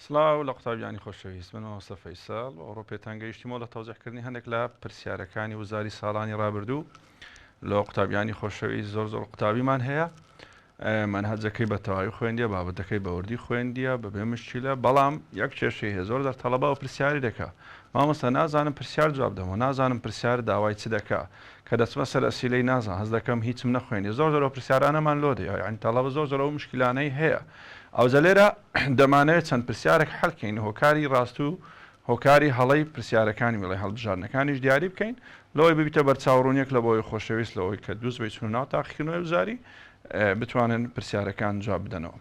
سڵاو لە قوتابیانی خۆشەویست من مامۆستا فەیساڵ ئەوڕۆپێتان گەیشتیمەوە لە تەوزیحکردنی هەندێک لە پرسیارەکانی وزاری ساڵانی ڕابردوو لە قوتابیانی خۆشەویست زۆر قوتابیمان هەیە منهەجەکەی بە تەواوی خوێندیە بابەتەکەی بە وردی خوێندیە بەبێ مشکیلە بەڵام یەک کێشەی هەیە زۆر تەڵەبە و پرسیاری دەکا مامۆستا نازانم پرسیار جواب دەمەوە نازانم پرسیار داوای چ دەکا کە دەچمە سەر ئەسیلەی نازان هەز دەکەم هیچم نەخوێنی زۆر پرسیارانەمان لۆدەیە یعنی تەڵەبە زۆر ئەو مشکلانەی هەیە ئەوجە لێرە دەمانەوێت چەند پرسیارێک حەڵکەین هۆکاری ڕاست و هۆکاری هەڵەی پرسیارەکانی وڵای هەڵبژارنەکانیش دیاری بکەین لەوەی ببیتە بەرچاوڕوونیەک لە بۆی خۆشەویست لەوەی کە دووس بەی چوون ناو تاقیکردنەوەی وزاری بتوانن پرسیارەکان جواب بدەنەوە.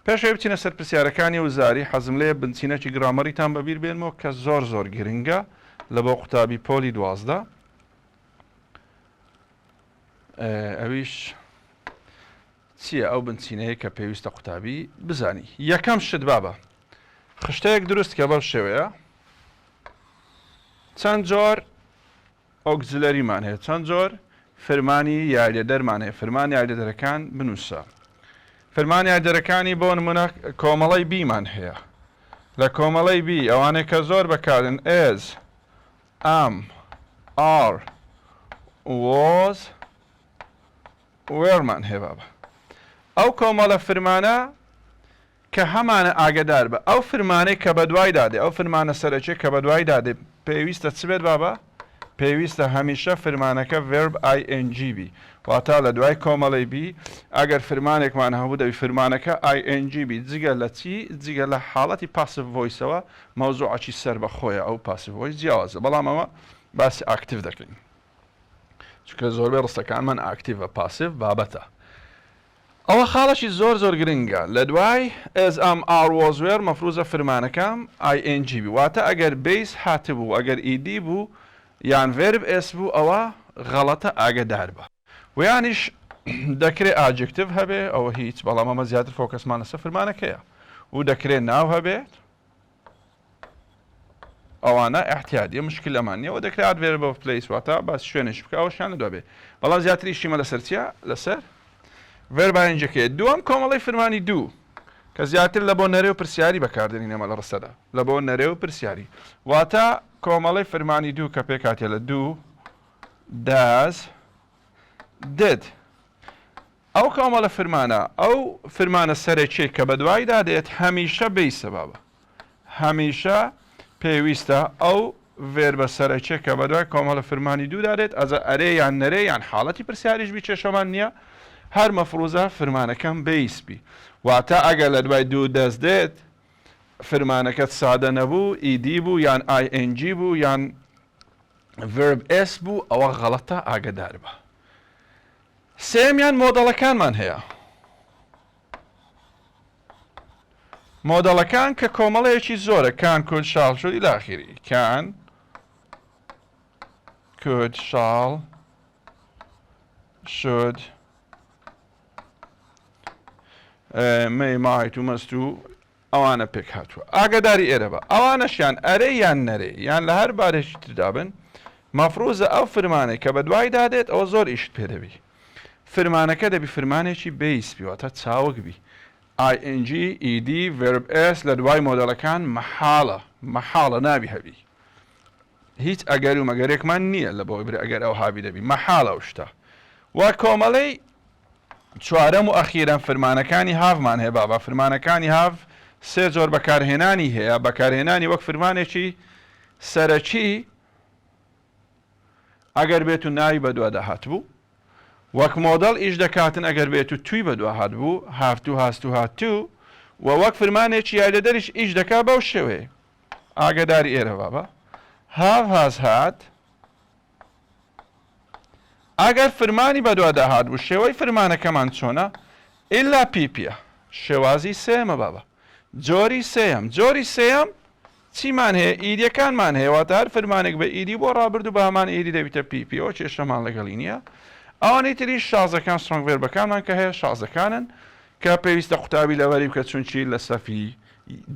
پێشەوەی بچینە سەر پرسیارەکانی وزاری حەزم لێ بنچینەکی گرامەریتان بەبیر بێنمەوە کە زۆر گرنگە لە بۆ قوتابی پۆلی 12 ئەویش چییە ئەو بنچینەیە کە پێویستە قوتابی بزانی. یەکەم شت بابە خشتەیەک دروست کە بەو شێوەیە چەند جۆر ئۆگزلەریمان هەیە چەند جۆر فەرمانی یاریدەرمان هەیە فەرمانی یاریدەرەکان بنووسە فەرمانی یاریدەرەکانی بۆ نمونە کۆمەڵەی بیمان هەیە لە کۆمەڵەی بی ئەوانەی کە زۆر بەکارن as am are was whereمان هەیە بابە ئەو کۆمەڵە فرمانە کە هەمانە ئاگدار بە ئەو فرمانەی کە بە دوای دادێ ئەو فرمانە سەرەکیە کە بە دوای دادێ پێویستە چ بێت بابە پێویستە هەمیشە فرمانەکە verb ing بی واتە لە دوای کۆمەڵی بی ئەگەر فرمانێکمان هەبوو دەبی فرمانەکە ing بی جگە لە چی جگە لە حاڵەتی پاسیڤ ڤۆیسەوە مەوزوعەکی سەر بە خۆیە ئەو پاسیڤ ڤۆیس جیاوازە بەڵام ئەوە باسی ئاکتیڤ دەکەین چونکە زۆربەی ڕستەکانمان ئاکتیڤە پاسیڤ بابەتە ئەوە خاڵەشی زۆر گرنگە لە دوای as am are was were مەفروضە فرمانەکەم ing بی واتە ئەگەر بیس هاتبوو ئەگەر ed بوو یان verb s بوو ئەوە غەڵەتە ئاگدار بە ویانیش دەکرێت ئاجکتیڤ هەبێ ئەوە هیچ بەڵام ئەمە زیاتر فۆکەسمان لەسەر فرمانەکەیە و دەکرێت ناو هەبێت ئەوانە احتیاجیە مشکل ئەمان نیە و دەکرێت verb of place واتە باس شوێنش بکە ئەوەشیان لە دوای بێ بەڵام زیاتر ئیشیمە لەسەر چیە لەسەر verb ingەکەیە دووەم کۆمەڵی فرمانی دوو کە زیاتر لە بۆ نەرێ و پرسیاری بەکاردێنین ئەمە لە ڕستەدا لە بۆ نەرێ و پرسیاری واتە کۆمەڵی فرمانی دوو کە پێکاتێ لە دوو does did ئەو کۆمەڵە فرمانە ئەو فرمانە سەرەکیە کە بە دوای دادێت هەمیشە بیسە بابە هەمیشە پێویستە ئەو verبە سەرەکیە کە بە دوای کۆمەڵە فرمانی دوو دادێت ئەزە ئەرێ یان نەرێ یان حاڵەتی پرسیاریش بی کێشەمان نییە هەر مەفروضە فرمانەکەم بیس بی واتە ئەگەر لە دوای دوو دەست دێت فرمانەکەت سادە نەبوو ed بوو یان ing بوو یان verb s بوو ئەوە غەڵەتە ئاگدار بە سێمیان مۆدەڵەکانمان هەیە مۆدەڵەکان کە کۆمەڵەیەکی زۆرە کان کود شاڵ شد ئیلاخیری کان کود شاڵ شد may might و must و ئەوانە پێک هاتووە ئاگداری ئێرە بە ئەوانەشیان ئەرێ یان نەرێ یان لە هەر بارێکی تردابن مەفروضە ئەو فرمانێک کە بە دوای دادێت ئەوە زۆر ئیشت پێ دەبی فرمانەکە دەبی فرمانێکی بیس بیواتە چاوەک بی ing ed verb s لە دوای مۆدەڵەکان مەحاڵە نابی هەبی هیچ ئەگەر و مەگەرێکمان نییە لە بۆی برێ ئەگەر ئەو هابی دەبی مەحاڵە و شتە وا کۆمەڵەی چوارەم و ئەخیرەن فرمانەکانی هاومان هەیە بابا فرمانەکانی هاو سێ جۆر بەکارهێنانی هەیە بەکارهێنانی وەک فرمانێکی سەرەکی ئەگەر بێت و ناوی بە دووەدا هاتبوو وەک مۆدەڵ ئیش دەکاتن ئەگەر بێت و توی بەدووە هات بوو هافتوو هاستوو هاتوو و وەک فرمانێکی یاریدە دەریش ئیش دەکا بەو شێوەیە ئاگداری ئێرە بابە have has had ئەگەر فرمانی بەدووادا هات بوو شێوەی فرمانەکەمان چۆنە ئیلا پیپیە شێوازی سێمە بابە جۆری سێم چیمان هەیە ئیدیەکانمان هەیە واتە هەر فرمانێک بە ئیدی بۆ ڕابردوو بە هەمان ئیدی دەبیتە پیپیەوە کێشەمان لەگەڵی نییە ئەوانەی تری شازەکان سترۆنگ ڤێربەکانمان کە هەیە شازەکانن کە پێویستە قوتابی لەوەری بکە چونچی لە سەفی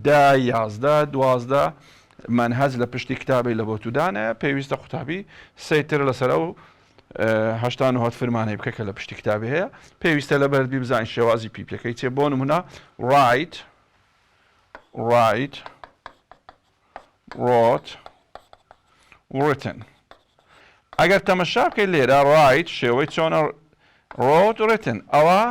دا یازدە دوازدە منهەج لە پشتی کتابی لە بۆ تودانە پێویستە قوتابی سەیتر لەسەر ئەو هەشتان و هەت فرمانەی بکە کە لە پشتی کتابی هەیە پێویستە لە بەردبی بزانین شێوازی پیپیەکەی چێ بۆ نمونە write wrote written ئەگەر تەمەشا بکەیت لێرە write شێوەی چۆنە wrote written ئەوە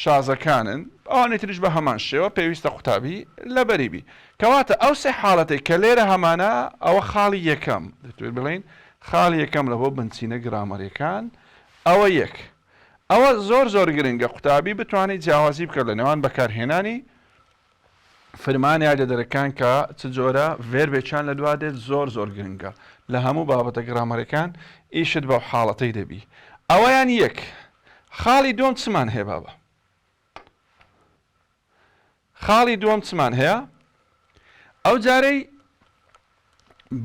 شازەکانن ئەوانەی تریش بە هەمان شێوە پێویستە قوتابی لەبەریبی کەواتە ئەو سێ حاڵەتەی کە لێرە هەمانە ئەوە خاڵی یەکەم دەتوێت بڵین خاڵی یەکەم لە بۆ بنچینە گرامەریەکان ئەوە یەک ئەوە زۆر گرنگە قوتابی بتوانێت جیاوازی بکە لە نێوان بەکارهێنانی فرمانی یاریدەرەکان کە چ جۆرە ڤێربێکیان لە دوا دێت زۆر گرنگە لە هەموو بابەتە گرامەریەکان ئیشت بەو حاڵەتەی دەبی ئەوەیان یەک خاڵی دووەم چمان هەیە بابە خاڵی دووەم چمان هەیە ئەو جارەی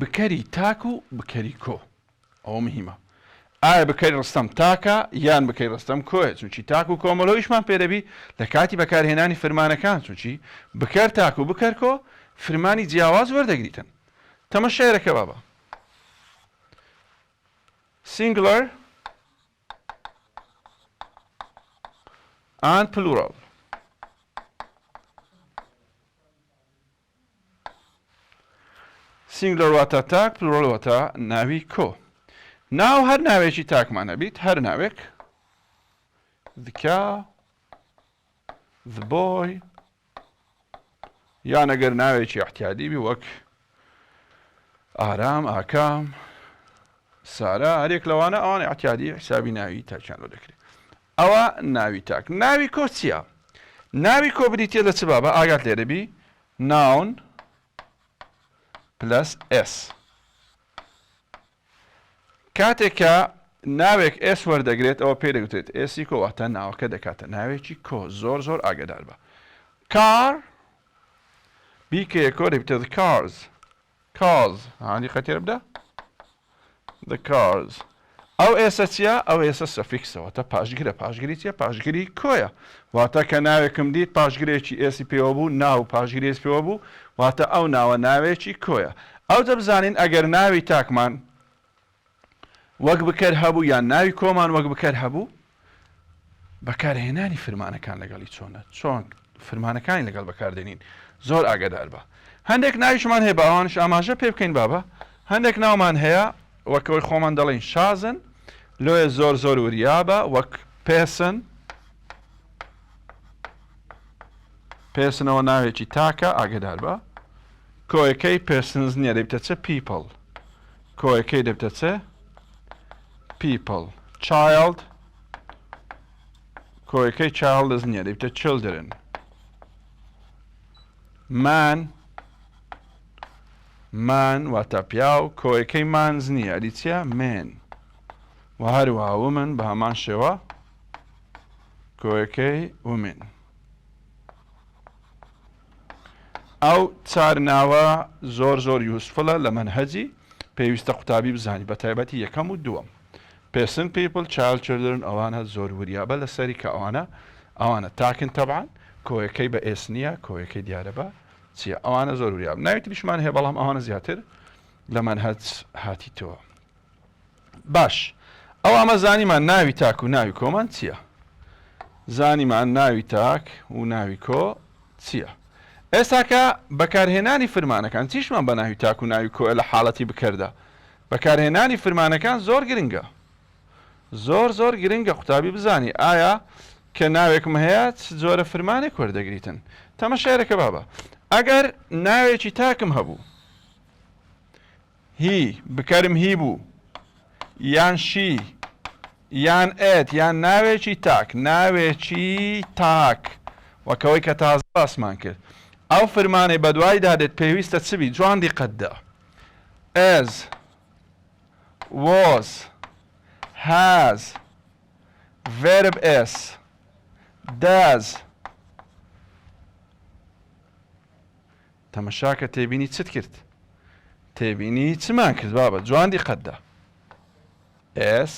بکەری تاک و بکەری کۆ ئەوە مهمە ئایا بکەری ڕستەم تاکە یان بکەری ڕستەم کۆیە چونچی تاک و کۆمەڵەوەیشمان پێدەبی لە کاتی بەکارهێنانی فرمانەکان چونچی بکەر تاک و بکەر کۆ فرمانی جیاواز وەردەگریتن تەمەشایەرەکە بابە singular and plural singular واتە تاک plural واتە ناوی کۆ ناو هەر ناوێکی تاکمان هەبیت هەر ناوێک the cow the boy یان ئەگەر ناوێکی احتیادی بی وەک ئارام ئاکام سارا هەرێک لەوانە ئەوانە احتیادی حسابی ناوی تاکیان لۆ دەکرێت ئەوە ناوی تاک ناوی کۆ چییە ناوی کۆ بریتە لە چ بابە ئاگات لێ دەبی noun plus s کاتێککە ناوێک ئێس وەردەگرێت ئەوە پێ دەگوترێت ئێسی کۆ واتە ناوەکە دەکاتە ناوێکی کۆ زۆر ئاگدار بە کار بیکەیە کۆ دەبیتە the cars هانی خەتێر بدە the cars ئەو ئێسە چییە ئەو ئێسە سەفیکسەوە تە پاشگرە پاشگیری چیە پاشگیری کۆیە واتە کە ناوێکم دیت پاشگرێکی ئێسی پێوە بوو ناو پاشگیری ئێس پێوە بوو واتە ئەو ناوە ناوێکی کۆیە ئەو دەبزانین ئەگەر ناوی تاکمان وەک بکەر هەبوو یان ناوی کۆمان وەک بکەر هەبوو بەکارهێنانی فرمانەکان لەگەڵی چۆنە چۆن فرمانەکانی لەگەڵ بەکاردێنین زۆر ئاگدار بە هەندێک ناویشمان هەیە بە ئەوانش ئاماژە پێ بکەین بابە هەندێک ناومان هەیە وەکەوەی خۆمان دەڵێن شازن لۆیە زۆر وریابە وەک پێسنەوە ناوێکی تاکە ئاگدار بە کۆیەکەی پێسنز نییە دەبتە چە people کۆیەکەی دەبتە چە people child کۆیەکەی childز نییە دەبتە children man واتە پیاو کۆیەکەی مانز نییە ئەدیچە men و هەروەها women بە هەمان شێوە کۆیەکەی women ئەو چار ناوە زۆر یوسفڵە لە منهەجی پێویستە قوتابی بزانی بە تایبەتی یەکەم و دووەم person people child children ئەوانە زۆر وریابە لەسەری کە ئەوانە تاکن تەبعاً کۆیەکەی بە ئێس نییە کۆیەکەی دیارە بە چییە ئەوانە زۆر وریاب ناوی تریشمان هەیە بەڵام ئەوانە زیاتر لە منهەج هاتیتەوە باش ئەو ئەمە زانیمان ناوی تاک و ناوی کۆمان چییە زانیمان ناوی تاک و ناوی کۆ چییە ئێستاکە بەکارهێنانی فرمانەکان چیشمان بە ناوی تاک و ناوی کۆ لە حاڵەتی بکەردا بەکارهێنانی فرمانەکان زۆر گرنگە زۆر گرنگە قوتابی بزانی ئایا کە ناوێکم هەیە جۆرە فرمانێک وەردەگریتن تەمەشایەرەکە بابە ئەگەر ناوێکی تاکم هەبوو هی بکەرم هی بوو یان شی یان ئێت یان ناوێکی تاک ناوێکی تاک وەکەوەی کە تازە باسمان کرد ئەو فرمانەی بە دوایدا دێت پێویستە چبی جوان دیقەتدا as was has verb is does تەمەشاکە تێبینی چت کرد تێبینی چمان کرد بابە جوان دیقەتدا s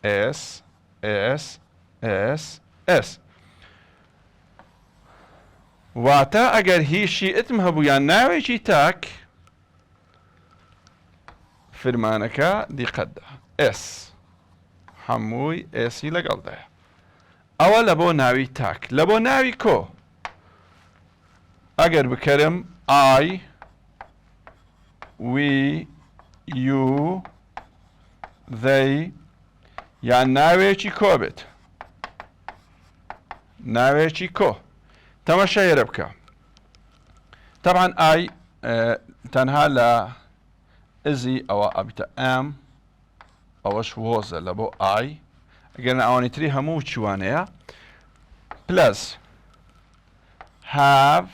s s s s واتە ئەگەر هیچی ئتم هەبوو یان ناوێکی تاک فرمانەکە دیقەتدا s هەمووی ئێسی لەگەڵدایە ئەوە لە بۆ ناوی تاک لە بۆ ناوی کۆ ئەگەر بکەرم I we you they یان ناوێکی کۆ بێت ناوێکی کۆ تەماشایێرە بکە طبعا I تەنها لە ئزی ئەوە ئەبیتە ئەم ئەوەش وۆزە لە بۆ I ئەگەر ئەوانی تری هەموو چوانەیە plus have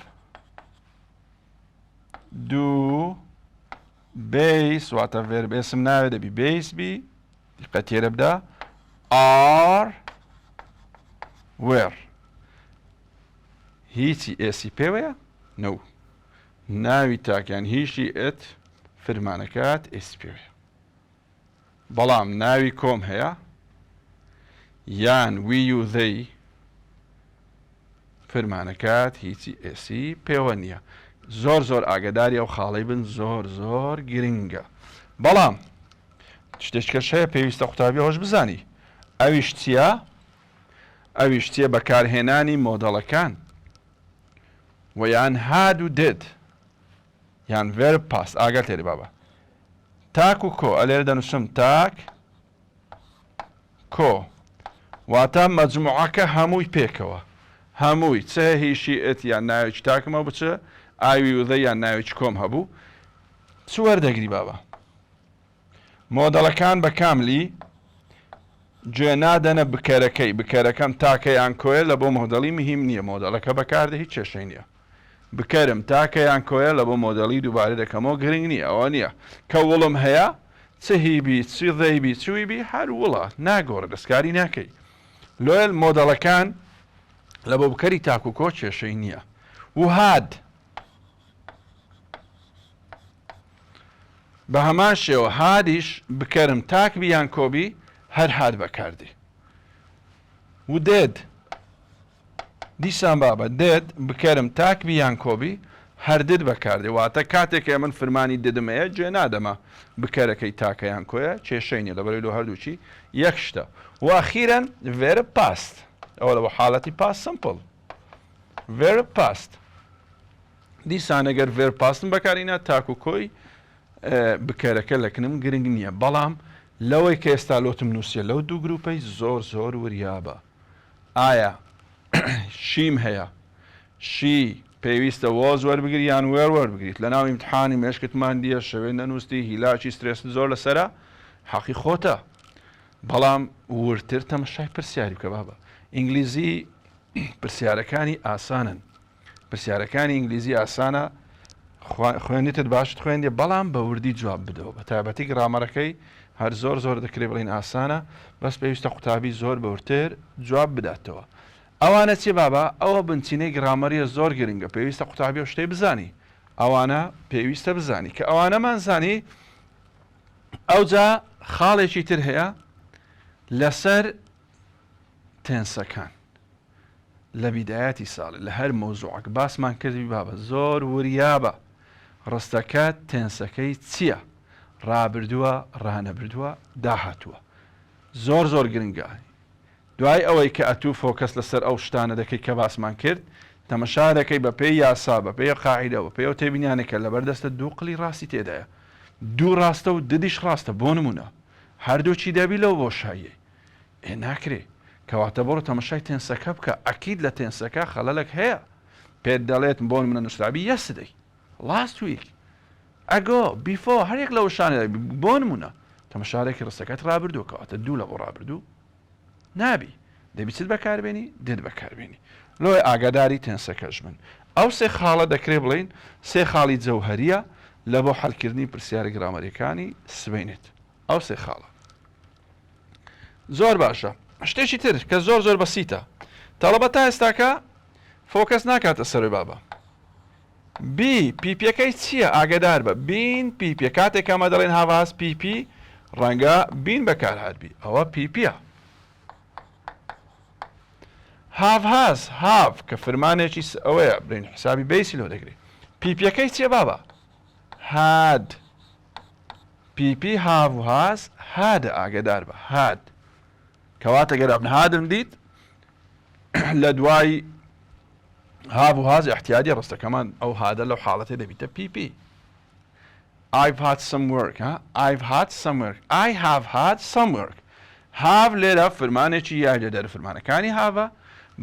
do base واتە verb اسم ناوێ دەبی base بی دیقەت تێرە بدە are where هیچی ئێسی پێوەیە نەو ناوی تاکیان هیچی ئت فرمانەکات ئێسی پێوەیە بەڵام ناوی کۆم هەیە یان we و they فرمانەکات هیچی ئێسی پێوە نییە زۆر زۆر ئاگداری ئەو خاڵەی بن زۆر زۆر گرنگە بەڵام شتێکەش هەیە پێویستە قوتابی ئەوش بزانی ئەویش چییە ئەویش چیە بەکارهێنانی مۆدەڵەکان و یان had و did یان verb past ئاگات لێرە بابە تاک و کۆ ئەلێرە دەنووسم تاک کۆ واتە مەجموعەکە هەمووی پێکەوە هەمووی چه هیچی ئت یان ناوێکی تاکمە بچە ئاوی وذە یان ناوێکی کۆم هەبوو چ وەردەگری بابە مۆدەڵەکان بە کاملی گوێ نادەنە بکەرەکەی بکەرەکەم تاکەیان کۆیە لە بۆ مۆدەڵی مهم نییە مۆدەڵەکە بەکاردە هیچ کێشەی نییە بکەرم تاکەیان کۆیە لە بۆ مۆدەڵی دووبارە دەکەمەوە گرنگ نییە ئەوە نییە کە وڵم هەیە چ هیبی چ ذەیبی چویبی هەر وڵە ناگۆڕە دەستکاری ناکەی لۆیل مۆدەڵەکان لە بۆ بکەری تاک و کۆ کێشەی نییە و هاد بە هەمان شێوە هادیش بکەرم تاک بیان کۆبی هەر هاد بەکاردی و دێد دیسان بابە دێت بکەرم تاک بیان کۆبی هەردت بەکاردی واتە کاتێک من فرمانی ددمەیە گوێ نادەمە بکەرەکەی تاکەیان کۆیە کێشەی نیە لەبەرەوەی لە هەردووچی یەک شتە و ئەخیرەن verb past ئەوە لە بۆ حاڵەتی past simple verb past دیسان ئەگەر verb pastم بەکارینە تاک و کۆی بکەرەکە لەکنم گرنگ نییە بەڵام لەوەی کە ئێستا لۆتم نووسە لەو دوو گروپەی زۆر زۆر وریابە ئایا شیم هەیە شی پێویستە وۆز وەربگری یان وێر وەربگریت لە ناو ئیمتحانی مێشکتمان دیە شەوێ نەنووستی هیلاکی سترێس زۆر لەسرە حەقی خۆتە بەڵام ورتر تەمەشای پرسیاری بکە بابە ئینگلیزی پرسیارەکانی ئاسانن پرسیارەکانی ئینگلیزی ئاسانە خوێنیتت باشت خوێندێ بەڵام بە وردی جواب بدەوە بە تایبەتی گرامەرەکەی هەر زۆر زۆر دەکرێت بڵین ئاسانە بەس پێویستە قوتابی زۆر بەورتر جواب بداتەوە ئەوانە چی بابە ئەوە بنچینەی گرامەریە زۆر گرنگە پێویستە قوتابی و شتەی بزانی ئەوانە پێویستە بزانی کە ئەوانەمان زانی ئەوجا خاڵێکی تر هەیە لەسەر تێنسەکان لە بیدایەتی ساڵ لە هەر مۆزوعەک باسمان کردی بابە زۆر وریابە ڕستەکە تێنسەکەی چییە ڕابردووە ڕانەبردووە داهاتووە زۆر زۆر گرنگە دوای ئەوەی کە ئەتوو فۆکەس لەسەر ئەو شتانە دەکەی کە باسمان کرد تەمەشا دەکەی بە پێی یاسا بە پێی قاعیدە بە پێی ئەو تێبینیانێکە لەبەردەستە دوو قڵی ڕاستی تێدایە دوو ڕاستە و ددیش ڕاستە بۆ نمونە هەردووچی دەبی لەو بۆشاییە ناکرێ کەواتە بۆڕە تەمەشای تێنسەکە بکە ئەکید لە تێنسەکە خەلەلێک هەیە پێت دەڵێت بۆ منە نووسرابی یەسدەی last week ago before هەرێک لەو شانە بۆ نمونە تەمەشارێکی ڕستەکەت ڕابردووە کەواتە دوو لە بۆ ڕابردوو نابی دەبی چت بەکاربێنی دێت بەکاربێنی لۆی ئاگاداری تێنسەکەش من ئەو سێ خاڵە دەکرێ بڵین سێ خاڵی جەوهەریە لە بۆ حەلکردنی پرسیارە گرامەریەکانی سبەینێت ئەو سێ خاڵە زۆر باشە شتێکی تر کە زۆر زۆر بەسیتە تەڵەبە تا ئێستاکە فۆکەس ناکاتە سەروی بابە بی پیپەکەی چییە ئاگدار بە بین پیپە کاتێک ئەمە دەڵێن هاواز پیپی ڕەنگە بین بەکارهاتبی ئەوە پیپە هاڤهاز هاف کە فرمانێکی ئەوەیە برین حسابی بیسی لۆ دەگرێت پیپەکەی چیە بابە هاد پیپی هاڤهاز هادە ئاگدار بە هاد کەواتە گەرابن هادم دیت لە دوای هاڤهاز احتیاجی ڕستەکەمان ئەو هادە لەو حاڵەتێ دەبیتە پیپی I've had some work I've had some work I have had some work have لێرە فرمانێکی یای لە دەرە فرمانەکانی هاڤە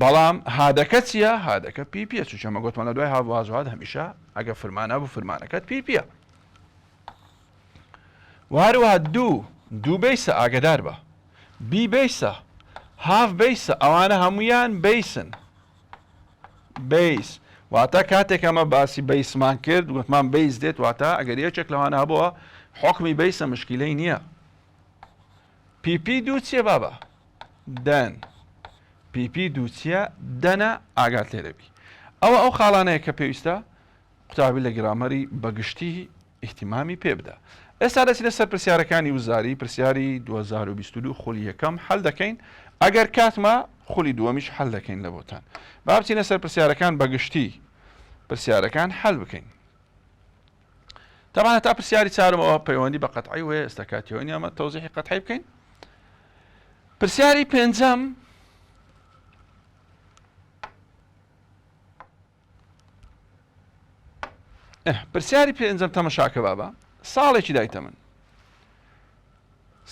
بەڵام هادەکە چییە هادەکە پیپە چونکە ئەمە گوتمان لە دوای هاڤهاز و هاد هەمیشە ئەگە فرمانە بوو فرمانەکەت پیپە وهروەها دوو بیسە ئاگدار بە بی بیسە هاف بیسە ئەوانە هەمویان بیسن بیس واتە کاتێک ئەمە باسی بیسمان کرد گوتمان بیس دێت واتە ئەگەر یەکێک لەوانە هەبووە حکمی بیسە مشکلەی نییە پیپی دوو چیە بابە دەن پیپی دوو چیە دەنە ئاگات لێرەبی ئەو خاڵانەیە کە پێویستە قوتابی لە گرامەری بەگشتی ئیحتیمامی پێ بدە ئێستا دەچین لەسەر پرسیارەکانی وزاری پرسیاری 2022 خولی یەکەم هەڵ دەکەین ئەگەر کاتمە خولی دووەمیش هەڵ دەکەین لە بۆتان با بچینە سەر پرسیارەکان بەگشتی پرسیارەکان هەڵ بکەین طبعا تا پرسیاری چارمەوە پەیوەندی بە قەتعی وێ ئێستا کاتیەوە نیە ئەمە تەوزیحی قەتعی بکەین پرسیاری پێنجەم پرسیاری پێنجەم تەمەشاکە بابە ساڵێکی دایتە من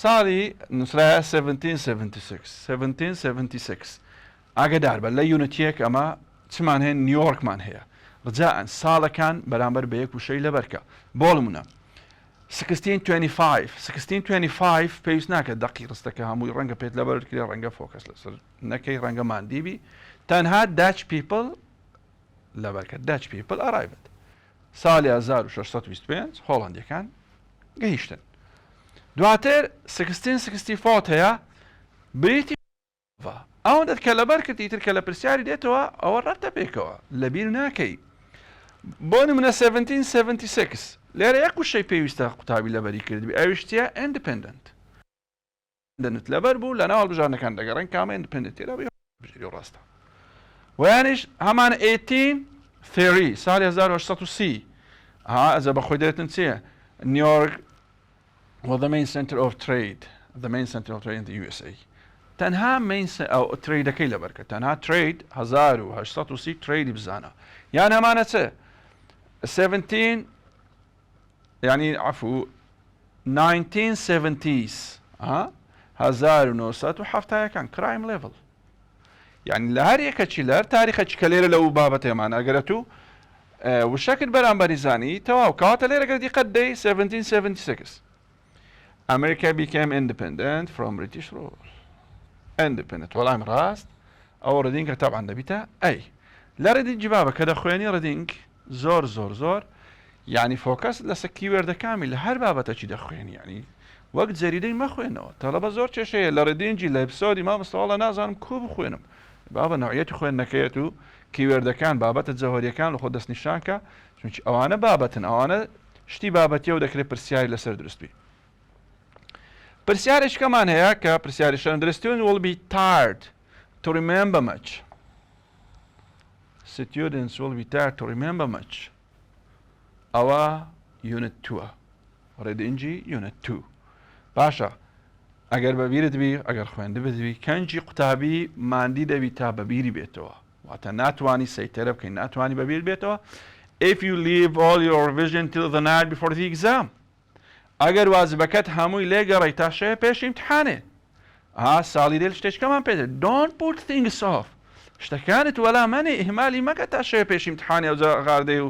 ساڵی نووسرایە 1776 ئاگدار بە لە یونەتیەک ئەمە چمان هەیە نیویۆرکمان هەیە ڕجاءن ساڵەکان بەرامبەر بە یەک وشەی لەبەرکە بۆ نمونە 1625 پێویست ناکە دەقی ڕستەکە هەمووی ڕەنگە پێت لەبەر کرێ ڕەنگە فۆکەس لەسەر نەکەی ڕەنگە ماندیبی تەنها داچ پیپڵ لەبەرکە داچ پیپڵ ئەڕایبێت ساڵی 1625 هۆڵندیەکان گەیشتن دواتر 1664 هەیە بریتی ئەوەندەت کە لەبەر کردی تر کە لە پرسیاری دێتەوە ئەوە ڕەتە پێکەوە لەبیر ناکەی بۆ نمونە 1776 لێرە یەک وشەی پێویستە قوتابی لەبەری کردبی ئەویشتە ئیندپندنت دەنت لەبەر بوو لە ناو هەڵبژارنەکان دەگەڕێن کامە ئیندپندنت تێرا بژێری ڕاستە ویانیش هەمان 1830 ساڵی 1830 ئەزە بە خۆی دێتن چییە نیویۆرک was the main center of trade in the USA تەنها ئەو تریدەکەی لەبەرکە تەنها ترید 1830 تریدی بزانە یان هەمانە چێ 17 یعنی عفو 1970s 1970 کرایم لێڤڵ یعنی لە هەر یەکەچی لەر تاریخەچی کە لێرە لەو بابەتێمان ئەگەرەت و وشەکرد بەرامبەری زانی تەواو کەواتە لێرە گەردی قەت دەی 1776 America became independent from British rule independent وەڵام ڕاست ئەو ڕدینگە تەبعاً دەبیتە ئەی لە ڕدینگی بابە کە دەخوێنی ڕدینگ زۆر یعنی فۆکەس لەسەر کیوێردەکانی لە هەر بابەتەکی دەخوێنی یعنی وەک جەریدەی مەخوێنەوە تەڵەبە زۆر کێشەیە لە ڕدینگی لە ئەپیسۆدی مامۆستاوەڵە نازانم کوو بخوێنم بابە نوعیەتی خوێندنەکەیەت و کیوێردەکان بابەتە جەوهەریەکان لە خۆ دەستنیشانکە چونکی ئەوانە بابەتن ئەوانە شتی بابەتیە و دەکرێت پرسیاری لەسەر دروستبی پرسیارێکمان هەیە کە پرسیاری students will be tired to remember much students will be tired to remember much ئەوە unit 2 ڕێدینجی unit 2 باشە ئەگەر بەبیرت بی ئەگەر خوێندبێت بی کەنجی قوتابی ماندی دەبی تا بەبیری بێتەوە واتە ناتوانی سەیتەرە بکەین ناتوانی بەبیر بێتەوە if you leave all your revision till the night before the exam ئەگەر وازبەکەت هەمووی لێگەڕی تا شەیە پێش ئیمتحانێ ساڵی دێل شتێکەمان پێ don't put things off شتەکانت وەلامەنێ ئیهمالی مەکە تا شەیە پێش ئیمتحانی ئەوجا غاردەی و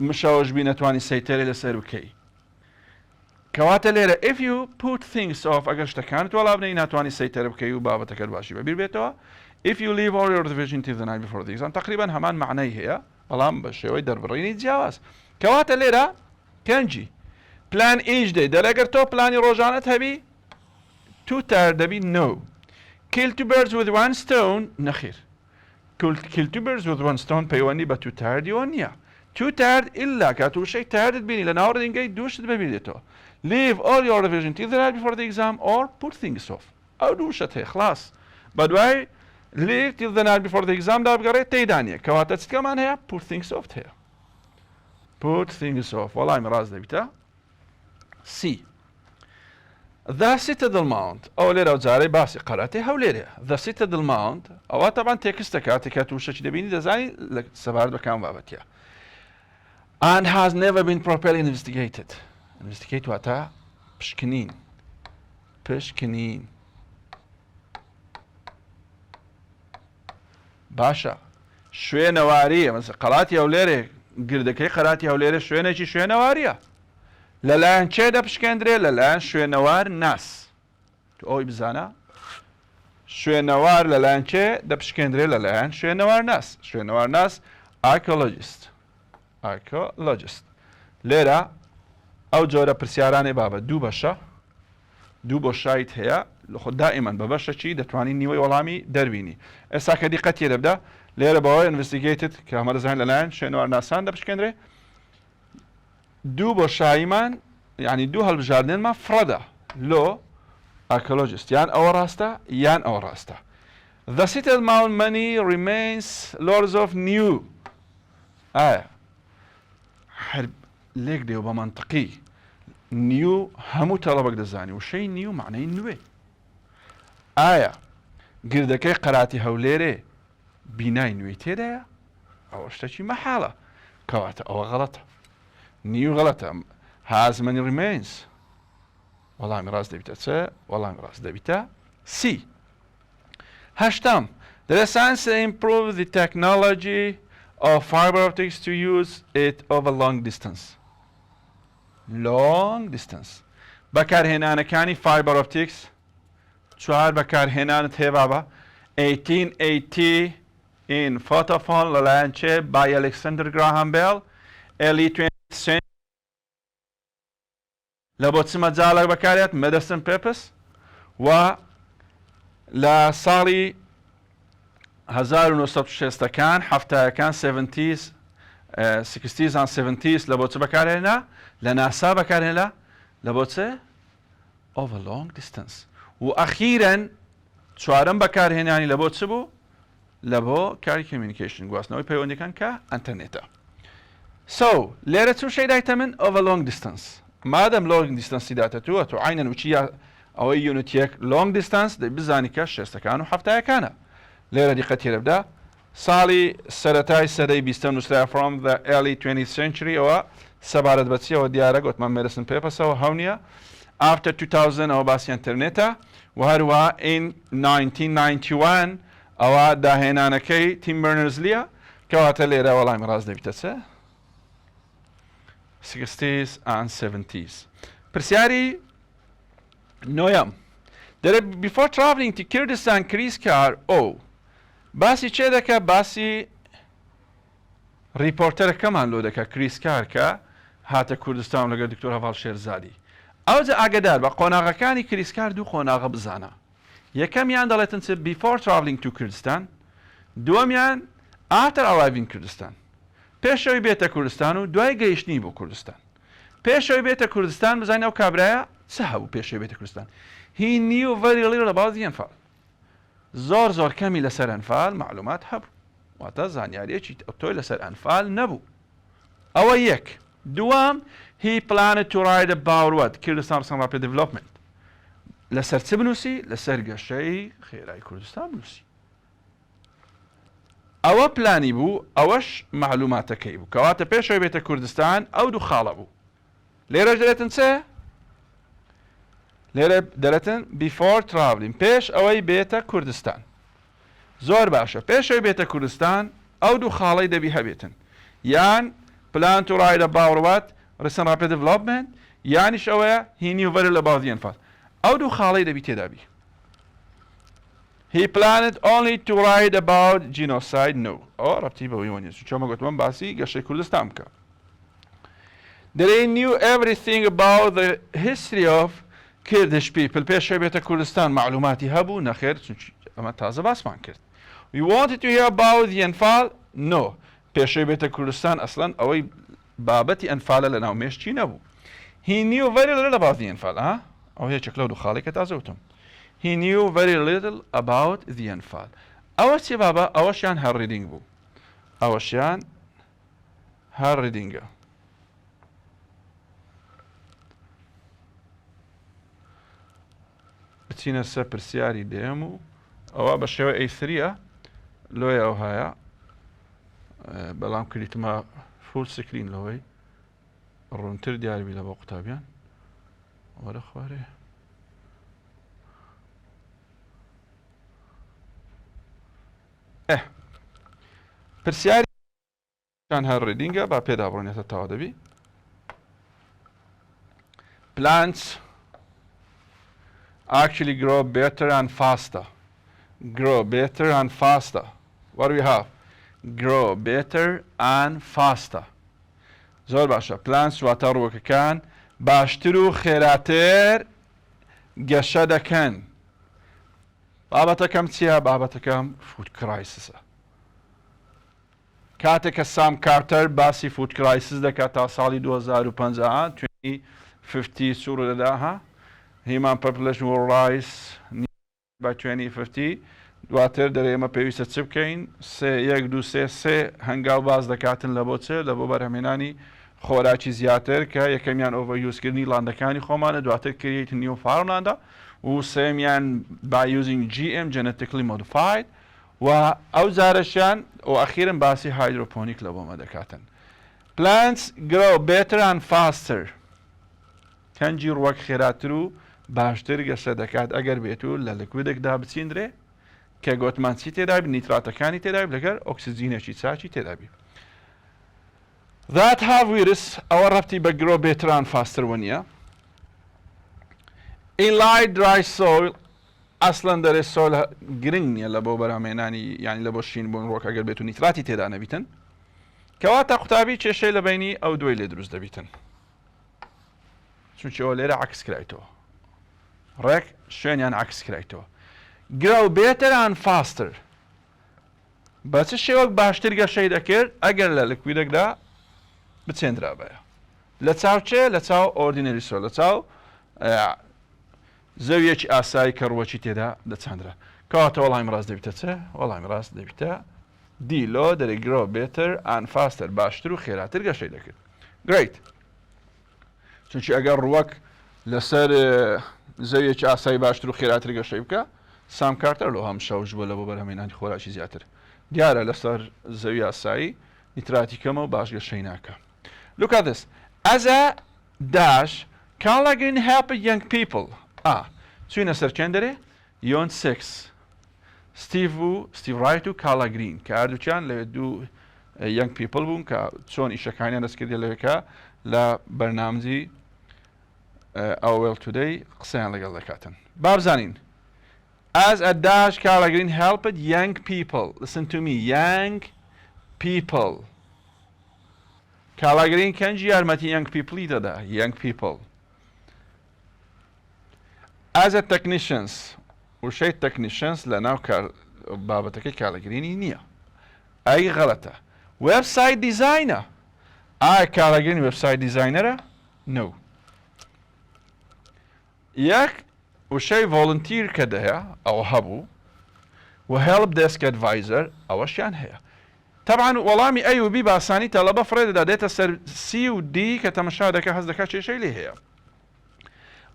مشەوەش بی نەتوانی سەیتەرێ لەسەر بکەی کەواتە لێرە if you put things off ئەگەر شتەکانت وەڵا بنەی ناتوانانی سەیتەرە بکەی و بابەتەکەت باشی بەبیر بێتەوە if you leave all your division till the night before the exam تقریبا هەمان معنەی هەیە بەڵام بە شێوەی دەربڕینی جیاواز کەواتە لێرە پێنجی پلان ئیش دەی دەلەگەر تۆ پلانی ڕۆژانت هەبی تو تار دەبی no kill two birds with one stone نەخیر kill two birds with one stone پەیوەندی بە تو تاردیەوە نییە تو تارد ئللا کە تووشەی تاردت بینی لە ناوڕینگەی دووشت ببینێتەوە leave all your revision till the night before the exam or put things off ئەو دووشت هەیە خلاص بە دوای leave till the night before the exam دا بگەڕێت تێیدانیە کەواتە چتکەمان هەیە put things off هەیە put things off وەڵامی ڕاست دەبیتە C The Citadel Mount ئەو لێرە جارەی باسی قەراتی هەولێرە The Citadel Mount ئەوە تەبان تێکستە کاتێکە تووشەی دەبینی دەزانی لە سەبارەت بە کام بابەتیە and has never been properly investigated investigate واتە پشکنین باشە شوێنەواریە مەسەڵەن قەڵاتی هەولێرێ گردەکەی قەراتی هەولێرە شوێنێکی شوێنەواریە لەلایەن چێ دەپشکێندرێت لەلایەن شوێنەوار ناس تو ئەوی بزانە شوێنەوار لەلایەن چێ دەپشکێندرێت لەلایەن شوێنەوار ناس archaeologist لێرە ئەو جۆرە پرسیارانێ بابە دوو بۆشایت هەیە لە خۆ دائیمەن بە بەشەکی دەتوانین نیوەی وەڵامی دەربینی ئێستا کە دیقەتی دەبدا لێرە بەوەی investigated کە ئەمە دەزانین لەلایەن شوێنەوار ناسان دەپشکێندرێ دوو بۆشاییمان یعنی دوو هەڵبژاردنێنمان فرەدە لۆ archaeologist یان ئەوە ڕاستە یان ئەوە ڕاستە The Citadel Mount many remains lords of new ئایا لێک دێ و بە منطقی نیو هەموو تەڵەبەک دەزانی وشەی نیو معنەی نوێ ئایا گردەکەی قەراتی هەولێرێ بینای نوێی تێدایە ئەوە شتێکی مەحاڵە کەواتە ئەوە غەڵەتە نیو غەڵەتە has many remains وەڵامی ڕاست دەبیتە چ وەڵامی ڕاست دەبیتە C هەشتم The science improve the technology of fiber optics to use it over long distance بەکارهێنانەکانی fiber optics چوار بەکارهێنانت هەیە بابە 1880 in photophone لەلایەن چێ by Alexander Graham Bell early 20th century لە بۆ چ مەجاڵێک بەکارێت medicine purpose و لە ساڵی 1960ەکان هەفتایەکان 60s and 70s لە بۆ چ بەکارهێنا لە ناسا بەکارهێنا لە بۆ چ over long distance و ئەخیرەن چوارەم بەکارهێنانی لە بۆ چ بوو لە بۆ کاری communication گواستنەوەی پەیوەندیەکان کە ئەنتەرنێتە لێرە چ شەی دایتە من over long distance مادەم long distance داتە تووە تۆ عینەن وچی ئەوەی یونیتیەک long distance دەی بزانی کە شێستەکان و هەفتایەکانە لێرە دیقەتی لەبدا ساڵی سەرەتای سەدەی بیستە نووسرا from the early 20th century ئەوە سەبارەت بە چیەوە دیارە گوتمان medicine purpose-ەوە هەونیە after 2000 ئەوە باسی ئینتەرنێتە و هەروە in 1991 ئەوە داهێنانەکەی تیم بەرنرز-لیە کەواتە لێرە وەڵامی ڕاست دەبیتە چ 60s and 70s پرسیاری نۆیەم دەرێت before traveling to Kurdistan کریسکار باسی چێ دەکە باسی ریپۆرتەرەکەمان لۆ دەکە کریسکار کە هاتە کوردستان لەگەڵ دکتۆر هەڤاڵ شێرزادی ئەوجا ئاگادار بە قۆناغەکانی کریسکار دوو قۆناغە بزانە یەکەمیان دەڵێتن چ before traveling to Kurdistan دووەمیان after arriving Kurdistan پێشەوەی بێتە کوردستان و دوای گەیشتنی بۆ کوردستان پێشەوەی بێتە کوردستان بزانین ئەو کابرایە چ هەبوو پێشەوەی بێتە کوردستان he knew very little about the ئەنفال زۆر کەمی لەسەر ئەنفال معلومات هەبوو واتە زانیاریەکی تۆی لەسەر ئەنفال نەبوو ئەوە یەک دووەم he planned to write about what Kurdistan Rapid Development لەسەر چ بنووسی لەسەر گەشەی خێرای کوردستان بنووسی ئەوە پلانی بوو ئەوەش معلوماتەکەی بوو کەواتە پێشەوەی بێتە کوردستان ئەو دوو خاڵە بوو لێرەش دەرێتن چێ لێرە دەرێتن before traveling پێش ئەوەی بێتە کوردستان زۆر باشە پێشەوەی بێتە کوردستان ئەو دوو خاڵەی دەبی هەبێتن یان plan to write about what Recent Rapid Development یانیش ئەوەیە he knew very little about the infant. ئەو دوو خاڵەی دەبی تێدابی. He planned only to write about genocide. No. ئەوە ڕەبتی بەوەی وە نییە. چۆمە گوتمان باسی گەشەی کوردستان بکە. They knew everything about the history of Kurdish people. پێشەوەی بێتە کوردستان معلوماتی هەبوو نەخێر ئەمە تازە باسمان کرد. We wanted to hear about the ئەنفال. No. پێشەوەی بێتە کوردستان ئەسڵەن ئەوەی بابەتی ئەنفالە لە ناو مێشتی نەبوو. He knew very little about the ئەنفال. ئەو هێچێک لەو دوو خاڵێک کە تازە وتم. He knew very little about the ئەنفال. ئەوە چی بابە؟ ئەوەشیان هەر ریدینگ بوو. ئەوەشیان هەر ریدینگە. بچینە سەر پرسیاری دێم و ئەوە بە شێوە ئەیسریە لۆی ئەو هەیە بەڵام کریتمە فول سکرین لەوەی ڕوونتر دیاربی لە بۆ قوتابیان وەرە خوارێ پرسیاری هەر ڕیدینگە با پێدا بڕۆنێتە تاوا دەبی plants actually grow better and faster. Grow better and faster. What do we have? Grow better and faster. زۆر باشە. Plants واتە ڕووەکەکان باشتر و خێراتر گەشە دەکەن. بابەتەکەم چییە؟ بابەتەکەم فود کرایسسە. کاتێک کە سام کارتەر باسی فود کرایسس دەکات تا ساڵی 2050 2050 سوور دەدا Human population will rise by 2050. دواتر دەرێمە پێویستە چ بکەین؟ 1 2 3 هەنگاو باز دەکاتن لە بۆ چ لە بۆ بەرهەمێنانی خۆراکی زیاتر کە یەکەمیان ئۆڤەریوزکردنی لاندەکانی خۆمانە دواتر کریت نیو فارملاندا و سێمیان by using GM genetically modified و ئەو جارەشیان و ئەخیرن باسی هایدروپۆنیک لە بۆمە دەکاتن. Plants grow better and faster. کەنجی ڕووەک خێراتر و باشتر گەشە دەکات ئەگەر بێت و لە لکویدێکدا بچیندرێ کە گۆتمان چی تێدابی نیتراتەکانی تێدابی لەگەر ئۆکسجینێکی چاچی تێدابی. That have virus ئەوە ڕەبتی بە grow better and faster وە نییە. In light dry soil ئەسڵەن دەرێ سۆل گرنگ نییە لە بۆ بەرهەمێنانی یانی لە بۆ شین بوون ڕۆک ئەگەر بێت و نیتراتی تێدا نەبیتن کەواتە قوتابی کێشەی لە بینی ئەو دوای لێ دروست دەبیتن. چونچ ئەوە لێرە عکس کرایتەوە. ڕێک شوێنیان عکس کرایتەوە. Grow better and faster. بە چ شێوەک باشتر گەشەی دەکرد ئەگەر لە لکویدێکدا بچێندرا بەیە. لە چاو چێ؟ لە چاو ئۆردینەری سۆل لە چاو زەویەکی ئاسایی کە ڕووەکی تێدا دەچەندرا. کەواتە وەڵامی ڕاست دەبیتە چێ؟ وەڵامی ڕاست دەبیتە دیلۆ دەرێ grow better and faster باشتر و خێراتر گەشەی دەکرد. Great. چونکی ئەگەر ڕووەک لەسەر زەویەکی ئاسایی باشتر و خێراتر گەشەی بکە سام کارتەر لەو هەم شەوش بووە لە بۆ بەرهەمێنانی خۆراکی زیاتر. دیارە لەسەر زەوی ئاسایی نیتراتی کەمە و باش گەشەی ناکە. Look at this. As a dash, Carla Green helped young people. چوینە سەر چێندەرێ؟ یۆن 6. Steve Wright و Carla Green کە هەردووکیان لەوێ دوو young people بوون کە چۆن ئیشەکانیان دەستکردی لەوێکە لە بەرنامجی Well Today قسەیان لەگەڵ دەکاتن. با بزانین. As a dash, Carla Green helped young people. Listen to me. Young people. Carla Green کەنجی یارمەتی young people دەدا. Young people. As a technicians. وشەی technicians لە ناو بابەتەکەی Carla Greenی نییە. ئەی غەڵەتە. Website designer. Carla Green website designerە؟ No. یەک وشەی volunteer کە دەهەیە ئەوە هەبوو و help desk advisor ئەوەشیان هەیە. طبعا وەڵامی ئەی و بی باسانی تەلەبە فڕێ دەدا دێتە سەر سی و دی کە تەمەشا دەکە هەست دەکات کێشەی لێ هەیە.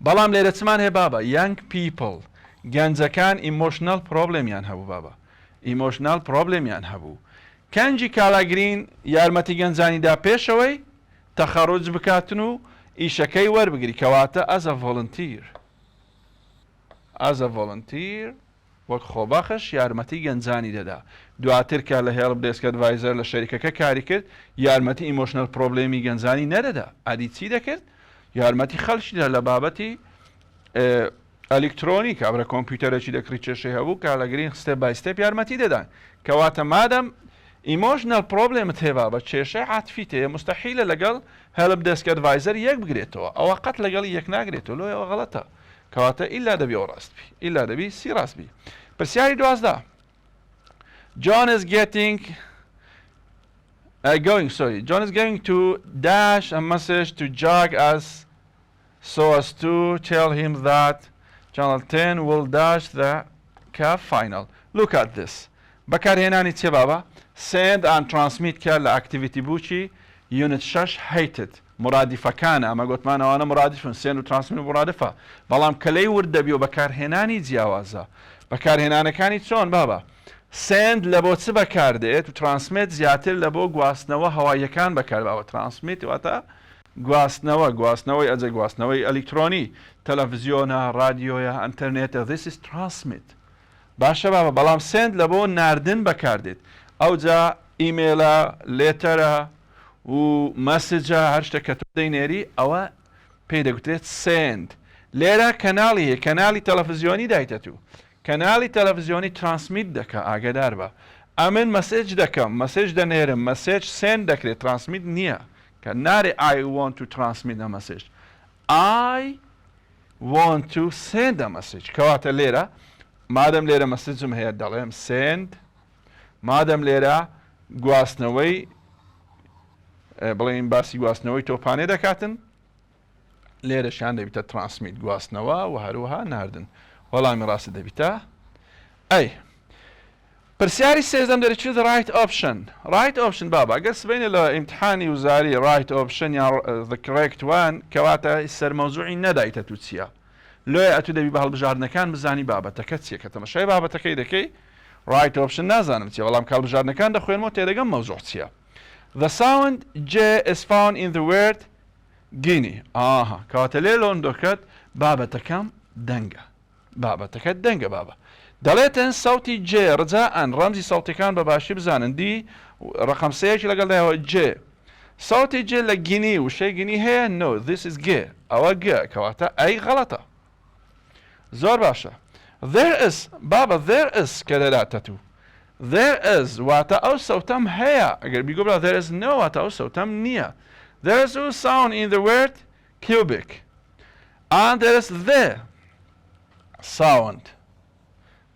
بەڵام لێرە چمان هەیە بابە young people گەنجەکان emotional problemیان هەبوو بابە. emotional problemیان هەبوو. کەنجی Carla Green یارمەتی گەنجانیدا پێشەوەی تەخەڕوج بکاتن و ئیشەکەی وەربگری کەواتە as a volunteer. As a volunteer وەک خۆبەخش یارمەتی گەنجانی دەدا. دواتر کە لە help desk advisor لە شەریکەکە کاری کرد یارمەتی emotional problemی گەنجانی نەدەدا. ئەدی چی دەکرد؟ یارمەتی خەڵکی لە بابەتی ئەلکترۆنیک ئەبرە کۆمپیوتەرێکی دەکری کێشەی هەبوو کالاگرین ستێپ بای ستێپ یارمەتی دەدان کەواتە مادەم ئیمۆژنەل پرۆبلێمت هێبا بە کێشەی عاتفی تێ مستەحیلە لەگەڵ هەلپ دەسک ئەدڤایزەر یەک بگرێتەوە ئەوە قەت لەگەڵی یەک ناگرێتەوە لۆ ئەوە غەڵەتە کەواتە ئیلا دەبی ئەو ڕاستبی ئیلا دەبی سی ڕاستبی پرسیاری دوازدا John is going to dash a message to Jack so as to tell him that Channel 10 will dash the CAF final. Look at this. بەکارهێنانی چێ بابا؟ Send and transmit کە لە activity بووچی unit 6 hated. مرادفەکانە ئەمە گوتمان ئەوانە مرادفن send و transmit مرادفە. بەڵام کەلەی ورد دەبی و بەکارهێنانی جیاوازە. بەکارهێنانەکانی چۆن بابا؟ send لە بۆ چ بەکاردێت و ترانسمیت زیاتر لە بۆ گواستنەوە هەواییەکان بەکارباوە ترانسمیت واتە گواستنەوەی ئەجە گواستنەوەی ئەلکترۆنی تەلەڤیزیۆنە ڕادیۆیە ئەنتەرنێتە this is transmit باشە بابە بەڵام send لە بۆ ناردن بەکاردێت ئەوجا ئیمێلە لێتەرە و مەسجە هەر شتێک کە تۆ دەینێری ئەوە پێی دەگوترێت send لێرە کەناڵی هەیە کەناڵی تەلەڤیزیۆنی دایتە تو کەناڵی تەلەڤیزیۆنی ترانسمیت دەکە ئاگدار بە ئەمن مەسێج دەکەم مەسێج دەنێرم مەسێج سند دەکرێت ترانسمیت نییە کە نارێ I want to transmit a message I want to send a message کەواتە لێرە مادەم لێرە مەسێجم هەیە دەڵێم send مادەم لێرە گواستنەوەی بڵێن باسی گواستنەوەی تۆپانێ دەکاتن لێرەشیان دەبیتە ترانسمیت گواستنەوە و هەروەها ناردن وەڵامی ڕاستە دەبیتە ئەی پرسیاری سێزدەم دەرەچێت right option بابا ئەگەر سبەینە لە ئیمتحانی وزاری right option یان the correct one کەواتە سەرمەوزوعی نەدایتە تو چییە لۆیە ئەتو دەبی بە هەڵبژاردنەکان بزانی بابەتەکە چییە کە تەماشای بابەتەکەی دەکەی right option نازانم چیە بەڵام کاڵبژاردنەکان دەخوێنمەوە تێدەگەم مەوزوع چییە the sound J is found in the word Guinea کەواتە لێ لۆندۆکەت بابەتەکەم دەنگە بابەتەکەت دەنگە بابە دەڵێتن سەوتی جێ ڕجاءن ڕەمزی سەوتەکان بە باشی بزانن دی ڕقم سەیەکی لەگەڵدایەوە جێ سەوتی جێ لە گینی وشەی گینی هەیە no this is گێ ئەوە گە کەواتە ئەی غەڵەتە زۆر باشە there is بابە there is کە دەداتە تو there is واتە ئەو سەوتەم هەیە ئەگەر بیگۆ بڵا there is no واتە ئەو سەوتەم نییە there is no sound in the word cubic and there is the sound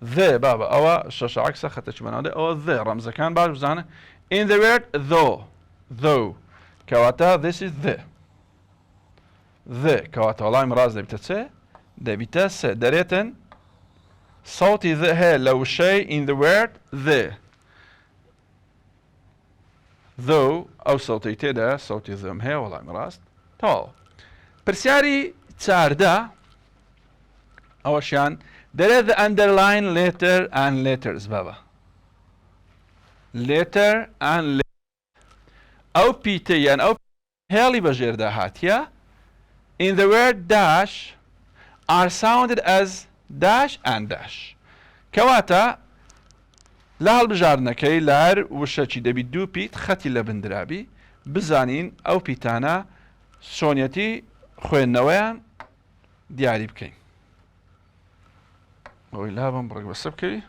the بابا ئەوە شەش عەکسە خەتەکی بەناودێ ئەوە the ڕەمزەکان باش بزانە in the word though کەواتە this is the کەواتە وەڵامی ڕاست دەبیتە چێ دەبیتە سێ دەرێتن سەوتی the هەیە لە وشەی in the word the though ئەو سەوتەی تێدا سەوتی them هەیە وەڵامی ڕاست تەواو پرسیاری چاردە ئەوەشیان دەرێت the underline letter and letters بابا letter and ئەو پیتە یان ئەو هێڵی بەژێردا هاتیە in the word dash are sounded as dash and dash کەواتە لە هەڵبژاردنەکەی لە هەر وشەکی دەبی دوو پیت خەتی لە بندرابی بزانین ئەو پیتانە چۆنیەتی خوێندنەوەیان دیاری بکەین ئەوەی لابم بڕێک بەسە بکەوی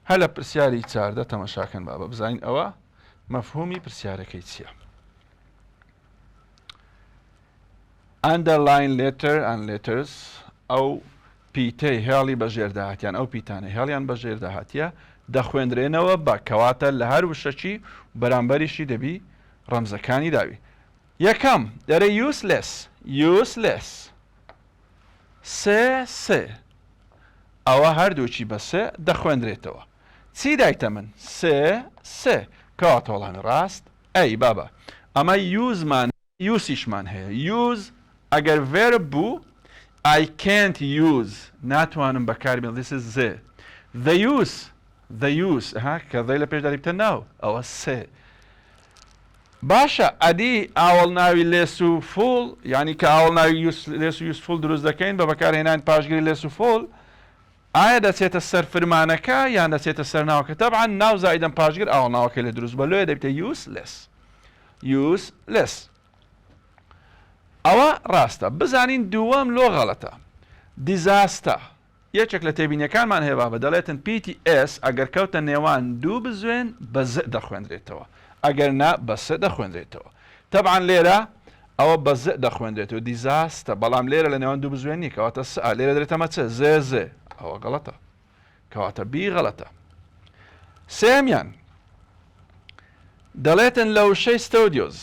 هەر لە پرسیاری چاردە تەمەشاکەن بابە بزانین ئەوە مەفهومی پرسیارەکەی چییە underline letter and letters ئەو پیتەی هێڵی بەژێرداهاتیان ئەو پیتانە هێڵیان بەژێرداهاتیە دەخوێندرێنەوە بە کەواتە لە هەر وشەکی بەرامبەریشی دەبی ڕەمزەکانی داوی یەکەم دەرە useless سێ ئەوە هەردووچی بە سێ دەخوێندرێتەوە چی دایتە من سێ کەواتە وەڵامی ڕاست ئەی بابە ئەمە یوسیشمان هەیە use ئەگەر verb بوو I can't use ناتوانم بەکاری بێنم this is the use کە دەی لە پێش دەریبتە ناو ئەوە سێ باشە ئەدی ئاوەڵ ناوی لێس و فول یعنی کە ئاوەڵ ناوی لێس و یوسفول دروست دەکەین بە بەکارهێنانی پاشگیری لێس و فول ئایا دەچێتە سەر فرمانەکە یان دەچێتە سەر ناوەکە تەبعاً ناو زائیدەم پاشگیر ئاوەڵ ناوەکە لێ دروست بە لێ دەبێتە useless useless. ئەوە ڕاستە. بزانین دووەم لۆ غەڵەتە. disaster. یەکێک لە تێبینیەکانمان هەیە بابە دەڵێتن PTS ئەگەر کەوتە نێوان دوو بزوێن بە ز دەخوێنرێتەوە. ئەگەر نا بە س دەخوێنرێتەوە. تەبعاً لێرە ئەوە بە ز دەخوێنرێتەوە disaster. بەڵام لێرە لە نێوان دوو بزوێن نی کەواتە س لێرە دەرێتەمە چ زێ ئەوە غەڵەتە. کەواتە بی غەڵەتە. سێمیان دەڵێتن لە وشەی ستودیۆز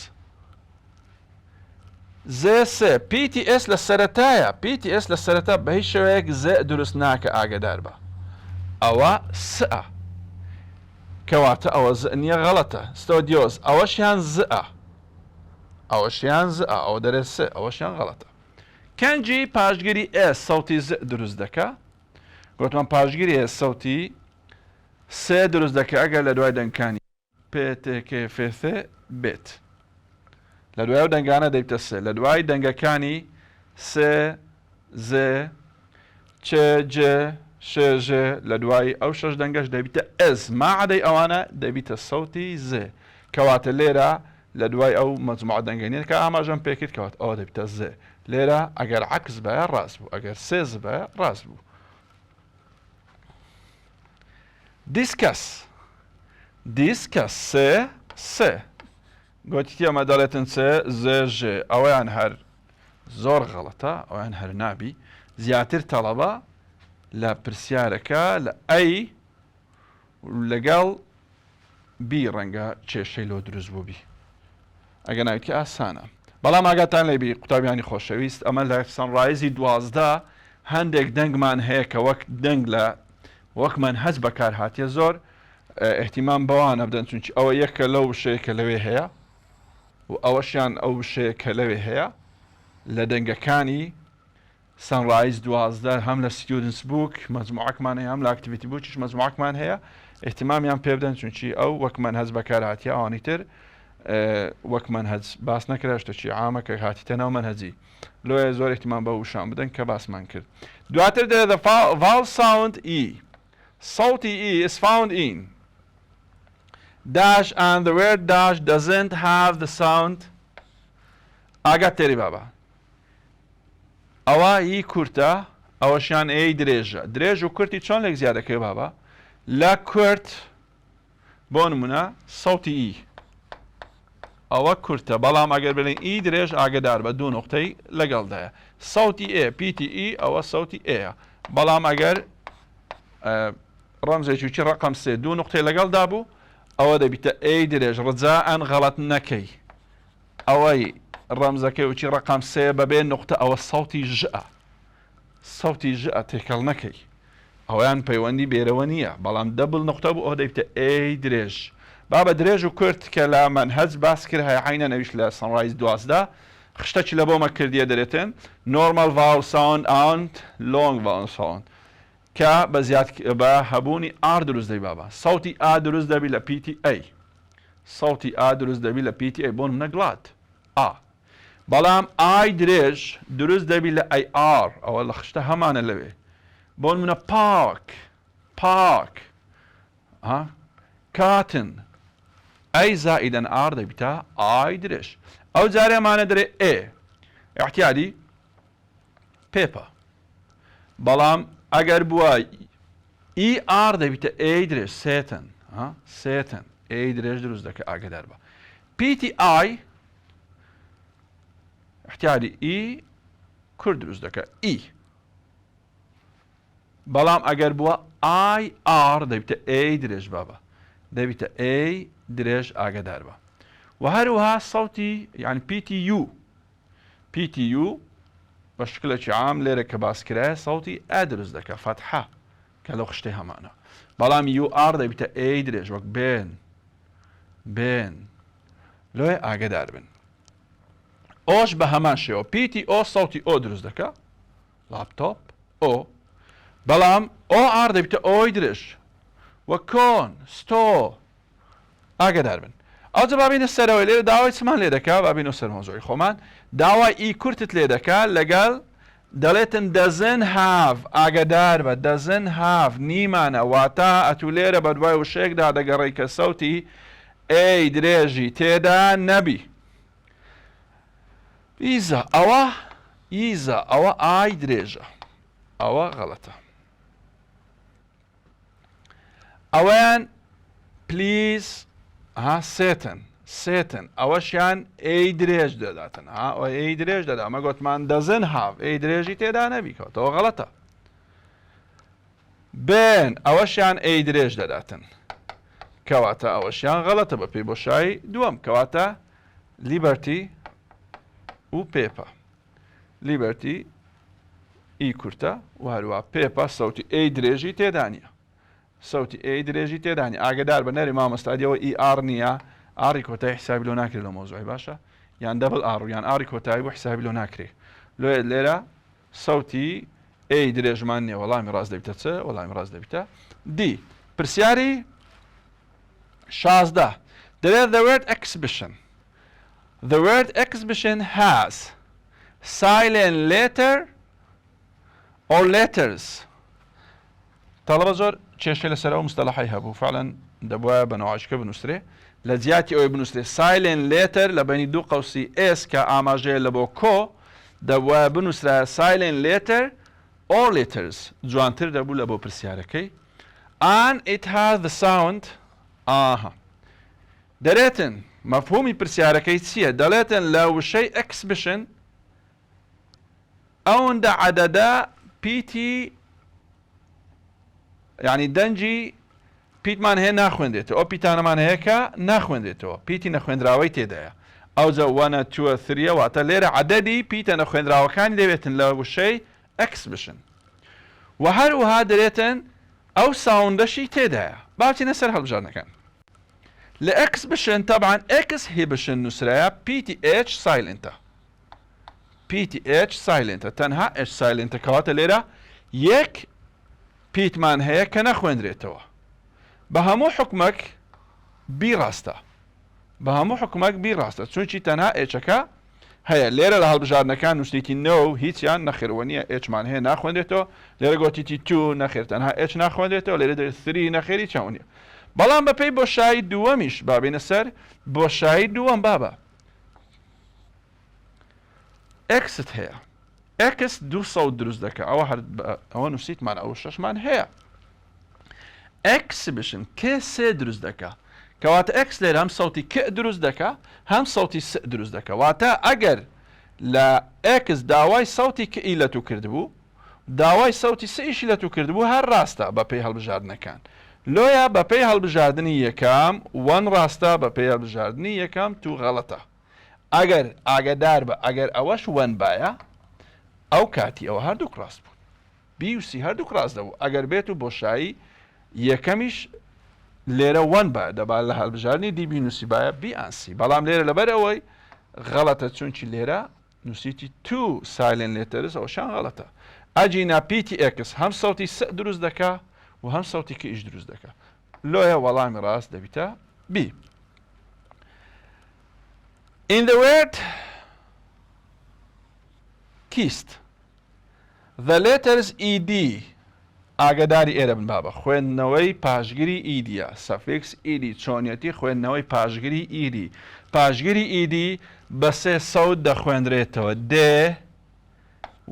Z3 PTS لە سەرەتایە PTS لە سەرەتا بە هیچ شێوەیەک Z دروست ناکە ئاگدار بە ئەوە سە کەواتە ئەوە Z نییە غەڵەتە ستۆدیۆز ئەوەشیان زە ئەوەشیان زە ئەوە دەرێت سێ ئەوەشیان غەڵەتە کەنجی پاشگیری S سەوتی Z دروست دەکا گوتمان پاشگیری S سەوتی سێ دروست دەکە ئەگەر لە دوای دەنگەکانی PTKFC بێت لە دوای ئەو دەنگانە دەیتە سێ لە دوای دەنگەکانی سێ زێ چێ شێژێ لە دوای ئەو شەش دەنگەش دەبیتە ئەز ماعادەی ئەوانە دەبیتە سەوتی زێ کەواتە لێرە لە دوای ئەو مەجموعە دەنگێنێت کە ئاماژەم پێکرد کەوات ئەوە دەبیتە زێ لێرە ئەگەر عەکس بەیە ڕاست بوو ئەگەر سێز بەیە ڕاست بوو دیسکەس سێ گوتی ئەمە دەڵێتن چێ زێژێ ئەوەیان هەر زۆر غەڵەتە ئەویان هەر نابی زیاتر تەڵەبە لە پرسیارەکە لە ئەی لەگەڵ بی ڕەنگە کێشەی لۆ دروست بوو بی ئەگە ناویتکە ئاسانە بەڵام ئاگاتان لێبی قوتابیانی خۆشەویست ئەمە لە سەنڕایزی 12 هەندێک دەنگمان هەیە کە وەک دەنگ لە وەک مەنهەج بەکار هاتیە زۆر احتیمام بەوانە بدەن چونکی ئەوە یەکە لەو شەیە کە لەوێ هەیە و ئەوەشیان ئەو شەیە کە لەوێ هەیە لە دەنگەکانی سەنڕایز 12 هەم لە ستودنتس بووک مەجموعەکمان هەیە هەم لە ئاکتیڤیتی بووکیش مەجموعەکمان هەیە احتیمامیان پێ بدەن چونکی ئەو وەک مەنهەج بەکار هاتیە ئەوانی تر وەک مەنهەج باس نەکرا شتێکی عامە کە هاتیتە ناو مەنهەجی لۆیە زۆر احتیمام بە وشان بدەن کە باسمان کرد دواتر دەڵێت the vowel sound E salty E is found in dash and the word dash doesn't have the sound ئاگات تێری بابە ئەوە ئی کورتە ئەوەشیان ئەی درێژە درێژ و کورتی چۆن لێک زیادەکەی بابە لە کورت بۆ نمونە سەوتی ئی ئەوە کورتە بەڵام ئەگەر بڵێن ئی درێژ ئاگدار بە دوو نقطەی لەگەڵدایە سەوتی ئێ پیتی ئی ئەوە سەوتی ئەیە بەڵام ئەگەر ڕەمزێکی وچی ڕقم سێ دوو نقطەی لەگەڵدا بوو ئەوە دەبیتە ئەی درێژ ڕجاءن غەڵەت نەکەی ئەوەی ڕەمزەکەی وچی ڕقم سێ بەبێ نقطە ئەوە سەوتی ژە سەوتی ژە تێکەڵ نەکەی ئەویان پەیوەندی بێرەوە نییە بەڵام دەبل نقطە بوو ئەوە دەبیتە ئەی درێژ بابە درێژ و کورت کە لە مەنهەج باس کرد هەیە عینە نەویشت لە سەنڕایز 12 خشتەکی لە بۆمە کردیە دەرێتن normal vowel sound and long vowel sound کە بە هەبوونی ئار دروست دەبی بابە سەوتی ئا دروست دەبی لە PTA سەوتی ئا دروست دەبی لە PTA بۆ نمونە گڵات ئا بەڵام ئای درێژ دروست دەبی لە AR ئەوە لە خشتە هەمانە لەوێ بۆ نمونە پاک کاتن ئەی زائیدەن ئار دەبیتە ئای درێژ ئەو جارێمانە دەرێ ئێ احتیادی پێپە بەڵام ئەگەر بووە ئی ئار دەبیتە ئەی درێژ سێتن ئەی درێژ دروست دەکە ئاگدار بە پیتی ئای احتیادی ئی کورد دروست دەکە ئی بەڵام ئەگەر بووە ئای ئار دەبیتە ئەی درێژ بابە دەبیتە ئەی درێژ ئاگدار بە و هەروەها سەوتی یعنی PTU بە شکلێکی عام لێرە کە باسکرایە سەوتی ئە دروست دەکە فەتحە کە لەو خشتەی هەمانە بەڵام UR دەبیتە ئەی درێژ وەک بێن لۆی ئاگدار بن ئۆش بە هەمان شێوە PTO سەوتی ئۆ دروست دەکە لاپتۆپ ئۆ بەڵام OR دەبیتە ئۆی درێژ وە کۆن ستۆ ئاگدار بن ئەوجە بابینە سەرەوەی لێرە داوای چمان لێ دەکا بابینە سەر مۆزۆی خۆمان داوای ئی کورتت لێ دەکا لەگەڵ دەڵێتن doesn't have ئاگدار بە doesn't have نیمانە واتە ئەتو لێرە بە دوای وشەیەکدا دەگەڕێی کە سەوتی ئەی درێژی تێدا نەبی. ئیزە ئەوە ئای درێژە، ئەوە غەڵەتە. ئەوەیان پلیز سێتن ئەوەشیان ئەی درێژ دەداتن، ئەوە ئەی درێژ دەدا، ئەمە گوتمان دەزن هاو ئەی درێژی تێدا نەبی کەوتەوە غەڵەتە. بێن ئەوەشیان ئەی درێژ دەداتن کەواتە ئەوەشیان غەڵەتە بە پێی بۆشایی دووەم کەواتە لیبەرتی و پێپە. لیبەرتی ئی کورتە و هەروە پێپە سەوتی ئەی درێژی تێدانە، سەوتی ئەی درێژی تێدانی. ئاگدار بە نەری مامۆستادیەوە ئی ئار نییە، ئاری کۆتایی حسابی لۆ ناکرێت لە مۆزوعی باشە، یان دەبڵ ئار و یان ئاری کۆتایی بۆ حسابی لۆ ناکرێت. لێرە سەوتی ئەی درێژمان نییە، وەڵامی ڕاست دەبیتە چ؟ وەڵامی ڕاست دەبیتە دی. پرسیاری 16 دەڵێت the word exhibition. The word exhibition has silent letter or letters. طلبة زۆر کێشەی لەسەر ئەو مستەلاحی هەبوو، فعلا دەبووە بە نەواژکە بنووسرێ، لە جیاتی ئەوەی بنووسرێ silent letter لە بەینی دوو قەوسی s کە ئاماژەیە لە بۆ کۆ دەبووە بنووسرە silent letter or letters، جوانتر دەبوو لە بۆ پرسیارەکەی. and it has the sound دەرێتن مەفهومی پرسیارەکەی چییە؟ دەڵێتن لە وشەی exhibition ئەوەندە عەدەدە پیتی یعنی دەنجی پیتمان هەیە ناخوێندێتەوە، ئەو پیتانەمان هەیە کە ناخوێندێتەوە، پیتی نەخوێنراوەی تێدایە. ئەوجە 1 2 3 واتە لێرە عەدەدی پیتە نەخوێنراوەکانی دەوێتن لە وشەی exhibition. و هەروەها دەرێتن ئەو ساوندەشی تێدایە. باچینە سەر هەڵبژاردنەکان. لە exhibition طبعا exhibition نووسرایە PTH silentە، PTH silentە، تەنها H silentە کەواتە لێرە یەک پیتمان هەیە کە نەخوێنرێتەوە. بە هەموو حکومەک بیڕاستە، بە هەموو حکومەک بیڕاستە، چونکی تەنها ئێچەکە هەیە. لێرە لە هەڵبژاردنەکان نووسیتی نۆ هیچیان نەخێرەوە نییە، ئێچمان هەیە ناخوێنرێتەوە، لێرە گۆتیتی تو نەخێر تەنها ئێچ ناخوێنرێتەوە، لێرە 3 نەخێری چاونیە. بەڵام بەپێی بۆشایی دووەمیش بابینە سەر بۆشایی دووەم بابە ئەکست هەیە، ئەکس 200 دروست دەکە، ئەوە نووسیتمان ئەو 6مان هەیە. exhibition کێ سێ دروست دەکە، کەواتە ئەکس لێرە هەم سەوتی کێ دروست دەکە هەم سەوتی س دروست دەکە. واتە ئەگەر لە ئەکس داوای سەوتی کئی لە تو کردبوو، داوای سەوتی سئیشی لە تو کردبوو، هەر ڕاستە بەپێی هەڵبژاردنەکان. لۆیە بەپێی هەڵبژاردننی یەکەم 1 ڕاستە، بەپێی هەڵبژاردننی یەکەم تو غەڵەتە. ئەگەر ئاگدار بە ئەگەر ئەوەش 1 باە ئەو کاتی ئەوە هەردووک ڕاست بوون، بی و سی هەردووک ڕاست دەبوو. ئەگەر بێت و بۆشایی یەکەمیش لێرە 1 باە دەبات لە هەڵبژاردننی دی بینوسی باە بی ئانسی، بەڵام لێرە لەبەر ئەوەی غەڵەتە چونکی لێرە نووسیتی تو silent letters ئەوشان غەڵەتە. ئەجینا پیتی ئەکس هەم سەوتی س دروست دەکە و هەم سەوتی کە ئیش دروست دەکە، لۆیە وەڵامی ڕاست دەبیتە بی. In the word kissed the letters ed ئاگداری ئێرە بن بابە، خوێندنەوەی پاشگیری ئیدیە، سەفیکس ئیدی چۆنیەتی خوێندنەوەی پاشگیری ئیدی. پاشگیری ئیدی بە سێ سەوت دەخوێنرێتەوە، دێ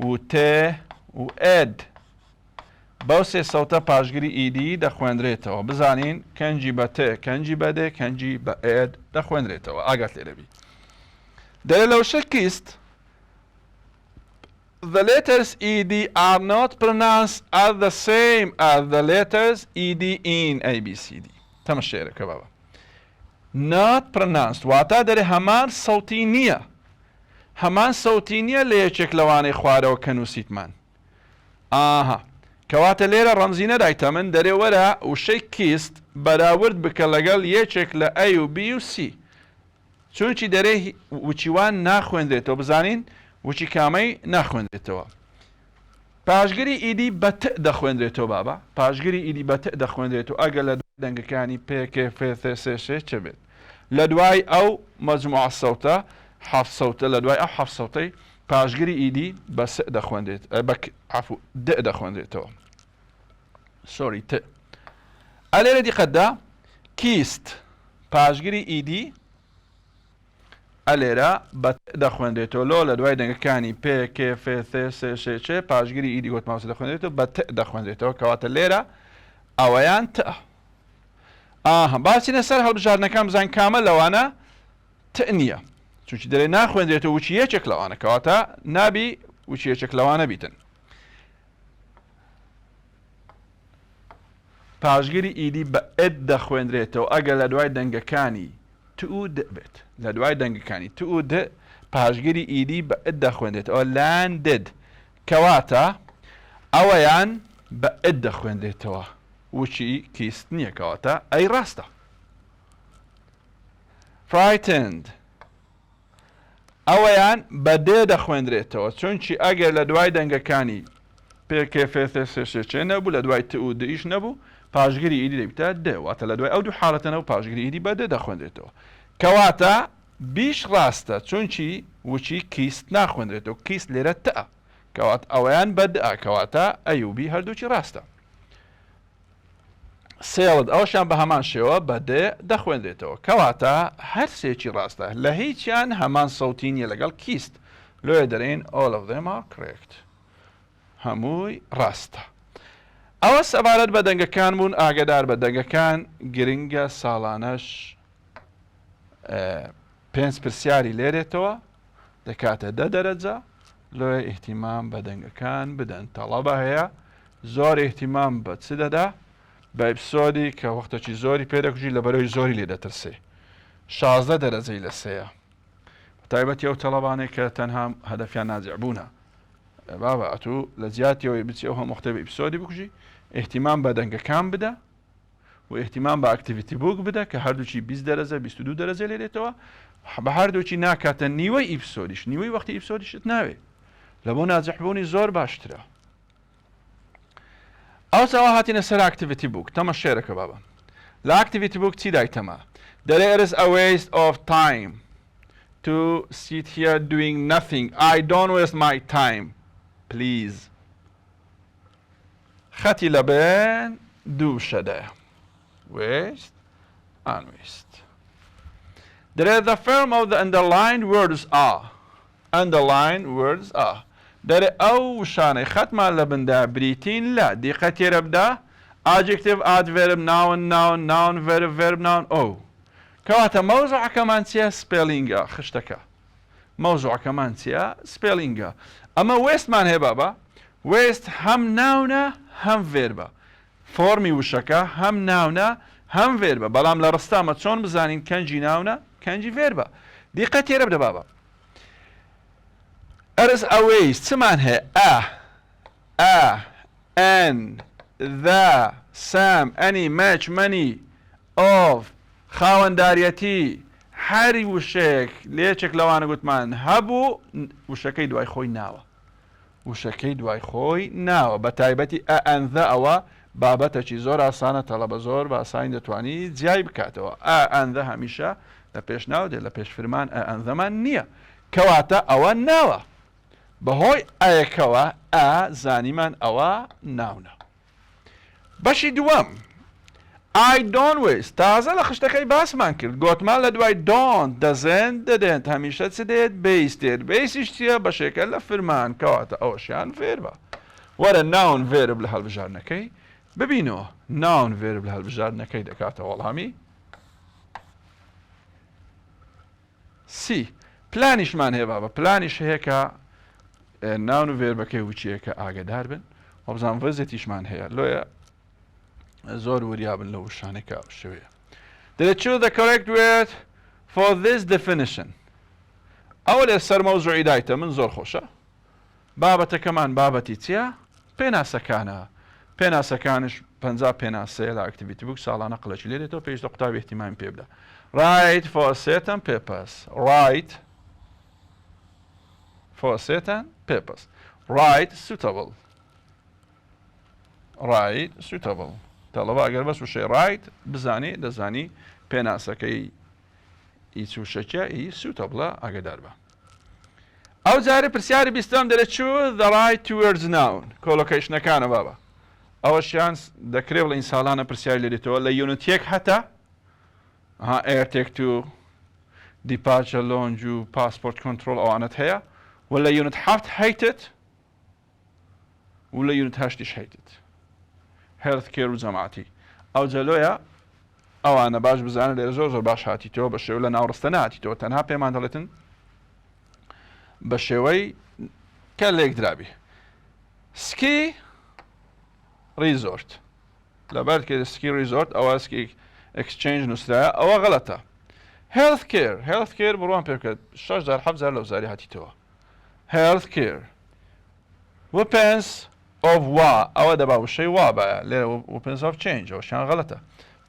و تێ و ئێد. بەو سێ سەوتە پاشگیری ئیدی دەخوێنرێتەوە. بزانین کەنجی بە تێ، کەنجی بە دێ، کەنجی بە ئێد دەخوێنرێتەوە. ئاگات لێرەبی. دەرێ لەو شە کیست the letters ed are not pronounced as the same as the letters ed in ABCD. تەمەشێرەکە بابە. not pronounced واتە دەرێ هەمان سەوتی نییە، هەمان سەوتی نییە لە یەکێک لەوانەی خوارەوە کە نووسیتمان. کەواتە لێرە ڕەمزی نەدایتە من دەرێ وەرە وشەی کیست بەراورد بکە لەگەڵ یەکێک لە A و B و C، چونکی دەرێ وچیوان ناخوێندرێتەوە. بزانین وچی کامەی ناخوێندرێتەوە. پاشگیری ئیدی بە ت دەخوێندرێتەوە بابە، پاشگیری ئیدی بە ت دەخوێندرێتەوە ئەگەر لە دەنگەکانی پێکێ فێ سێ چ بێت. لە دوای ئەو مەجموعە سەوتە حەفت سەوتە، لە دوای ئەو حەفت سەوتەی پاشگیری ئیدی بە س دەخوێندرێت، عەفو د دەخوێندرێتەوە. سۆری ت. ئەلێرە دیقەتدا کیست پاشگیری ئیدی ئەلێرە بە دەخوێنرێتەوە لۆ لە دوای دەنگەکانی پێ کێ فێ ثێ سێ شێ چێ پاشگیری ئیدی گوتماوسە دەخوێنرێتەوە بە ت دەخوێنرێتەوە کەواتە لێرە ئەوەیان تە. باسیینە سەر هەڵبژارنەکان بزان کامە لەوانە ت نییە چونکی دەرێ ناخوێنرێتەوە وچی یەکێک لەوانە کەواتە نابی وچی یەکێک لەوانە بیتن. پاشگیری ئیدی بە ئێد دەخوێنرێتەوە ئەگەر لە دوای دەنگەکانی ت و د بێت لە دوای دەنگەکانی ت و د پاشگیری ئیدی بە ئێد دەخوێنرێتەوە landed کەواتە ئەوەیان بە ئێد دەخوێنرێتەوە وچی کیست نییە کەواتە ئەی ڕاستە. frightened ئەوەیان بە دێ دەخوێنرێتەوە چونکی ئەگەر لە دوای دەنگەکانی پێکێفێ نەبوو لە دوای ت و دئیش نەبوو پاشگیری ئیدی دەبیتە دێ واتە لە دوای ئەو دوو حاڵەتەنەوە پاشگیری ئیدی بە دێ دەخوێنرێتەوە کەواتە بیش ڕاستە چونکی وچی کیست ناخوێنرێتەوە کیست لێرە تە کەوات ئەوەیان بە دە کەواتە ئەیوبی هەردووچی ڕاستە. سێڵت ئەوشان بە هەمان شێوە بە دێ دەخوێنرێتەوە کەواتە هەر سێکی ڕاستە لە هیچیان هەمان سەوتی نیە لەگەڵ کیست لۆیە دەرێن all of them are correct هەمووی ڕاستە. ئەوە سەبارەت بە دەنگەکان بوون ئاگدار بە دەنگەکان گرنگە ساڵانەش 5 پرسیاری لێرێتەوە دەکاتە 10 دەرەجە لۆیە ئیحتیمام بە دەنگەکان بدەن تەڵەبە هەیە زۆر ئیحتیمام بە چ دەدا بە ئیپسۆدی کە وەختێکی زۆری پێدەکوژی لە بەرەوەی زۆری لێ دەترسێ 16 دەرەجەی لە سەیە تایبەتی ئەو تەڵەبانێک کە تەنها هەدەفیان ناجع بوونە بابە ئەتوو لە زیاتیەوەی بچی ئەو هەموو وەختەی ئیپسۆدی بکوژی احتیمام بە دەنگەکان بدە و احتیمام بە ئاکتیڤیتی بووک بدە کە هەردووچی 20 دەرەجە 22 دەرەجە لێرێتەوە بە هەردووچی ناکاتە نیوەی ئیپسۆدیش نیوەی وەختی ئیپسۆدیشت ناوێ لە بۆ ناجەحبوونی زۆر باشترە. ئەوسەوە هاتینە سەر ئاکتیڤیتی بووک تەمە شێرەکە بابە لە ئاکتیڤیتی بووک چی دایتەمە دەرێ it is a waste of time to sit here doing nothing. I don't waste my time please. خەتی لەبێن دوو شەدەیە waste and waste. The form of the underlined words are underlined words are دەرێ ئەو شانەی خەتمان لە بندا بریتین لە دیقە تێرە بدا adjective adverb noun noun noun verb verb noun ئەو کەواتە مەوزوعەکەمان چیە سپێلینگە خشتەکە مەوزوعەکەمان چیە سپێلینگە ئەمە وێستمان هەیە بابە وێست هەم ناونە هەم ڤێربە فۆرمی وشەکە هەم ناونە هەم ڤێربە بەڵام لە ڕستامە چۆن بزانین کەنجی ناونە کەنجی ڤێربە دیقە تێرە بدە بابە it is a waste چمان هەیە a an the some any much many of خاوەنداریەتی هەری وشەیەک لێچێک لەوانە گوتمان هەبوو وشەکەی دوای خۆی ناوە وشەکەی دوای خۆی ناوە بە تایبەتی ئەنذە ئەوە بابەتەکی زۆر ئاسانە تەڵەبە زۆر بە ئاسانی دەتوانی جیای بکاتەوە ئەنذە هەمیشە لە پێش ناو دێت لە پێش فرمان ئەنذەمان نییە کەواتە ئەوە ناوە بەهۆی ئایەکەوە زانیمان ئەوە ناونە. بەشی دووەم I don't waste تازە لە خشتەکەی باسمان کرد گۆتمان لە دوای don't دەزێن دەدێن هەمیشە چ دێت بیس دێت بیسیش چیە بەشێکە لە فرمان کەواتە ئەوەشیان فێربە وەرە ناون ڤێرب لە هەڵبژارنەکەی ببینەوە ناون ڤێرب لە هەڵبژارنەکەی دەکاتە وەڵامی سی پلانیشمان هەیە بابە پلانیش هەیە کە ناون و ڤێربەکەی وچیەکە ئاگدار بن وەبزان ڤزێتیشمان هەیە لۆیە زۆر وریابن لە وشانێکە شوەیە دەڵێت choose the correct word for this definition ئەوە لێ سەر مەوزوعی دایتە من زۆر خۆشە بابەتەکەمان بابەتی چییە پێناسەکانە پێناسەکانش 50 پێناسەیە لە ئاکتیڤیتی بووک ساڵانە قڵەکی لێرێتەوە پێویستە قوتابی احتیمامی پێ بدە write for certain purpose write for certain purpose write suitable write suitable تەڵەبە ئەگەر بەس وشەی ڕایت بزانی دەزانی پێناسەکەی هیچ وشەکە هی سوتەبڵە ئاگدار بە ئەو جارە پرسیاری بیستەم دەرێت choose the right towards noun کۆلۆکیشنەکانە بابە ئەوەشیان دەکرێت لە این ساڵانە پرسیاری لێرێتەوە لە یونیت 1 هەتا airtake to departure lounge و passport control ئەوانت هەیە ولا unit 7 هەیتت ولا unit 8 هەیتت health care و جەماعەتی ئەو جەلۆیە ئەوانە باش بزانە لێرە زۆر باش هاتیتەوە بە شێوە لە ناوڕستە نهاتیتەوە تەنها پێمان دەڵێتن بە شێوەی کە لێک درابی سکی ریزۆرت لەبەر کە سکی ریزۆرت ئەوە سکی exchange نووسرایە ئەوە غەڵەتە health care بڕوان پێ بکرێت 6,000 لەو زاری هاتیتەوە health care weapons of war ئەوە دەبا وشەی وا بایە لێرە weapons of change ئەوەشیان غەڵەتە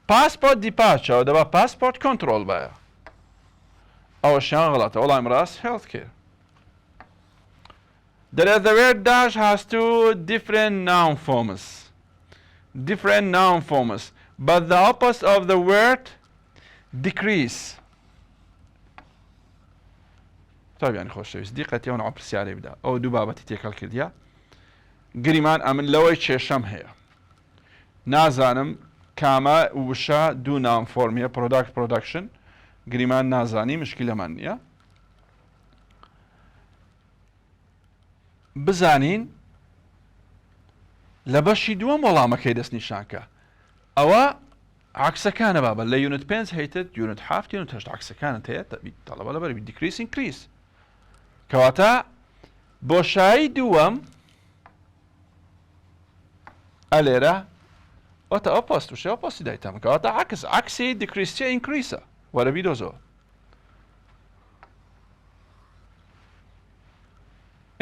passport departure ئەوە دەبا passport control بایە ئەوەشیان غەڵەتە وەڵام ڕاست health care. The word dash has two different noun forms. But the opposite of the word decrease. طيب يعني خۆشەویست دیقەتی ئەو پرسیارەی بدا ئەو دوو بابەتی تێکەڵ کردیا گریمان ئەمن لەوەی کێشەم هەیە نازانم کامە وشە دوو ناون فۆرمیە product production گریمان نازانی مشکلەمان نییە بزانین لە بەشی دووەم وەڵامەکەی دەستنیشانکە ئەوە عکسەکانە بابە لە یونت 5 هەیتت یونت 7 یونت 8 عکسەکانت هەیە تەڵەبە لەبەر decrease increase کەواتە بۆشایی دووەم ئەلێرە ئۆتە ئۆپۆست وشە ئۆپۆستی دایتەمە کەواتە عکسی decrease increase وەرە بیدۆزەوە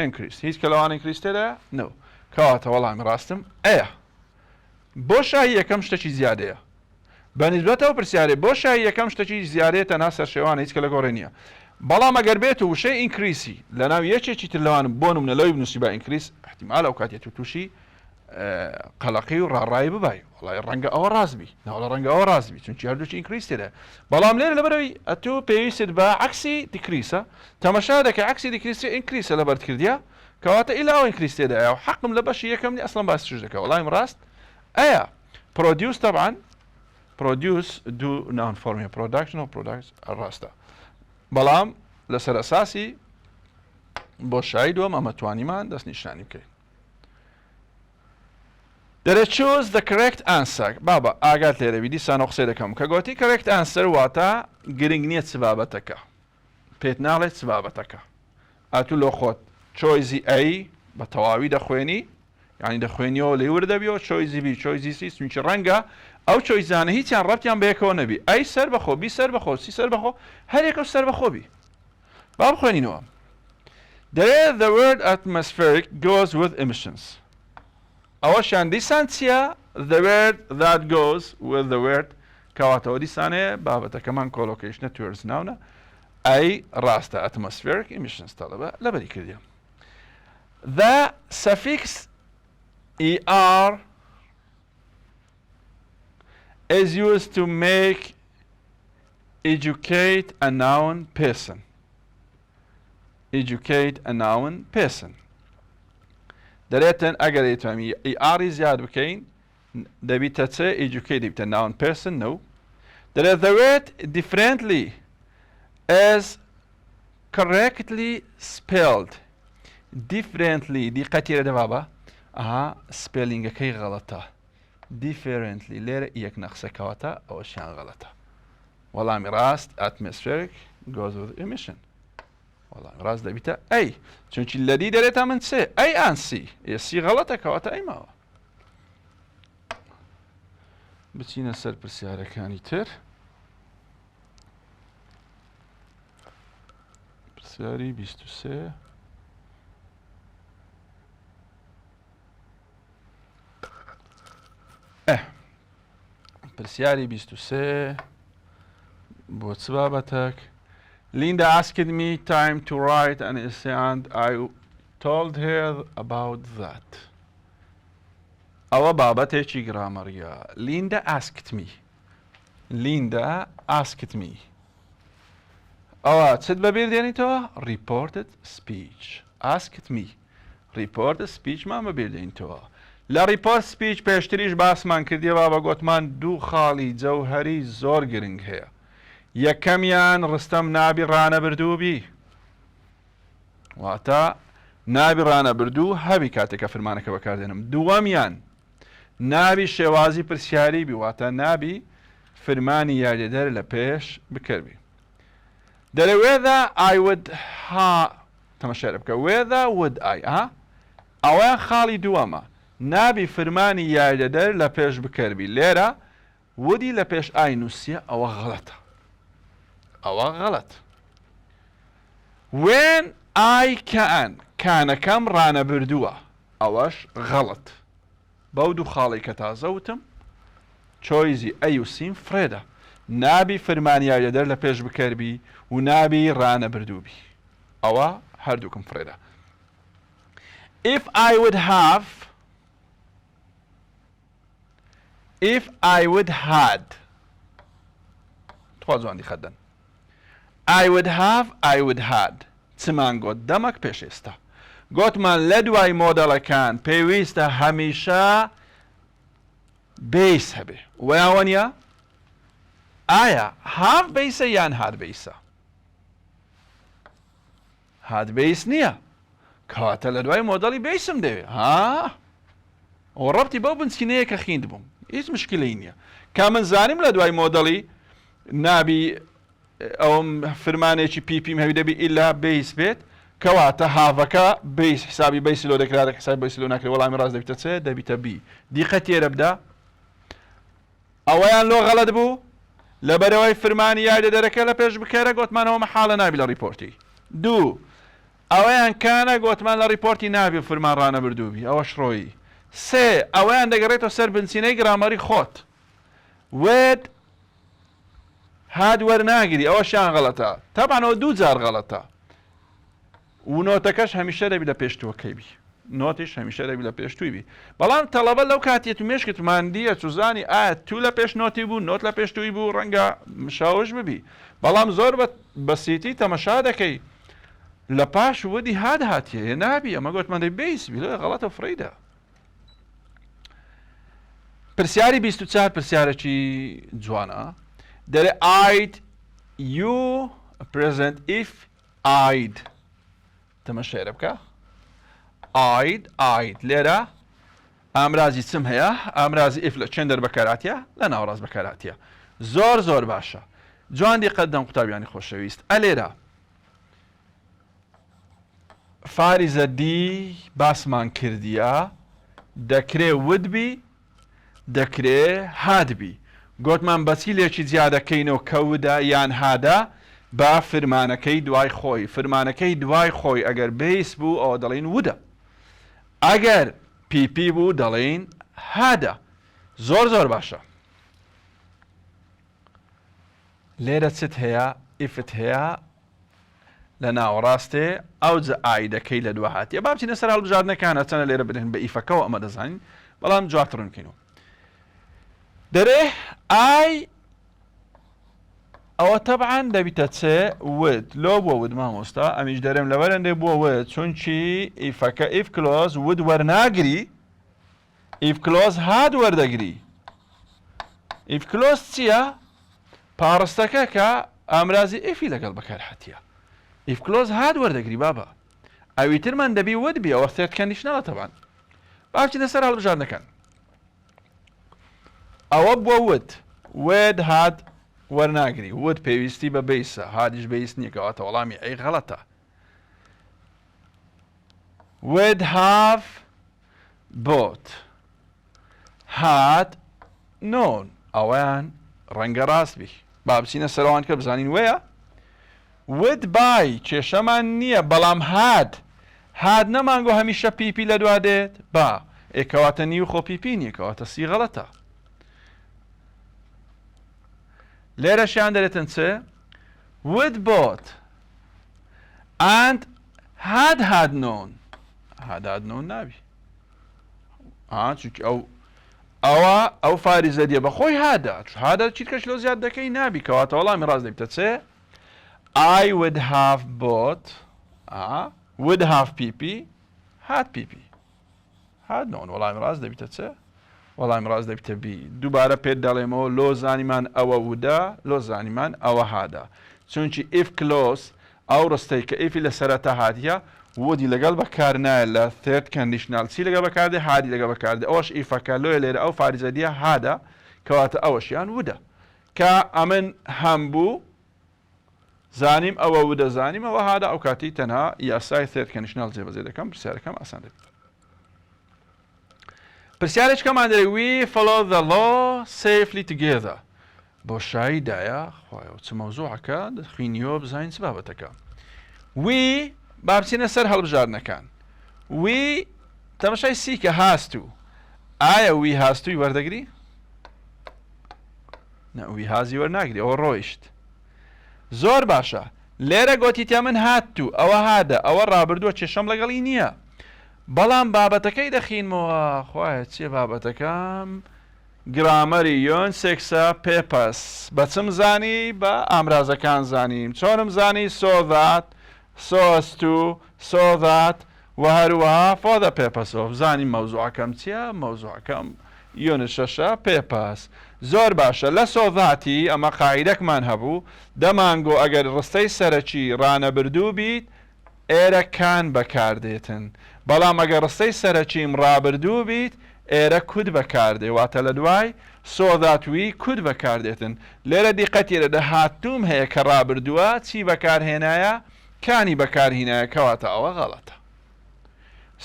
increase هیچ کە لەوان increase تێدایە نو کەواتە وەڵامی ڕاستم ئەیە بۆ شای یەکەم شتێکی زیادەیە بەنسبەتەوە پرسیارێ بۆ شای یەکەم شتێکی زیادەیە تەنها سەرشێوانە هیچ کە لە گۆڕێ نییە بەڵام ئەگەر بێت و وشەی ئینکریسی لەناو یەکێکی تر لەوانم بۆ نمونە لەوەی بنووسی بە ئینکریس احتیمال ئەو کاتێت و تووشی قەلەقی و ڕاڕایی ببای وڵای ڕەنگە ئەوە ڕازبی ناوڵە ڕەنگە ئەوە ڕازبی چونکی هەردووکی ئینکریس تێدایە بەڵام لێرە لەبەرەوەی ئەتۆ پێویستت بە عکسی دیکریسە تەمەشا دەکە عکسی دیکریسی ئینکریسە لە بەردکردیا کەواتە ئیلاوە ئینکریس تێدایە و حەقم لە بەشی یەکەمنی ئەسڵەن باسی توش دەکە وەڵایم ڕاست ئەیە produce طبعا produce دوو ناون فۆرمیە production و product ڕاستە بەڵام لەسەر ئەساسی بۆ شای دووەم ئەمە توانیمان دەستنیشانی بکەین دەرێت choose the correct answer بابا ئاگات لێرە بیدی سانۆ قسەی دەکەم کە گوتی correct answer واتە گرنگ نییە چ بابەتەکە پێت ناڵێت چ بابەتەکە ئاتوو لۆ خۆت چۆیزی ئەی بە تەواوی دەخوێنی یعنی دەخوێنیەوە لێ وردەبیەوە چۆیزی بی چۆیزی سی چونکی ڕەنگە ئەو چۆیزانە هیچیان ڕەبتیان بەیەکەوە نەبی ئەی سەر بەخۆ بی سەر بەخۆ سی سەر بەخۆ هەرێکە سەر بەخۆبی با بخوێنینەوە دەرێت the word atmospheric goes with emissions ئەوەشیان دیسان چییە the word that goes with the word کەواتەوە دیسانەیە بابەتەکەمان کۆلۆکیشنە توێرز ناونە ئەی ڕاستە atmospheric emissions تەڵەبە لەبەری کردیم the suffix er is used to make educate a noun person دەرێتن ئەگەر دەیتوانی ئاری زیاد بکەین دەبیتە چێ educate دەبیتە noun person no دەرێت the word differently is correctly spelled differently دیقەتی لێرە بابە ئەها سپێلینگەکەی غەڵەتە differently لێرە یەک نەخسەکەواتە ئەوەشیان غەڵەتە وەڵامی ڕاست atmospheric goes with emission وەڵامی ڕاست دەبیتە ئەی چونکی لەدی دەرێتە من چێ ئەی ئانسی ئێسی غەڵەتە کەواتە ئەیماوە بچینە سەر پرسیارەکانی تر پرسیاری 23 پرسیاری 23 بۆ چ بابەتێک Linda asked me time to write an essay and I told her about that. ئەوە بابەتێکی گرامەریە Linda asked me ئەوە چت بەبیر دێنیتەوە reported speech asked me reported speech مان بەبیر دێنیتەوە لە report speech پێشتریش باسمان کردیەوە بە گوتمان دوو خاڵی جەوهەری زۆر گرنگ هەیە یەکەمیان ڕستەم نابی ڕانەبردوو بی واتە نابی ڕانەبردوو هەبی کاتێکە فەرمانەکە بەکاردێنم. دووەمیان نابی شێوازی پرسیاری بی واتە نابی فەرمانی یاریدەر لە پێش بکەوی. دەرەوێدا I would ha تەماشا بکە whether would I ئەوەیان خاڵی دووەمە نابی فەرمانی یاریدەر لە پێش بکەوی. لێرە ودی لە پێش ئای نووسیە ئەوە غەڵەتە. ئەوە غەڵەت. when I can کانەکەم ڕانەبردووە ئەوەش غەڵەت. بەو دوو خاڵی کە تازەوتم چۆیزی ئەی و سیم فرێدە. نابی فەرمانی یاریدەر لە پێش بکەربی و نابی ڕانەبردووبی. ئەوە هەردووکم فرێدە. if I would had توا جوانی خەدەن I would had چمان گۆت دەمەک پێش ئێستا گۆتمان لە دوای مۆدەڵەکان پێویستە هەمیشە بیس هەبێ وایە نییە؟ ئایا have بیسە یان had بیسە؟ had بیس نییە کەواتە لە دوای مۆدەڵی بیسم دەوێ ئەو ڕەبتی بەو بنچینەیە کە خوێند بووم هیچ مشکلەی نییە کا من زانیم لە دوای مۆدەڵی نابی ئەوم فرمانێکی پیپیم هەوی دەبی ئیلا بیس بێت کەواتە هاڤەکە بیس حسابی بیسی لۆ دەکرا حسابی بیسی لۆ ناکرێت وەڵامی ڕاست دەبیتە چێ دەبیتە بی. دیقە تێرە بدا ئەوەیان لۆ غەڵەت بوو لەبەرەوەی فرمانی یاریدەرەکە لە پێش بکەرە گۆتمانەوە مەحاڵە نابی لە ڕیپۆرتی. دوو ئەوەیان کانە گۆتمان لە ریپۆرتی نابی و فرمان ڕانەبردووبی ئەوەش ڕۆیی. سێ ئەوەیان دەگەڕێتەوە سەر بنچینەی گرامەری خۆت وێت هاد وەرناگیری ئەوەشیان غەڵەتە تەبانەوە دوو جار غەڵەتە و نۆتەکەش هەمیشە دەبی لە پێشتووەکەی بی نۆتیش هەمیشە دەبی لە پێشتووی بی. بەڵام تەڵەبە لەو کاتێت و مێشکتماندیە چوزانی ئایا تو لە پێش نۆتی بوو نۆت لە پێشتووی بوو ڕەنگە مشاوش ببی بەڵام زۆر بەسیتی تەمەشا دەکەی لە پاش ودی هاد هاتیە نابی ئەمە گۆتمان دەی بیسبی لە غەڵەتە فڕیدا. پرسیاری 24 پرسیارێکی جوانە دەرێ I'd you present if I'd تەمەشێرە بکە I'd لێرە ئامرازی چم هەیە ئامرازی if لە چێن دەربەکاراتیە لە ناوەڕاست بەکاراتیە زۆر باشە جوان دیقەت دەم قوتابیانی خۆشەویست ئەلێرە فاریزە دی باسمان کردیە دەکرێ ودبی دەکرێ هادبی گۆتمان بەچی لێکی جیادەکەینەوە کەودا یان هادا با فرمانەکەی دوای خۆی فرمانەکەی دوای خۆی ئەگەر بیس بوو ئەوە دەڵێن ودە ئەگەر پیپی بوو دەڵێن هادە زۆر باشە. لێرە چت هەیە ئیفت هەیە لە ناوەڕاستێ ئەو جە ئایدەکەی لە دووە هاتیە با بچینە سەر هەڵبژاردنەکانە چەنە لێرە بدەن بە ئیفەکەەوە ئەمە دەزانین بەڵام جواتڕونکەینەوە دەرێ ئای ئەوە تەبعاً دەبیتە چێ ود لۆ بووە ود مامۆستا ئەمیش دەرێم لەوەرەندێ بووە ود چونچی ئیفەکە ئیف کلۆز ود وەرناگری ئیف کلۆز هاد وەردەگری ئیف کلۆز چییە؟ پاڕستەکە کە ئامرازی ئیفی لەگەڵ بەکار هاتیە ئیف کلۆز هاد وەردەگری بابە ئەویترمان دەبی ود بی ئەوە سێت کەندیشنەڵە تەبان با بچینە سەر هەڵبژاردنەکان ئەوە بووە ود هاد وەرناگری ود پێویستی بە بیسە هادیش بیس نییە کەواتە وەڵامی ئەی غەڵەتە. would have bought had known ئەوەیان ڕەنگە ڕاست بی با بچینە سەرەوان کە بزانین وەیە would buy کێشەمان نییە بەڵام had نەمانگۆ هەمیشە پیپی لە دوا دێت با ئێکەواتە نی و خۆ پیپی نییە کەواتە سی غەڵەتە. لێرەشیان دەرێتن چێ would bought and had known نابی چونکی ئەو فاریزە دیە بەخۆی هادا چیتکەش لۆ زیاد دەکەی نابی کەواتە وەڵامی ڕاست دەبیتە چێ I would have bought would have PP had PP had known وەڵامی ڕاست دەبیتە چێ وەڵام ڕاست دەبتە بی دووبارە پێت دەڵێمەوە لۆ زانیمان ئەوە ودا لۆ زانیمان ئەوە هادا چونکی ئیف کلۆس ئەو ڕستەی کە ئیفی لە سەرەتا هاتیە وەدی لەگەڵ بەکار نایە لە ثێرد کەندیشنال چی لەگەڵ بەکاردێ هادی لەگەڵ بەکاردێ ئەوەش ئیفەکە لۆیە لێرە ئەو فاریزەدیە هادا کەواتە ئەوەشیان ودا کە ئەمن هەمبوو زانیم ئەوە ودا زانیم ئەوە هادا ئەو کاتی تەنها یاسای ثێرد کەندیشنال جێبەجێ دەکەم پرسیارەکەم ئاسان دەبێت پرسیارێکەکەمان دەڵێ we follow the law safely together بۆ شایدایە خۆیەوە چ مەوزوعەکە دەخوینیەوە بزانین چ بابەتەکە we با بچینە سەر هەڵبژاردنەکان we تەماشای سی کە هاستوو ئایا we هاستووی وەردەگری؟ نە we هازی وەرناگری ئەوە ڕۆیشت زۆر باشە لێرە گۆتیتیا من هاتوو ئەوە هادە ئەوە ڕابردووە کێشەم لەگەڵی نییە بەڵام بابەتەکەی دەخینمەوە خوایە چیە بابەتەکەم گرامەری یۆن سێکسە پێپەس بەچم زانی بە ئامرازەکان زانیم چۆنم زانی سۆذات سۆستو سۆذات و هەروەها فۆدە پێپەسۆف زانیم مەوزوعەکەم چییە مەوزوعەکەم یۆنە شەشە پێپەس زۆر باشە لە سۆذاتی ئەمە قاعیدەکمان هەبوو دەمانگۆ ئەگەر ڕستەی سەرەکی ڕانەبردوو بیت ئێرە کان بەکاردێتن بەڵام ئەگەر ڕستەی سەرەکیم ڕابردوو بیت ئێرە کود بەکاردێ واتە لە دوای سۆذاتوی کود بەکاردێتن لێرە دیقەتیرە دەهاتوم هەیە کە ڕابردووە چی بەکارهێنایە کانی بەکارهێنایە کەواتە ئەوە غەڵەتە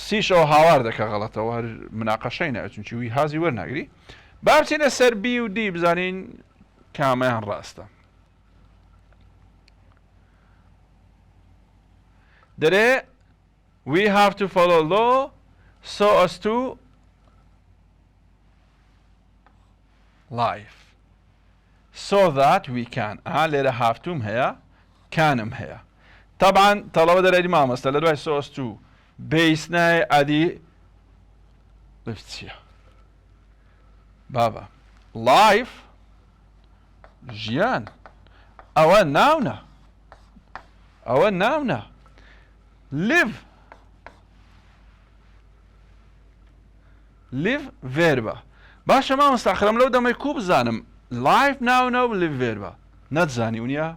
سیشەوە هاوار دەکە غەڵەتەوە هەر مناقەشەی نایە چونکی وی هازی وەرناگری با بچینە سەر بی و دی بزانین کامەیان ڕاستە دەرێ we have to follow law so as to life so that we can لێرە هافتوم هەیە کانم هەیە طبعا تەڵەوە دەرێری مامەستە لە دوای so as to بێیسنای ئەدی بچیە بابا life ژیان ئەوە ناونە ئەوە ناونە live verba باشە مامۆستا خەرم لەو دەمەی کوو بزانم life ناونە و live verba نەتزانی ونیە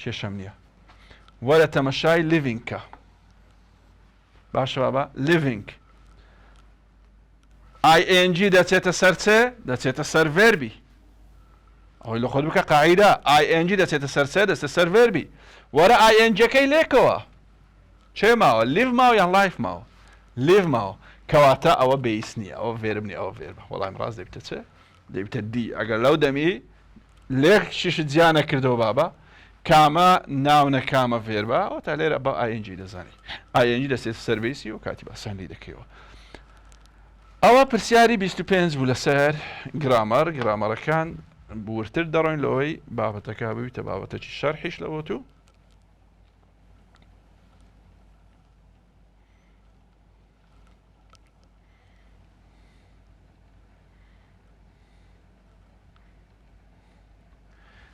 کێشەم نییە وەرە تەمەشای livingکە باشە بابا living ing دەچێتە سەر چێ دەچێتە سەر verbi ئەوەی لە خۆت بکە قاعیدە ing دەچێتە سەر چێ دەچێتە سەر verbi وەرە ingەکەی لێکەوە چێ ماوە live ماوە یان life ماوە live ماوە کەواتە ئەوە بەیس نییە ئەوە فێرم نیە ئەوە فێرمە وەڵام ڕاست دەبیتە چێ دەبیتە دی ئەگەر لەو دەمی لێک شیش جیانە کردەوە بابە کامە ناونە کامە فێربە ئەوە تا لێرە بە ئاینجی دەزانی ئاینجی دەستێت سەرڤیسی و کاتی باسانی دەکەیەوە ئەوە پرسیاری 25 بوو لەسەر گرامەر گرامەرەکان بورتر دەڕۆین لەوەی بابەتەکە ببیتە بابەتەکی شەرحیش لەوە تو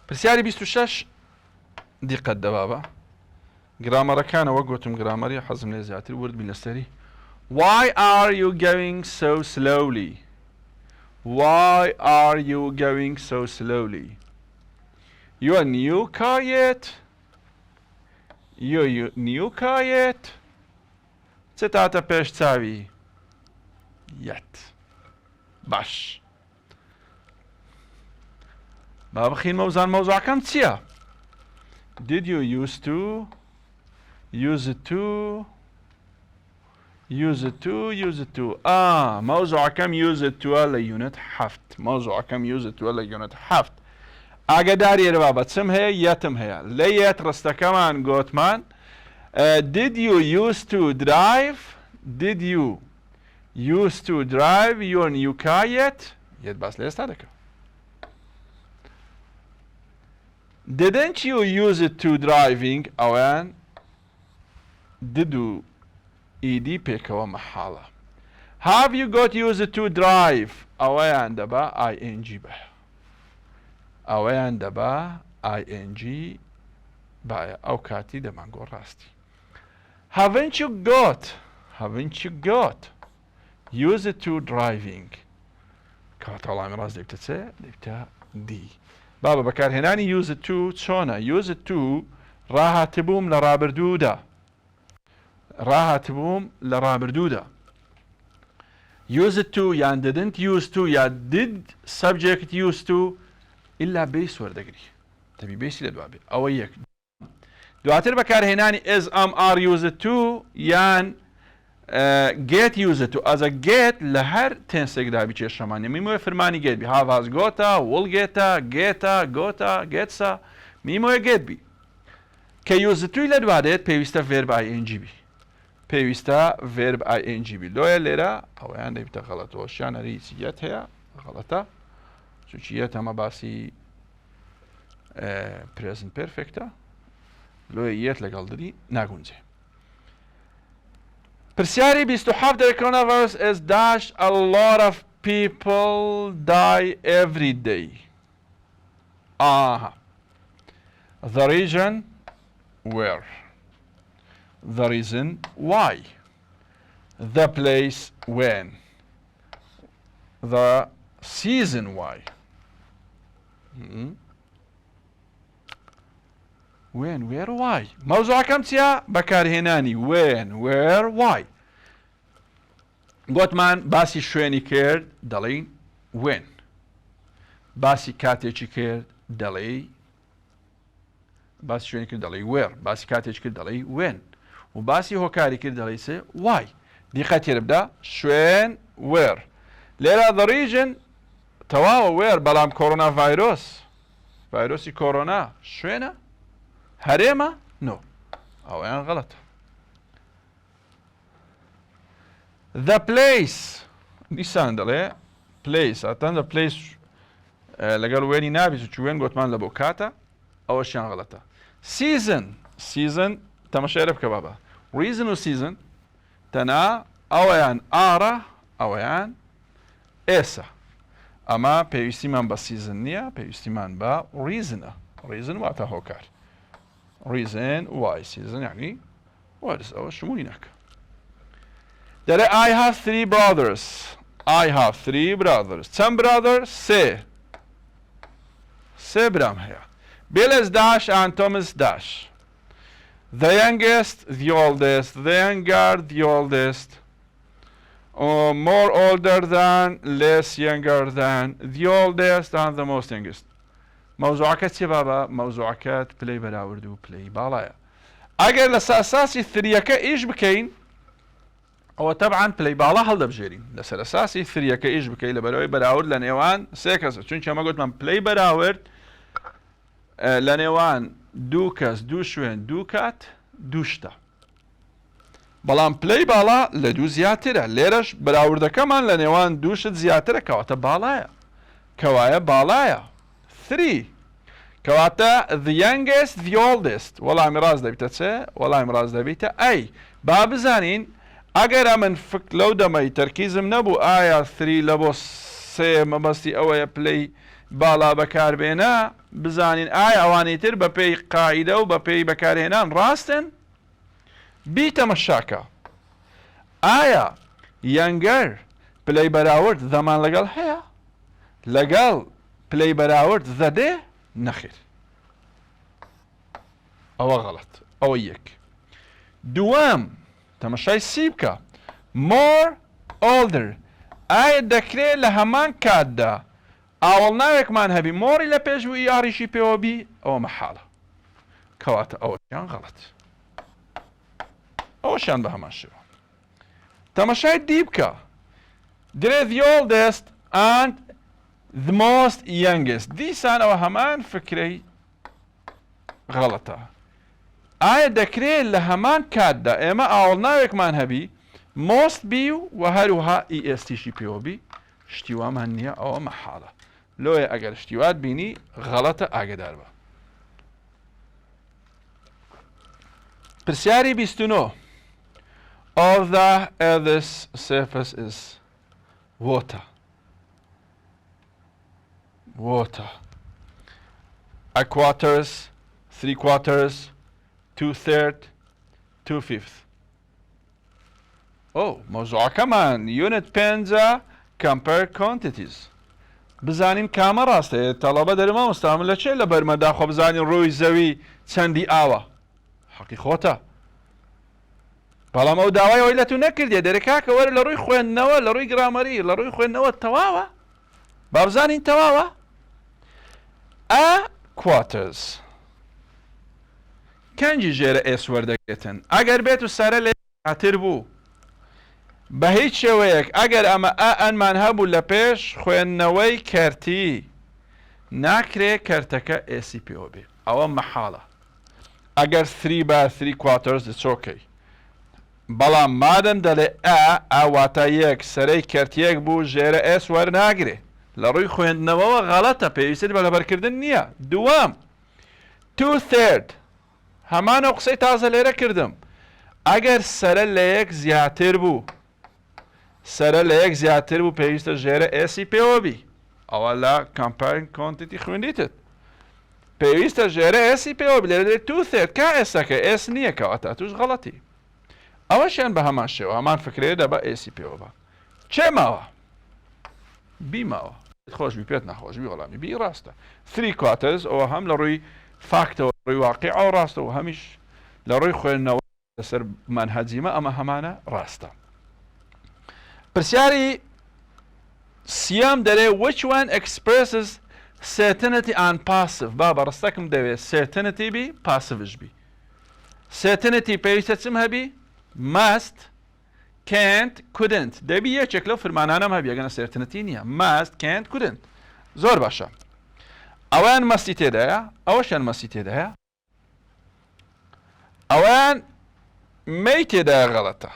پرسیاری 26 دیقەت دەبابە گرامەرەکانەوە گوتم گرامەری حەزم لێ زیاتر ورد بین لەسەری Why are you going so slowly? Why are you going so slowly? You a new car yet? You new car yet? چه تاتە پێش چاوی؟ Yet. باش. با بخینمە وزان مەوزوعەکەم چییە؟ Did you used to? Use it to? Use it to? Use it to. مەوزوعەکەم use it to لە یونت 7 مەوزوعەکەم use it to لە یونت 7 ئاگاداری ێرە بابە چم هەیە یەتم هەیە لە یەت ڕستەکەمان گۆتمان Did you used to drive? Did you used to drive your new car yet? یەت باس لە ئێستا دەکەم Didn't you use it to driving ئەویان did و ed پێکەوە مەحاڵە Have you got used to drive ئەوەیان دەبا ing بەیە ئەوەیان دەبا ing بایە ئەو کاتی دەمانگۆ ڕاستی Haven't you got used to driving کەواتە وەڵامی ڕاست دەبێتە چ دەبێتە دی. بابە بەکارهێنانی use it to چۆنە؟ use it to ڕاهاتبووم لە ڕابردوودا. use it to یان didn't use to یا did subject use to ئللا بێس وەردەگری. دەبی بێسی لە دوابێ. ئەوە یەک. دواتر بەکارهێنانی is am are use it to یان get use it to as a get لە هەر تێنسێکدا بی کێشەمانە. میمۆی فرمانی get بی. have has gota, will geta, geta, gota, getsa. میمۆی get بی. کە use it to لە دوادێت پێویستە verb ing بی. پێویستە verb ing بی. لۆیە لێرە ئەوەیان دەبێتە غەڵەت. وەشیان هەریچی یەت هەیە غەڵەتە. چونکی یەت ئەمە باسی present perfectە. لۆیە یەت لەگەڵ دری ناگونجێ. پرسیاری 27 the coronavirus is dash a lot of people die every day. The region where. The reason why. The place when. The season why. When, where, why. موضوع كم تيا بكارهناني when, where, why. گوتمان باسی شوێنی کرد دەڵێ when. باسی کاتێکی کرد دەڵێ باسی شوێنی کرد دەڵێ where. باسی کاتێکی کرد دەڵێ when. و باسی هۆکاری کرد دەڵێ سێ why. دیقەت تێر بدە شوێن where. لێرە the region تەواوە where بەڵام کۆڕۆنا ڤایرۆسی کۆڕۆنا شوێنە هەرێمە نۆ ئەویان غەڵەتە. The place دیسان دەڵێ place ئەتەن the place لەگەڵ وێنی نابیست و چوێن گوتمان لە بۆ کاتە ئەوەشیان غەڵەتە. season تەمەشایرە بکە بابە. reason و season تەنا ئەوەیان ئارە ئەوەیان ئێسە. ئەمە پێویستیمان بە season نییە پێویستیمان بە reasonە. reason واتە هۆکار. reason why season يعني وارس أو شمولي ناك. داره I have 3 brothers. I have 3 brothers. Some brothers say. سه برام هيا. Bill is dash and Thomas dash. The youngest, the oldest. The younger, the oldest. More older than, less younger than. The oldest and the most youngest. موضوعكات چی بابا؟ موضوعكات پلی براورد و پلی باڵایە. ئەگەر لە ئاساسی ثریەکە ئیش بکەین ئەوە تەبعاً پلی باڵا هەڵدەبژێرین. لەسەر ئاساسی ثریەکە ئیش بکەین لە بەرەوەی بەراورد لە نێوان سێ کەسە. چونکە ئەمە گوتمان پلی بەراورد لە نێوان دوو کەس دوو شوێن دوو کات دوو شتە. بەڵام پلی باڵا لە دوو زیاترە. لێرەش بەراوردەکەمان لە نێوان دوو شت زیاترە کەواتە باڵایە. کەوایە باڵایە. 3 کەواتە the youngest the oldest وەڵامی ڕاست دەبێتە چێ؟ وەڵامی ڕاست دەبێتە ئەی. با بزانین ئەگەر من فکر لەو دەمەی تەرکیزم نەبوو ئایا 3 لە بۆ 3 مەبەستی ئەوەیە پلەی باڵا بەکاربێنە بزانین ئایا ئەوانەی تر بە پێی قاعیدە و بە پێی بەکارهێنان ڕاستن؟ بیتەمەشاکە ئایا younger پلەی بەراورد زەمان لەگەڵ هەیە؟ لەگەڵ پلەی بەراورد زەدێ نەخێر. ئەوە غەڵەت. ئەوە یەک. دووەم تەمەشای سی بکە. more older ئایا دەکرێت لە هەمان کاتدا ئاوەڵناوێکمان هەبی مۆری لە پێشووی یاریشی پێوە بی ئەوە مەحاڵە. کەواتە ئەوەشیان غەڵەت. ئەوەشیان بە هەمان شێوە. تەمەشای دی بکە. درێ the oldest and the most youngest. دیسان ئەوە هەمان فکرەی غەڵەتە. ئایا دەکرێت لە هەمان کاتدا ئێمە ئاوەڵناوێکمان هەبی most بی و هەروها ئیئێستیشی پێوە بی شتیوامان نییە ئەوە مەحاڵە. لۆیە ئەگەر شتیوات بینی غەڵەتە ئاگدار بە. پرسیاری 29 All the earth's surface is water. Water. A quarters, 3/4, 2/3, 2/5. Oh, موضوع كمان unit pens compare quantities. بزانین کامە ڕاستەیە تەڵەبە دەرما مستامل لە چێ لە بەرمەدا خۆ بزانین ڕووی زەوی چەندی ئاوە حەقی خۆتە بەڵام ئەو داوای ئەوەی لە تو نەکردێ دەرێکاکە وەرە لە ڕووی خوێندنەوە لە ڕووی گرامەری لە ڕووی خوێندنەوە تەواوە با بزانین تەواوە quarters کەنجی ژێرە ئێس وەردەگرێتن ئەگەر بێت و سەرە لێ هاتر بوو بە هیچ شێوەیەک ئەگەر ئەمە ئەنمان هەبوو لە پێش خوێندنەوەی کەرتی ناکرێ کەرتەکە ئێسیپۆ بێ ئەوە مەحاڵە ئەگەر 3 بە 3 quarters چۆکەی بەڵام مادەم دەڵێ ئاواتە یەک سەرەی کەرتیەک بوو ژێرە ئێس وەرناگرێ لە ڕووی خوێندنەوەەوە غەڵەتە پێویستت بە لەبەرکردن نییە دووەم 2/3 هەمانە قسەی تازە لێرە کردم ئەگەر سەرە لە یەک زیاتر بوو سەرە لە یەک زیاتر بوو پێویستە ژێرە ئێسی پێوەبی ئەوە لە کامپین کۆنتیتی خوێندیتت پێویستە ژێرە ئێسی پێوە لێرە 2/3 کا ئێسەکە ئێس نییە کەەوە تا توش غەڵەتی ئەوەشیان بە هەمان شێوە هەمان فکرێ دەبە ئێسی پێوە بە چێ ماوە بیماوە خۆشبی پێت نەخۆشبی وەڵامی بی ڕاستە 3 quarters ئەوە هەم لە ڕووی فاکتەوە ڕووی واقع ئەو ڕاستەوە هەمیش لە ڕووی خوێندنەوە لەسەر مانهەجیمە ئەمە هەمانە ڕاستە پرسیاری سیام دەرێ which one expresses certainty and passive با بەڕستەکەم دەوێت certainty بی passive بی certainty پێویستە چم هەبی must can't couldn't دەبی یەکێک لەو فرمانانەم هەبی ئەگەنە certainty نییە must can't couldn't زۆر باشە ئەویان مەستی تێدایە ئەوەشیان مەستی تێدایە ئەویان مەی تێدایە غەڵەتە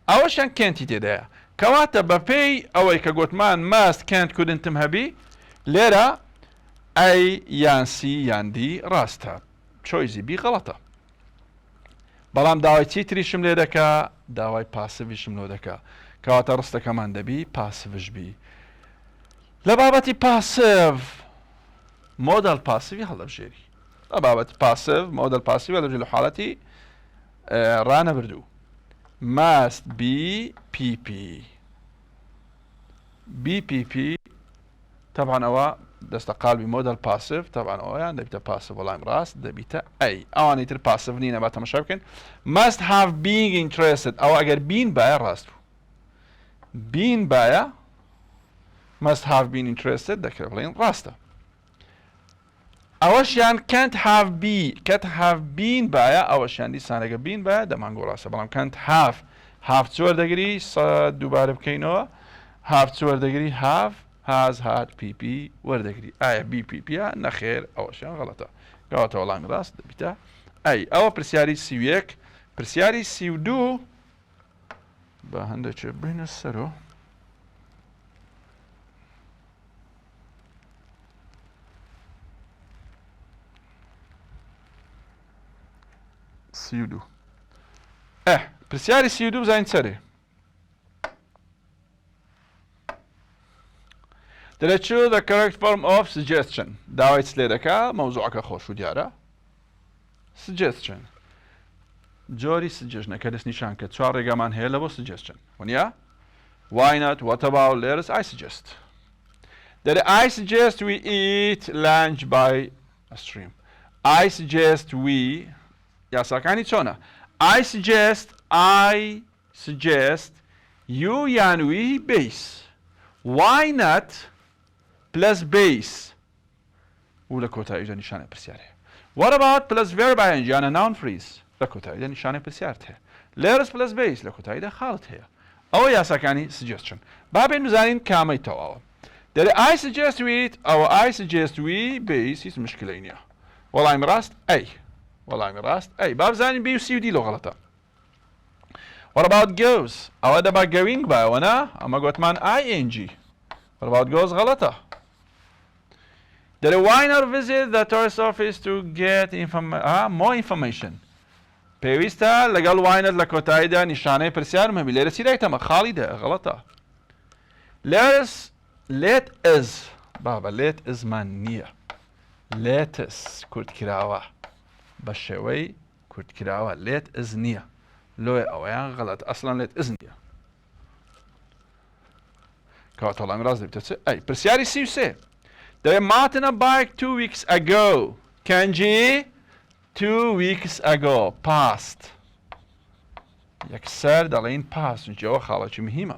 ئەوەشیان کێنتی تێدایە کەواتە بەپێی ئەوەی کە گوتمان must can't couldn'تم هەبی لێرە ئەی یان سی یان دی ڕاستە چۆیزی بی غەڵەتە بەڵام داوای چیتریشم لێ دەکا داوای پاسیڤیشم لۆ دەکا کەواتە ڕستەکەمان دەبی پاسیڤش بی لە بابەتی پاسیڤ مۆدەڵ پاسیڤی هەڵەبژێری لە بابەتی پاسیڤ مۆدەڵ پاسیڤ هەڵەبژێری لە حاڵەتی ڕانەبردوو must be PP BPP طبعا ئەوە دەستە قالبی مۆدەڵ پاسیڤ طبعا ئەویان دەبیتە پاسیڤ وەڵام ڕاست دەبیتە ئەی ئەوانەی تر پاسیڤ نینە با تەماشا بکەن must have being interested ئەوە ئەگەر بین بایە ڕاست بوو بین بایە must have been interested دەکرێت بڵێن ڕاستە ئەوەشیان can't have been بایە ئەوەشیان دیسانەگە بین بایە دەمانگۆ ڕاستە بەڵام can't have چۆر دەگری دووبارە بکەینەوە have چۆر دەگری have has had PP وەردەگری ئایا BPP نەخێر ئەوەشیان غەڵەتە کەواتە وەڵامی ڕاست دەبیتە ئەی ئەوە پرسیاری 31 پرسیاری 32 بە هەندێکێ بینە سەرۆ پرسیاری 32 بزانین چەرێ دەڵێت choose the correct form of suggestion داوای چ لێ دەکا مەوزوعەکە خۆش و دیارە suggestion جۆری سجێژنەکە دەست نیشان کە چوار ڕێگامان هەیە لە بۆ suggestion وەنیا why not what about let us I suggest دەڵێ I suggest we eat lunch by a stream I suggest we یاساکانی چۆنە I suggest you یان we base why not plus base و لە کۆتاییدا نیشانە پرسیارێ what about plus verb ing یانە noun phrase لە کۆتاییدا نیشانە پرسیارت هەیە let us plus base لە کۆتاییدا خاڵت هەیە ئەوە یاساکانی suggestion با بێن بزانین کامەی تەواوە دەڵێ I suggest we eat ئەوە I suggest we base هیچ مشکلەی نییە وەڵامی ڕاست ئەی وەڵامی ڕاست ئەی با بزانین بی و سی و دی لۆ غەڵەتە what about goes ئەوە دەبا going بایەوە نا ئەمە گوتمان ing what about goes غەڵەتە دەڵێ why not visit the tourist office to get more information پێویستە لەگەڵ why not لە کۆتاییدا نیشانەی پرسیارم هەبی لێرە چی دایتەمە خاڵی دە غەڵەتە let us بابە let is مان نییە let us کورتکراوە بە شێوەی کورتکراوە let is نییە لۆی ئەوەیان غەڵەت ئەسڵان let is نییە کەواتە وەڵامی ڕاست دەبێتە چ ئەی پرسیاری 33 دەبێت ماتنە bike 2 weeks ago کەنجی 2 weeks ago past یەکسەر دەڵێن past چونکە ئەوە خاڵێکی مهمە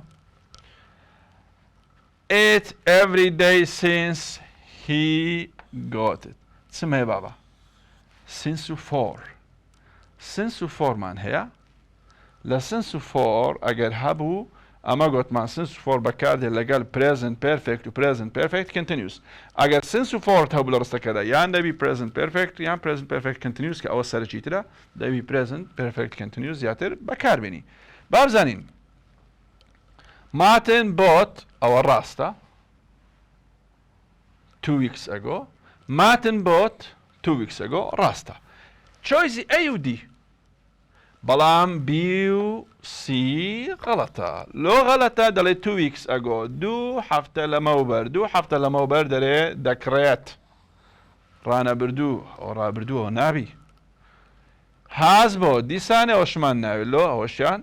it every day since he got it چم هەیە بابا since و for since و forمان هەیە لە since و for ئەگەر هەبوو ئەمە گوتمان since و for بەکاردێت لەگەڵ present perfect و present perfect continuous ئەگەر since و for هەبوو لە ڕستەکەدا یان دەبی present perfect یان present perfect continuous کە ئەوە سەرچیترە دەبی present perfect continuous زیاتر بەکاربێنی با بزانین ماتن بۆت ئەوە ڕاستە 2 weeks ago ماتن بۆت 2 weeks ago ڕاستە چۆیزی A و D بەڵام B و C غەڵەتە لۆ غەڵەتە دەڵێت 2 weeks ago 2 هەفتە لەمەوبەر 2 هەفتە لەمەوبەر دەرێ دەکرێت ڕانەبردوو ئەو ڕابردووەوە نابی هاز بۆ دیسانێ ئەوشمان ناوێت لۆ ئەوەشیان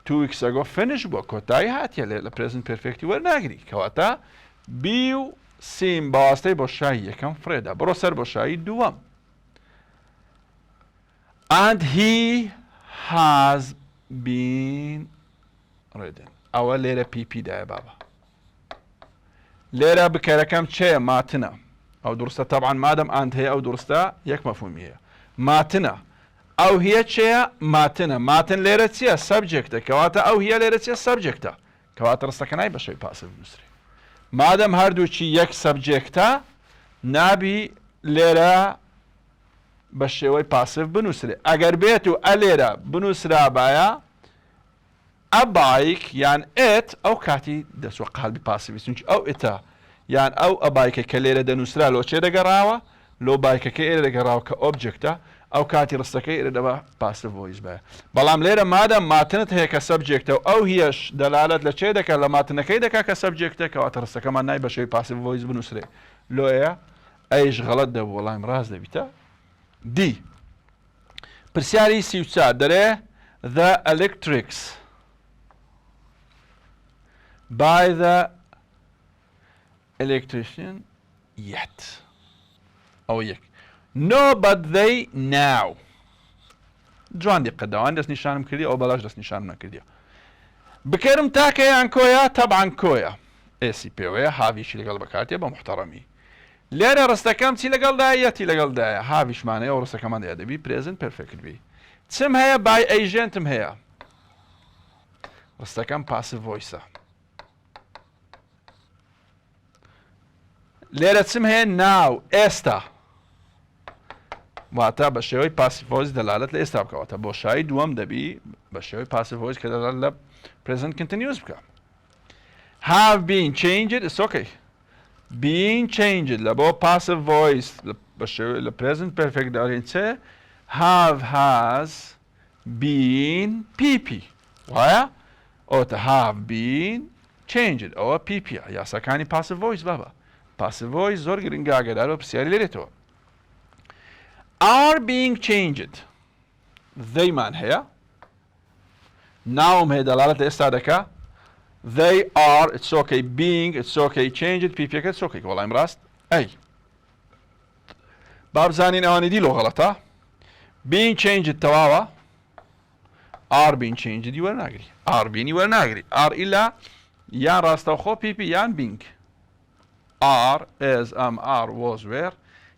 2 weeks ago finish بووە کۆتایی هاتیە لە present perfecti وەرناگری کەواتە B و سیم بەواستەی بۆ شایی یەکەم فرێدا بڕۆ سەر بۆ شایی دووەم and he has been reading ئەوە لێرە PP دایە بابا لێرە بکەرەکەم چێە ماتنە ئەو درستە طبعا مادەم and هەیە ئەو درستە یەک مەفهومی هەیە ماتنە ئەو هیە چێە ماتنە ماتن لێرە چییە سەبجێکتە کەواتە ئەو هیە لێرە چیە سەبجێکتە کەواتە ڕستەکە نای بە شێوەی پاسیڤ بنووسرێ مادەم هەردووچی یەک سەبجێکتە نابی لێرە بە شێوەی پاسیڤ بنووسرێ ئەگەر بێت و ئە لێرە بنووسرابایە ئە بایک یان ئێت ئەو کاتی دەچوە قالبی پاسیڤی چونکە ئەو ئێتە یان ئەو ئەبایکە کە لێرە دەنووسرا لۆ چێ دەگەڕاوە لۆ بایکەکە ئێرە دەگەڕاوە کە ئۆبجێکتە ئەو کاتی ڕستەکەی ئێرە دەبە پاسیڤ ڤۆیس بایە بەڵام لێرە مادەم ماتنت هەیە کە سەبجێکتە و ئەو هیەش دەلالەت لە چێ دەکات لە ماتنەکەی دەکات کە سەبجێکتە کەواتە ڕستەکەمان نای بە شێوەی پاسیڤ ڤۆیس بنووسرێ لۆیە ئەیش غەڵەت دەبوو وەڵامی ڕاست دەبیتە D پرسیاری 34 دەرێ the electrics by the electrician yet ئەو یەک no but they now جوان دیقە داوان دەست نیشانم کردی ئەو بەڵاش دەست نیشانم نەکردیە بکەرم تاکەیان کۆیە طبعا کۆیە ئێسی پێوەیە هاویشی لەگەڵ بەکاتێ بە محتەڕەمی لێرە ڕستەکەم چی لەگەڵدایە یەتی لەگەڵدایە هاویشمانەیە و ڕستەکەمان دەبی پرێزنت پێرفێکت بی چم هەیە بای ئەیژێنتم هەیە ڕستەکەم پاسیڤ ڤۆیسە لێرە چم هەیە ناو ئێستا واتە بە شێوەی پاسیڤ ڤۆیس دەلالەت لە ئێستا بکەواتە بۆ شایی دووەم دەبی بە شێوەی پاسیڤ ڤۆیس کە دەلالەت لە پرێزنت کۆنتینیوس بکە have been changed it's okay being changed لە بۆ passive voice بە شێوەی لە present perfect دەڵێن چێ have has been PP وایە ئەوتە have been changed ئەوە PP یاساکانی passive voice بابە passive voice زۆر گرنگە ئاگادار بە پرسیاری لێرێتەوە are being changed they مان هەیە ناوم هەیە دەلالەت لە ئێستا دەکا they are it's okay being it's okay changed PP it's okay وەڵامی ڕاست ئەی با بزانین ئەوانی دی لۆ غەڵەتە being changed تەواوە are being changed وەرناگری are being وەرناگری are ئیلا یان ڕاستەوخۆ PP یان being are as am are was were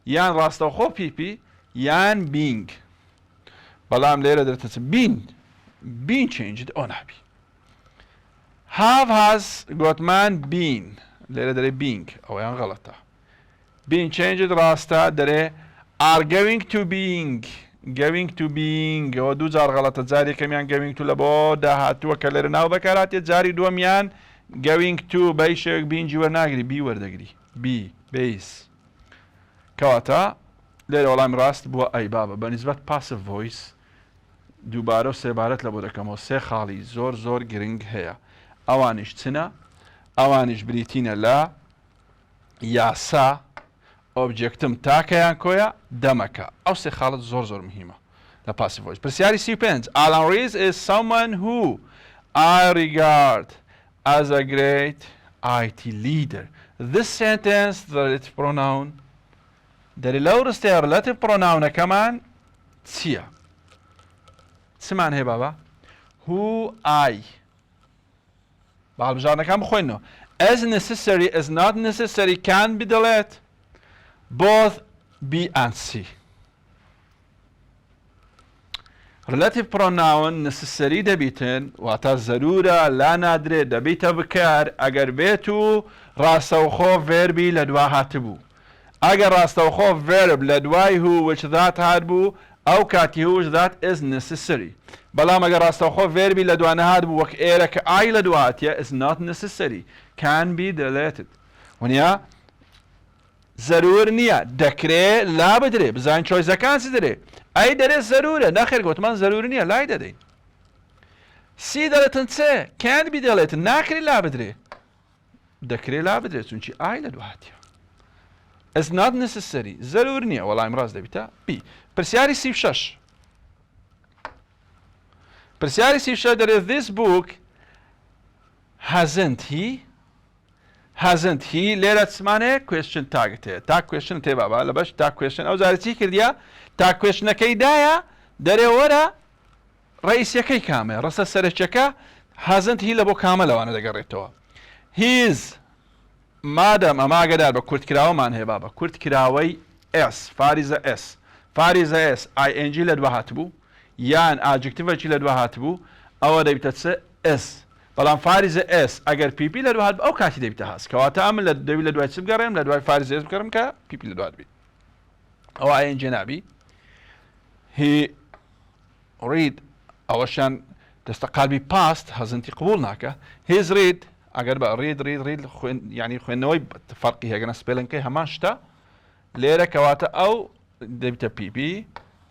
یان ڕاستەوخۆ PP یان being بەڵام لێرە دەرێتە being changed ئەو نابی have has گوتمان been لێرە دەرێ being ئەوەیان غەڵەتە being changed ڕاستە دەرێ are going to being ئەوە دوو جار غەڵەتە جاری یەکەمیان going to لە بۆ داهاتووە کە لێرە ناو بەکارهاتێت جاری دووەمیان going to بەی شێوەیەک بینجی وەرناگری بی وەردەگری بی بەیس کەواتە لێرە وەڵامی ڕاست بووە ئەی بابە بەنسبەت passive voice دووبارە و سێبارەت لە بۆ دەکەمەوە سێ خاڵی زۆر گرنگ هەیە ئەوانیش چنە ئەوانیش بریتینە لە یاسا ئۆبجێکتم تاکەیان کۆیە دەمەکە ئەو سێ خاڵت زۆر مهمە لە passive voice پرسیاری 35 Alan Rees is someone who I regard as a great IT leader. This sentence, the relative pronoun, دەری لەو ڕستەیە relative pronounەکەمان چییە؟ چمان هەیە بابا؟ who I باڵبژارنەکان بخۆینەوە. as necessary, as not necessary, can be deleted. Both B and C. relative pronoun necessary دەبیتن واتە زەرورە لا نادرێت دەبیتە بکار ئەگەر بێت و ڕاستەوخۆ ڤێربی لە دوا هاتبوو. ئەگەر ڕاستەوخۆ ڤێرب لە دوای هو which that هاتبوو ئەو کاتی which that is necessary. بەڵام ئەگەر ڕاستەوخۆ ڤێربی لە دوانە هاتبوو وەک ئێرە کە ئای لە دوا هاتیە is not necessary, can be deleted. ونیا زەرور نییە دەکرێت لا بدرێ بزانین چۆیزەکان چ دەرێ ئەی دەرێت زەرورە نەخێر گوتمان زەرور نییە لای دەدەین. سی دەڵێتن چێ can be deleted ناکرێت لا بدرێ دەکرێت لا بدرێت چونکی ئای لە دوا هاتیە. is not necessary زەرور نییە وەڵامی ڕاست دەبیتە B. پرسیاری 36 پرسیاری 36 دەرێت this book hasn't he لێرە چمانەیە question tag هەیە تا question تێ بابا لە بەش تا question ئەو جارە چی کردیە تا questionەکەی دایە دەرێ وەرە ڕئیسیەکەی کامە ڕستە سەرچەکە hasn't he لە بۆ کامە لەوانە دەگەڕێتەوە. his مادەم ئەمە ئاگادار بە کورتکراوەمان هەیە بابە کورتکراوەی s فاریزە s فاریزە s ing لە دوا هاتبوو یان ئاجکتیڤێکی لە دوا هاتبوو ئەوە دەبیتە چ s. بەڵام فاریزە s ئەگەر pp لە دوا هات ئەو کاتی دەبیتە هاست کەواتە ئەم لە دەوی لە دوای چ بگەڕێم لە دوای فاریزە s بگەڕم کە pp لە دوا بێت ئەوە ing نابی. he read ئەوەشیان دەستە قالبی past هەزنتی قبول ناکە. his read ئەگەر بە ڕید ینی خوێندنەوەی فەرقی هەگەنە سپێلنکەی هەمان شتە لێرە کەواتە ئەو دەبیتە pp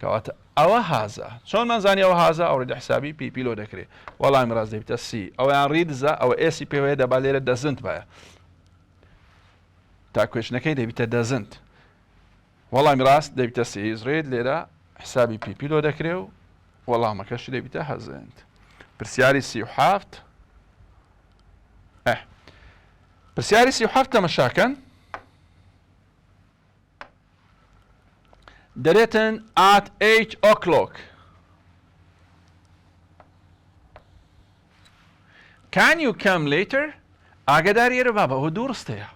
کەواتە ئەوە هازە چۆن مەزانی ئەوە هازە ئەو ڕێدە حسابی pp لۆ دەکرێت وەڵامی ڕاست دەبیتە c ئەویان ڕیدزە ئەوە ئێسی پێوەیە دەبا لێرە دەزنت بایە تا کوێشنەکەی دەبیتە دەزنت وەڵامی ڕاست دەبیتە c his read لێرە حسابی pp لۆ دەکرێت و وەڵامەکەشی دەبیتە هەزنت. پرسیاری 37 پرسیاری 37 تەمەشاکەن دەرێتن at 8 o'clock. can you come later ئاگاداری ئێرە بابە ئەوە دوورستەیە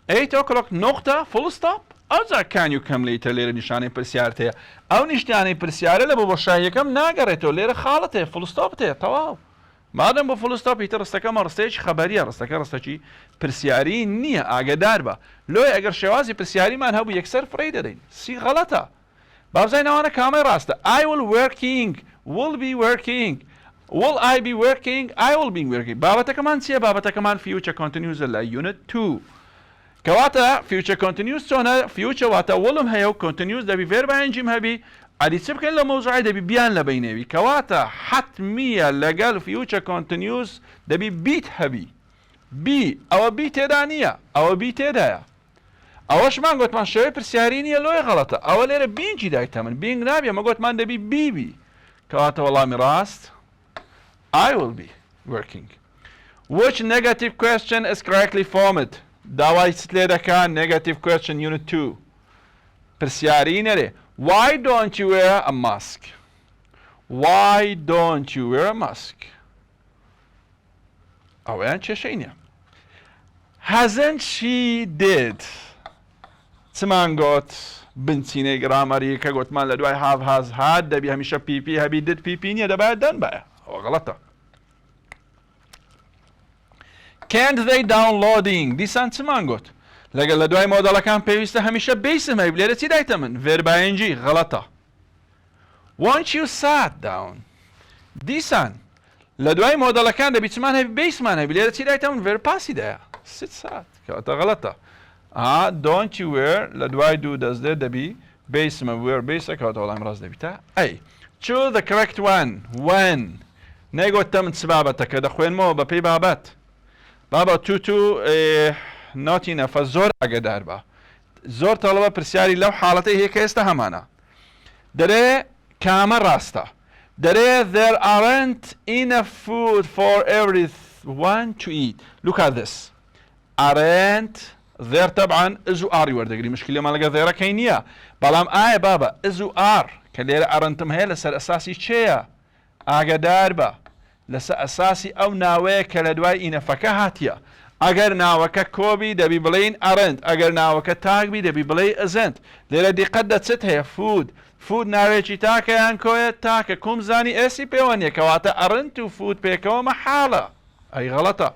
8 o'clock نقطە full stop ئەوجا can you come later لێرە نیشانەی پرسیارت هەیە ئەو نیشتیانەی پرسیارە لە بۆ بۆشاییەکەم ناگەڕێتەوە لێرە خاڵت هەیە full stop هەیە تەواو مادەم بۆ full stop هیتە ڕستەکەمە ڕستەیەکی خەبەریە ڕستەکە ڕستەکی پرسیاری نییە ئاگادار بە لۆی ئەگەر شێوازی پرسیاریمان هەبوو یەکسەر فڕی دەدەین سی غەڵەتە بابزانەوانە کامەی ڕاستە I will working will be working will I be working I will be working بابەتەکەمان چییە بابەتەکەمان future continuous لە unit 2 کەواتە future continuous چۆنە future واتە وڵم هەیە و continuous دەبی verb ing هەبی ئەدی چ بکەین لە مۆزوعی دەبی بیان لە بینێوی کەواتە حتمیە لەگەڵ future continuous دەبی بیت هەبی بی ئەوە بی تێدا نییە ئەوە بی تێدایە ئەوەشمان گوتمان شێوەی پرسیاری نییە لۆی غەڵەتە ئەوە لێرە بینجی دایتە من بینگ نابێ مە گوتمان دەبی بیبی کەواتە وەڵامی ڕاست I will be working. Which negative question is correctly formed? داوای لێ دەکات negative question unit 2 پرسیاری نەرێ Why don't you wear a mask? Why don't you wear a mask? ئەوەیان کێشەی نییە. Hasn't she did? چمان گوت بنچینەی گرامەری کە گوتمان لە دوای have has had دەبی هەمیشە pp هەبی did pp نییە دەبایە دەن بایە ئەوە غەڵەتە. Can't they downloading دیسان چمان گوت لەگەڵ لە دوای مۆدەڵەکان پێویستە هەمیشە بیسم هەیە لێرە چی دایتە من verb ing غەڵەتە. Won't you sat down دیسان لە دوای مۆدەڵەکان دەبی چمان هەبی بیسمان هەبی لێرە چی دایتە من verb پاسی دایە sit sat کەواتە غەڵەتە. don't you wear لە دوای دوو دەستێ دەبی بیسمە wear بیسە کەواتە وەڵامی ڕاست دەبیتە ئەی choose the correct one when نەیگوتە من چ بابەتەکە دەخوێنمەوە بە پێی بابەت بابا تو ناتی نەفە زۆر ئاگادار بە زۆر تەڵەبە پرسیاری لەو حاڵەتەی هەیە کە ئێستا هەمانە دەرێ کامە ڕاستە دەرێ there aren't enough food for want to eat. Look at this. aren't there طبعا is و are وردەگری مشکلێمان لەگە there کەی نییە بەڵام ئایا بابە is و are کە لێرە aren't هەیە لەسەر ئەساسی چێیە ئاگادار بە لەسەر ئەساسی ئەو ناوەیە کە لە دوای ئینەفەکە هاتیە ئەگەر ناوەکە کۆبی دەبی بڵین aren't ئەگەر ناوەکە تاکبی دەبی بڵێ isn't لێرە دیقەت دەچێت هەیە food ناوێکی تاکەیان کۆیە تاکە کومزانی ئێسی پێوە نیە کەواتە aren't و food پێکەوە مەحاڵە ئەی غەڵەتە.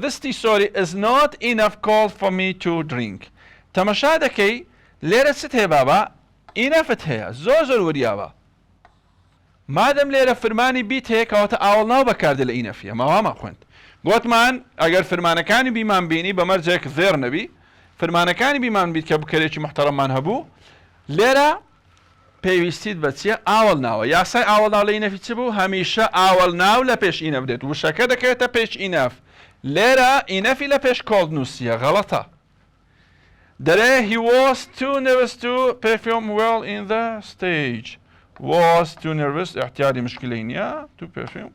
This tea is not enough cold for me to drink. تەماشا دەکەی لێرە چت هەیە بابا ئینەفت هەیە زۆر وریابە مادەم لێرە فرمانی بیت هەیە کەواتە ئاوڵ ناو بەکاردە لە ئینەفیە ماوامە خوێند گوتمان ئەگەر فرمانەکانی بیمان بینی بە مەرجێک زێر نەبی فرمانەکانی بیمان بیت کە بکەرێکی محتەرەممان هەبوو لێرە پێویستیت بە چیە ئاوڵ ناوە یاسای ئاوڵ ناو لە ئینەفی چ بوو هەمیشە ئاوڵ ناو لە پێش ئینەف دێت وشەکە دەکەوێتە پێش ئینەف لێرە ئینەفی لە پێش کۆڵ نووسیە غەڵەتە دەرێ he was too nervous to perform well in the stage was too nervous احتیاری مشکلەی نییە to perform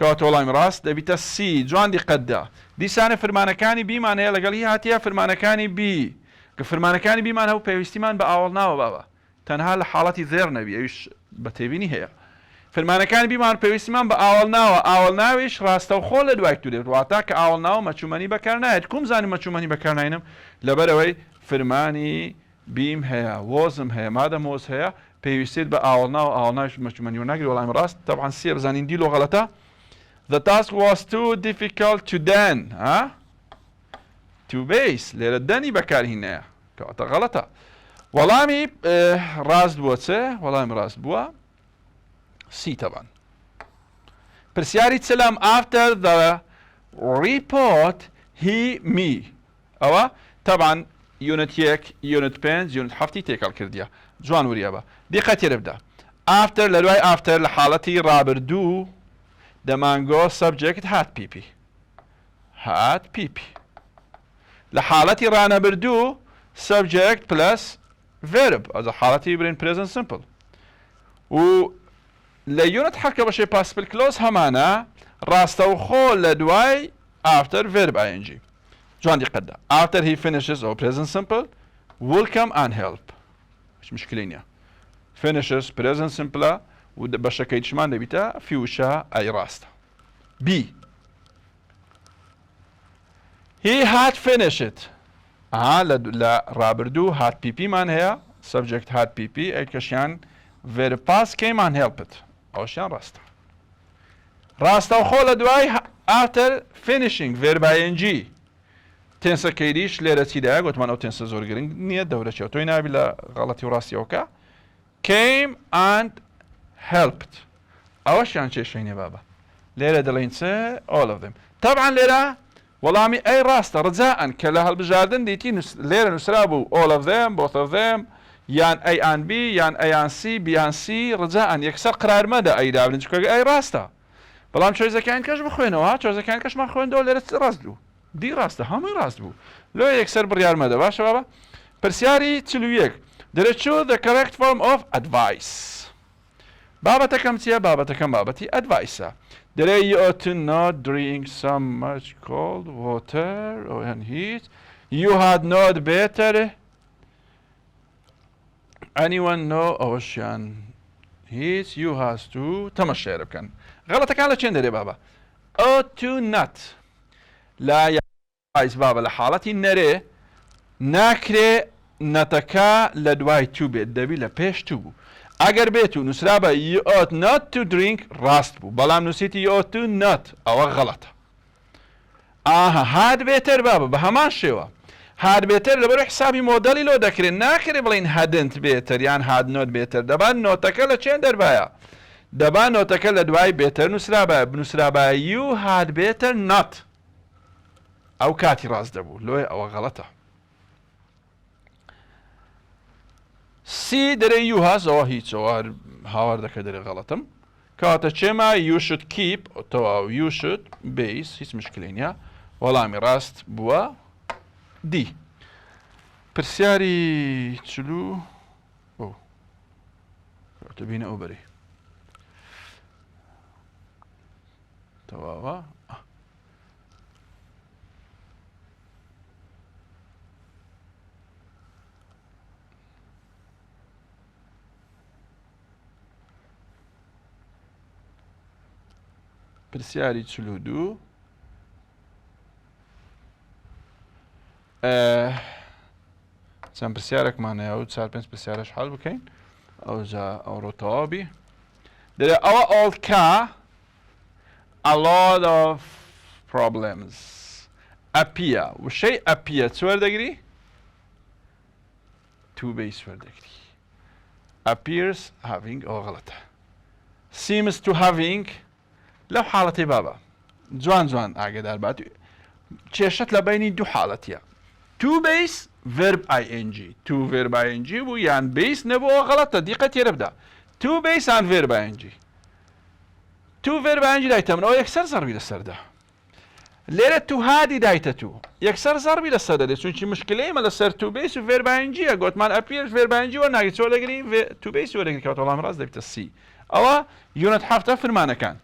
کەواتە وەڵامی ڕاست دەبیتە سی جوان دیقەتدا دیسانە فرمانەکانی بیمان هەیە لەگەڵ هی هاتیە فرمانەکانی بی کە فرمانەکانی بیمان هەبوو پێویستیمان بە ئاوڵ ناوە بابە تەنها لە حاڵەتی زێر نەبی ئەویش بە تێبینی هەیە فرمانەکانی بیمان پێویستیمان بە ئاوڵ ناوە ئاوڵ ناویش ڕاستەوخۆ لە دوای تو دێت واتە کە ئاوڵ ناوە مەچوومەنی بەکار نایێت کوم زانم مەچوومەنی بەکار ناینم لەبەرەوەی فرمانی بیم هەیە وۆزم هەیە مادەم وۆز هەیە پێویستیت بە ئاوڵ ناو ئاوڵ ناویش مەچوومەنی وەرناگری وەڵامی ڕاست تەبعاً سێ بزانین دیلۆ غەڵەتە The task was too difficult to then to base لێرە دەنی بەکارهینەیە کەواتە غەڵەتە وەڵامی ڕاست بووە چێ وەڵامی ڕاست بووە سی تەبان پرسیاری چلام after the report he me ئەوە تەبان یونت 1 یونت 5 یونت 7 تێکەڵ کردیە جوان وریە بە دیقەت تێرە بدە after لە دوای after لە حاڵەتی ڕابردوو دەمانگۆ subject هات پیپی هات پیپی لە حاڵەتی ڕانەبردوو subject plus verb ئەزە حاڵەتی برین present simple و لە یونت حەکە بەشێ پاسپل کلۆز هەمانە ڕاستەوخۆ لە دوای after verb ing جوان دیقەتدا after he finishes or present simple will come and help هیچ مشکلەی نییە finishes present simple و بەشەکەی چمان دەبیتە فیوشە ئەی ڕاستە B he had finished لە ڕابردوو هات پیپیمان هەیە subject هات پیپی ئەی کەشیان verb past came and helped ئەوشیان ڕاستە ڕاستەوخۆ لە دوای after finishing verb ing تێنسەکەیریش لێرە چیدایە گوتمان ئەو تێنسە زۆر گرنگ نییە دەورەچێت تۆی نابی لە غەڵەتی و ڕاستیەوەکە came and helped ئەوەشیان چێشەینێ بابە لێرە دەڵێن چێ all of them طبعا لێرە وەڵامی ئەی ڕاستە ڕجاءن کە لە هەڵبژاردن دیتی لێرە نووسرا بوو all of them both of them یان A and B یان A and C B and C ڕجاءن یەکسەر قرار مەدە ئەی دابن چکە ئەی ڕاستە بەڵام چۆیزەکان کەش بخوێنەوە چۆزەکان کەشمان خوێندەوە لێرە ڕاست بوو دی ڕاستە هەمووی ڕاست بوو لۆ یەکسەر بڕیار مەدە باشە بابە پرسیاری 41 دەرەچوو the correct form of advice بابەتەکەم چییە بابەتەکەم بابەتی ئەدڤایسە دەرێ you ought to not drink so much cold water and heat you had not better anyone know ئەوەشیان heat you has to تەمەشێرە بکەن غەڵەتەکان لە چێن دەرێ بابە ought to not لا یاز بابە لە حاڵەتی نەرێ ناکرێ نەتەکە لە دوای تو بێت دەبی لە پێش تو بوو ئەگەر بێت و نووسرا بە you ought not to drink ڕاست بوو بەڵام نووسیتی you ought to not ئەوە غەڵەتە هاد بێتەر بابە بە هەمان شێوە هاد بێتەر لەبەر حسابی مۆدەلی لۆ دەکرێت ناکرێ بڵین hadn't بێتەر یان had not بێتەر دەبات نۆتەکە لە چێن دەربایە دەبات نۆتەکە لە دوای بێتەر نووسرا بە بنووسرا بە you had better not ئەو کاتی ڕاست دەبوو لۆی ئەوە غەڵەتە سی دەرێ you has ئەوە هیچەوە هاوار دەکە دەرێ غەڵەتم کەواتە چێمە you should keep تەواو you should base هیچ مشکلەی نییە وەڵامی ڕاست بووە دی پرسیاری چلو تبینە ئەو بەری تەواوە. پرسیاری 42 چەند پرسیارێکمانەیە و 4-5 پرسیارەش حەڵ بکەین ئەوڕۆ تەواوی دەرێ ئەوە ئۆڵکا a lot of problems appear وشەی appear چ وەردەگری؟ to base وەردەگری appears having ئەوە غەڵەتە seems to having لەو حاڵەتی بابە جوان جوان ئاگدار بات کێشەت لە بینی دوو حاڵەتیە to base verb ing to verb ing بوو یان base نەبووەوە غەڵەتە دیقە تێرە بدە to base and verb ing to verb ing دایتە من ئەو یەکسەر زەربی لەسەردا لێرە to هادی دایتە تو یەکسەر زەربی لەسەر دەدێت چونکی مشکلەیەمە لەسەر to base و verb ing گوتمان appears verb ing وەرناگریت چۆ دەگری to base وەردەگری کەواتە وەڵامی ڕاست دەبێتە C ئەوە یونت 7 فرمانەکان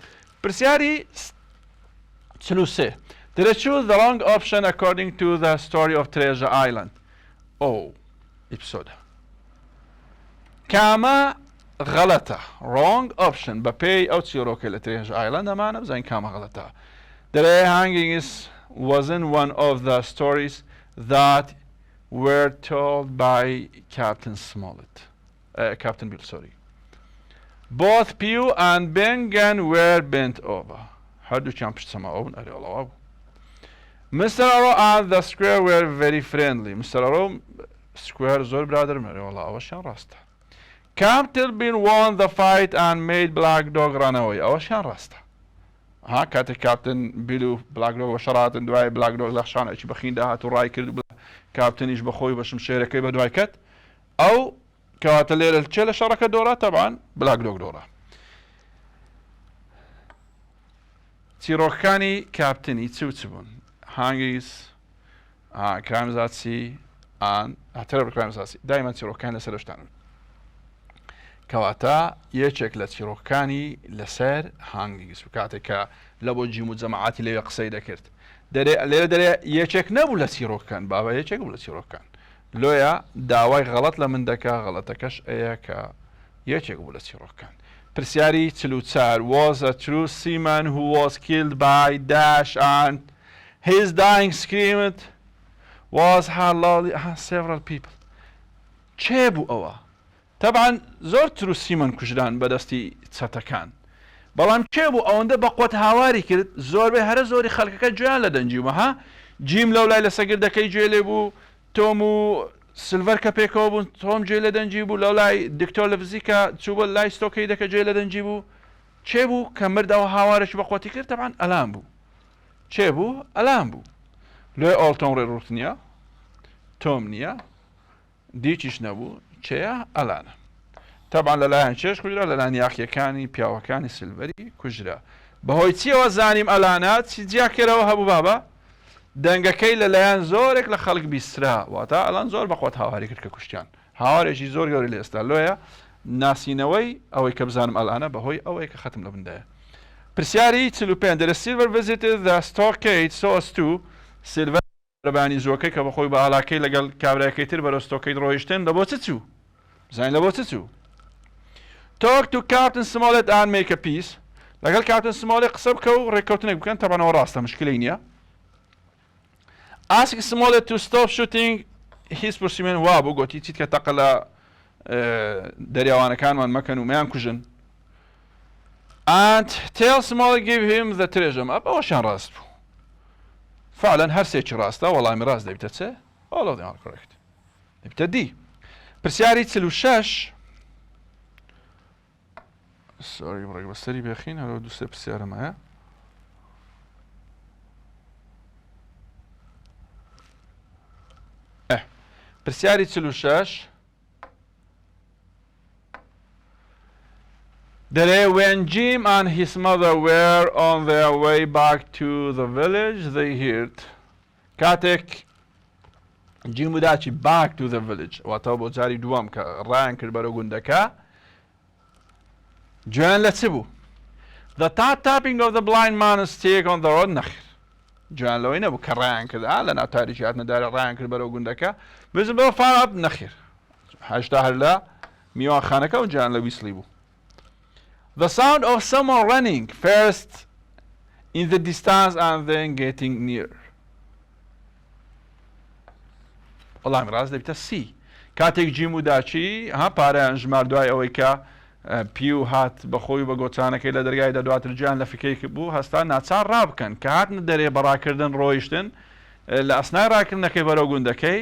پرسیاری 43 Did I choose the wrong option according to the story of Treasure Island? Oh, episode. كاما غلطة wrong option ببي أو تشيروكي لتريجر Island أمانة بزين كاما غلطة. The hanging wasn't one of the stories that were told by Captain Smollett. Captain Bill, sorry. Both Pew and Bengan were bent over. How do you سماعون أريولا Mr. Arrow and the Square were very friendly. Mr. Arrow Square زور برادر مريولا أوشان راسته. Captain Bill won the fight and made Black Dog run away. أوشان راسته. ها كاتي كابتن بيلو بلاك دوغ وشرات دواي بلاك دوغ لخشان ايش بخين دهات وراي كرد كابتن ايش بخوي باش مشيركي بدواي كت او كوات الليله التشيله شركه دوره طبعا بلاك دوغ دوره تيروكاني كابتني تسوتسبون هانجيز كرامزاتسي ان اعترف كرامزاتسي دائما تيروكان لسرشتان كواتا يشك لتيروكاني لسر هانجيز وكاتك لبوجي مجمعاتي اللي يقصي ذكرت دري يشك نبو لتيروكان بابا يشك بو لتيروكان لويا داواي غلط لمن دكا غلطكش اياكا يشك بو لتيروكان برسياري تلوتسار was a true seaman who was killed by Dash and his dying screamed was several people چه أوا طبعا زور ترو سيمان كجران بدستي تساتكان بلام كيبو اونده بقوت هاواري كرت زور به هر زوري خلقك جوان لدنجي ها جيم لولا لسقر دكي جيلي بو تومو سيلفر كابيكو بو توم جيلي دنجي بو لولا دكتور لفزيكا تشوبو لاي ستوكي دكا جيلي دنجي بو چيبو كمرد او هاوارش بقوتي كرت طبعا الام بو چيبو الام بو لو اولتون روتنيا تومنيا ديچش نبو چه الانا طبعا للاهن چش كجرا للاهن ياخي كاني بياو كاني سيلفري كجرا بهوي تي وزانيم الانات سيجا كيرو هبو بابا دنگكي للاهن زورك لخلق بيسرا واتا الان زور بقوت هاواري كرك كشتيان هاواري شي زور يوري ليستالويا ناسينوي او كبزانم الانا بهوي او ختم لبندايا برسياري تلوبين در silver visited the stockade so as to silver رباني زوكي كبخوي بالاكي لقال كابراكي تر برستوكي رويشتن لبوتتو زين لبوتتو talk to Captain Smollett and make a peace لقال Captain Smollett قصبكو ريكوتنك بكان طبعا هو راسته مشكلينيا ask Smollett to stop shooting his pursuing وابو قوتي تيتك تقل دريوانا كان من مكان وما ينكجن and tell Smollett give him the treasure اب اوشان راسته فعلا هر سيتش راسته والله مراس ده بتتسه all of them are correct نبتدي برسياري تسلو شاش سوري برق بسري بيخين هلو دوسي برسيارة معايا برسياري تسلو شاش when Jim and his mother were on their way back to the village, they heard كاتك جيم وداتشي back to the village واتوبو جاري دوام كران كربرو قندكا جوان لتسبو The tapping of the blind man's stick on the road نخير جان لو هنا بكران كذا لنا تاريخياتنا دار ران كذا برو قندكا بس بالفارق نخير هاشتهر لا ميوان خانكا وجان لو يسليبو. The sound of someone running first in the distance and then getting near. والله راز دبيتا سي كاتێک جیم و داچی ها پارەیان ژمار دوای ئەوەی کە پیو هات بەخۆی بە گۆچانەکەی لە دەرگای دەدواتر گیان لە فکەیەک بوو هەستا ناچار ڕابکەن کە هاتنە دەرێ بەڕاکردن ڕۆیشتن لە ئەسنای ڕاکردنەکەی بەرەو گوندەکەی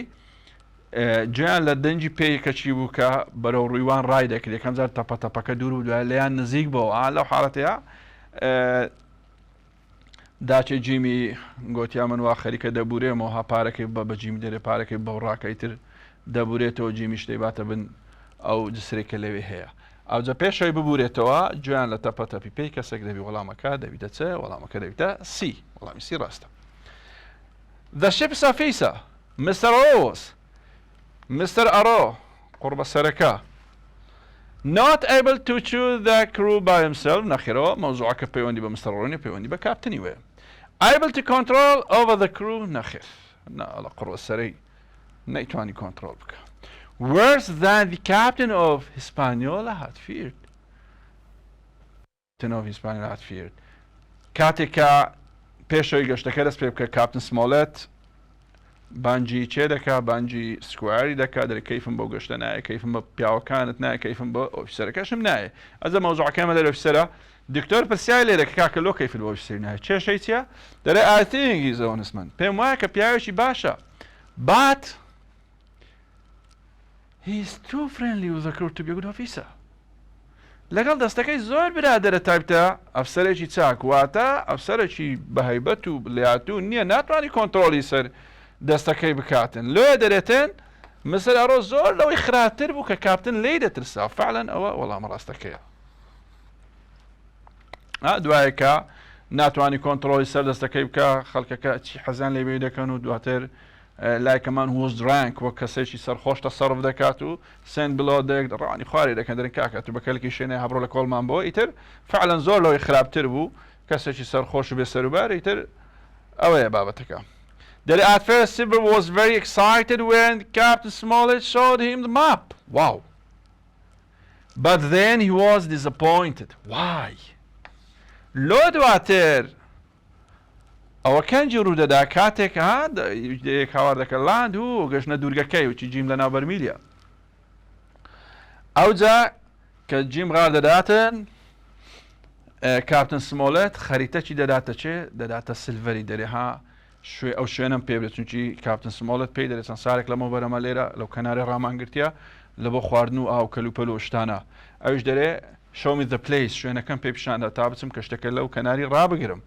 گیان لە دەنجی پێی کەچی بوو کە بەرەو ڕوویوان ڕای دەکرد یەکەم جار تەپەتەپەکە دوور و دوای لەیان نزیک بەوە لەو حاڵەتەیە داچێ جیمی گۆتیا من وا خەریکە دەبورێمەوە ها پارەکەی بە جیمی دەرێ پارەکەی بەو ڕاکەیتر دەبورێتەوە جیمی شتەی باتە بن ئەو جسرێکە لەوێ هەیە ئەوجە پێشەوەی ببورێتەوە گویان لە تەپەتەپی پێی کەسێک دەبی وەڵامەکە دەبیتە چ وەڵامەکە دەبیتە سی وەڵامی سی ڕاستە. The ship's officer Mr. Rose Mr. Arrow قڕبە سەرەکە not able to choose the crew by himself نەخێرەوە مەوزوعەکە پەیوەندی بە مستەر ڕۆ نیە پەیوەندی بە کاپتنی وێ able to control over the crew نەخێر لە قڕبە سەرەی نەیتوانی کۆنتڕۆڵ بکە. Worse than the captain of Hispaniola had feared. Captain of Hispaniola had feared. کاتێک کە پێشەوەی گەشتەکە دەست پێ بکە کاپتن سمۆڵێت بانجی چێ دەکا بانجی سکواری دەکا دەرێ کەیفم بۆ گەشتە نایە کەیفم بە پیاوەکانت نایە کەیفم بە ئۆفیسەرەکەشم نایە ئەزە مەوزوعەکەمە لەر ئۆفیسەرە دکتۆر پرسیای لێ دەکە کاکە لۆ کەیفت بۆ ئۆفیسەری نایە کێشەی چییە دەرێ I think he's honest man پێم وایە کە پیاوێکی باشە but he's too friendly with the crew to be a good officer. لەگەڵ دەستەکەی زۆر برادەرە تایپتە ئەفسەرێکی چاک واتە ئەفسەرێکی بەهەیبەت و لێهاتوو نییە ناتوانانی کۆنتڕۆڵی سەر دەستەکەی بکاتن لێ دەرێتن مستر ئەرۆ زۆر لەوەی خراپتر بوو کە کاپتن لێی دەترسا فعلەن ئەوە وەڵامە ڕاستەکەیە دوایە کە ناتوانانی کۆنتڕۆڵی سەر دەستەکەی بکە خەڵکەکە چی حەزیان لێبێ دەکەن و دواتر لایکەمان هۆز درانک وەک کەسێکی سەرخۆشتە سەرف دەکات و سند بڵۆدێک ڕانی خواری دەکەن دەرن کاکات و بەکەلکی شوێنێ هەبڕۆ لە کۆڵمان بۆ ئیتر فعلەن زۆر لەوەی خراپتر بوو کەسێکی سەرخۆش و بێ سەروبار ئیتر ئەوەیە بابەتەکە. That at first Silver was very excited when Captain Smollett showed him the map. Wow. But then he was disappointed. Why? لۆ دواتر ئەوە کەنجی ڕوودەدا کاتێک هاوار دەکە لاند و گەشتنە دوورگەکەی وچی جیم لە ناو بەرمیلیە ئەوجا کە جیم ڕار دەداتن کاپتن سمۆڵێت خەریتەکی دەداتە چێ دەداتە سلڤەری دەرێها ئەو شوێنم پێ بێت چونکی کاپتن سمۆڵێت پێی دەرێت چەند سارێک لەمە بەرەمە لێرە لەو کەنارێ ڕامانگرتیە لە بۆ خواردن و ئاو کەلوپەل و شتانە ئەوش دەرێ show me the place شوێنەکەم پێ پیشاندا تا بچم کە شتەکە لەو کەناری ڕابگرم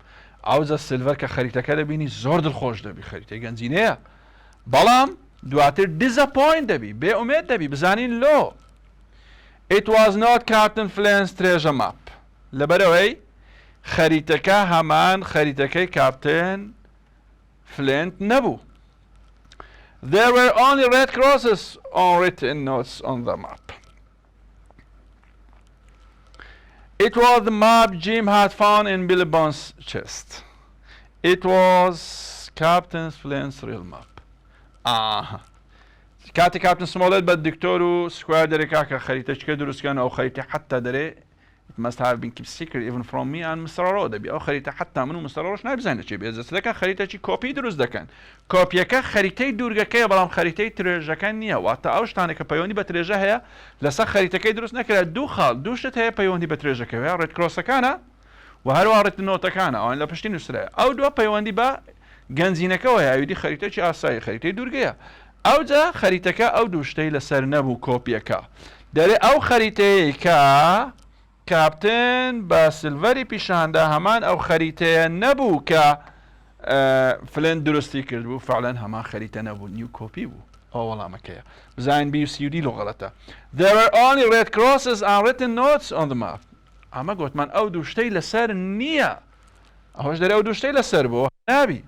ئەوجە سلڤەر کە خەریتەکە دەبینی زۆر دڵخۆش دەبی خەریتەی گەنجینەیە بەڵام دواتر disappoint دەبی بێئومێد دەبی بزانین لۆ it was not Captain Flint's treasure map لەبەرەوەی خەریتەکە هەمان خەریتەکەی کاپتن فلنت نەبوو. There were only red crosses on written notes on the map. It was the map Jim had found in Billy Bond's chest. It was Captain Flint's real map. کاتی کاپتن سمۆڵێت بە دکتۆر و سکوار دەرێکا کە خەریتەچکە دروستکەن ئەو خەریتە حتا دەرێ it must have been kept secret even from me and Mr. Arrow دەبی ئەو خەریتە حتا من و مستەر ڕۆژ نابزانێت چێ بێ جەستەکە خەریتەکی کۆپی دروست دەکەن کۆپیەکە خەریتەی دوورگەکەیە بەڵام خەریتەی ترێژەکە نییە واتە ئەو شتانێک کە پەیوەندی بە ترێژە هەیە لەسەر خەریتەکەی دروست نەکرێت دوو خاڵ دوو شت هەیە پەیوەندی بە ترێژەکەوە ڕێد کرۆسەکانە و هەروە ڕێت نۆتەکانە ئەوان لە پشتی نووسرایە ئەو دووە پەیوەندی بە گەنجینەکەەوە یاویدی خەریتەکی ئاسایی خەریتەی دوورگەیە ئەوجا خەریتەکە ئەو دوو شتەی لەسەر نەبوو کۆپیەکە دەرێ ئەو خەریتەیە کە کاپتن بە سلڤەری پیشاندا هەمان ئەو خەریتەیە نەبوو کە فلند درستی کرد بوو فعلەن هەمان خەریتە نەبوو نیو کۆپی بوو ئەو وەڵامەکەیە بزانین بی و سیودی لۆ غەڵەتە. There were only red crosses and written notes on the map. ئەمە گوتمان ئەو دوو شتەی لەسەر نییە ئەوەش دەرێ ئەو دوو شتەی لەسەر بۆ نابی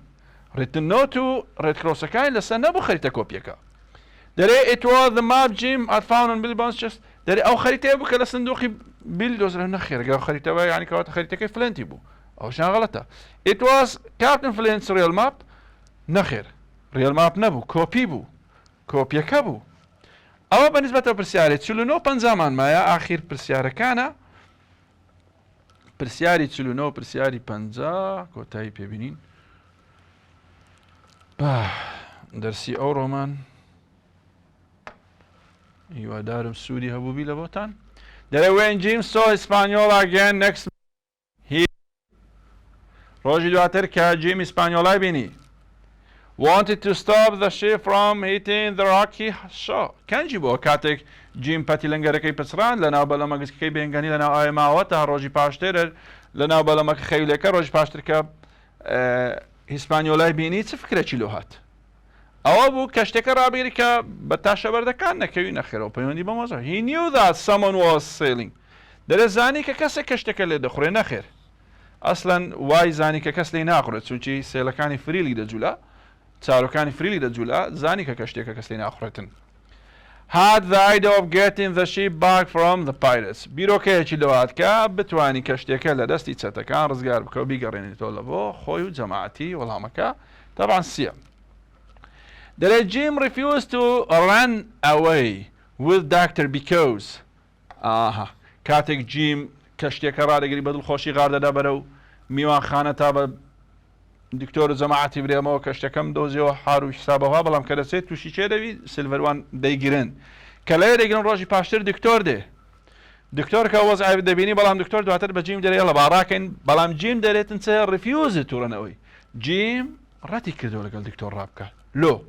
written note و red crosەکانی لەسەر نەبوو خەریتە کۆپیەکە دەرێ it was the map Jim had found on Billy Bond's chest دەرێ ئەو خەریتەیە بوو کە لە سندوقی بيلدوزر نخير قال خريطة يعني كوات خريطة كيف فلنتي بو أو شان غلطة. It was Captain Flint's real map نخير real map نبو كوبي بو كوبي كبو. أما بالنسبة لبرسياري تسولونو بنزامان مايا آخر برسيارة كان برسياري تسولونو برسياري بنزا كوتاي بيبينين درسي أو رومان ايوه دارم سوري هبو بي لبوتان. when Jim saw Hispaniola again next he روجي دواتر كا جيم اسبانيولا بيني wanted to stop the ship from hitting the rocky shore. كان جيبو كاتك جيم باتي لنگركي بسران لنا بلا ما كي بينغاني لنا اي ماوتا روجي باشتر لنا بلا ما خيلك روجي باشتر كا اسبانيولا بيني تفكره چلوهات او بو کشتک رابیری که بتاشه بردکان نکوی نخیره و پیوندی بمازه. He knew that someone was sailing. در زانی که کسی کشتک لیده خوره نخیر. اصلا وای زانی که کس لی نخوره چونچی سیلکانی فریلی ده جولا تاروکانی فریلی ده جولا زانی که کشتک کس لی نخورتن. Had the idea of getting the ship back from the pirates. بیرو که چی دوات که بتوانی کشتک لدستی تتکان رزگار بکو بیگرینی تولا بو خویو جماعتی والهمکا طبعا سیام. That Jim refused to run away with Doctor because كاتك جيم كشتي كرادة قريبا الخوشي غاردة دابرو ميوان خانة تابا دكتور جماعتي بريما وكشتكم دوزيو حارو حسابها بلام كده سيت وشي چه دوي سيلفروان ديگرن كلاي ديگرن روجي باشتر دكتور ده دكتور كوضع دبيني بلام دكتور دواتر بجيم دري يلا باراكن بلام جيم دريت انت refused to run away. جيم راتي كردو لقال دكتور رابكا لو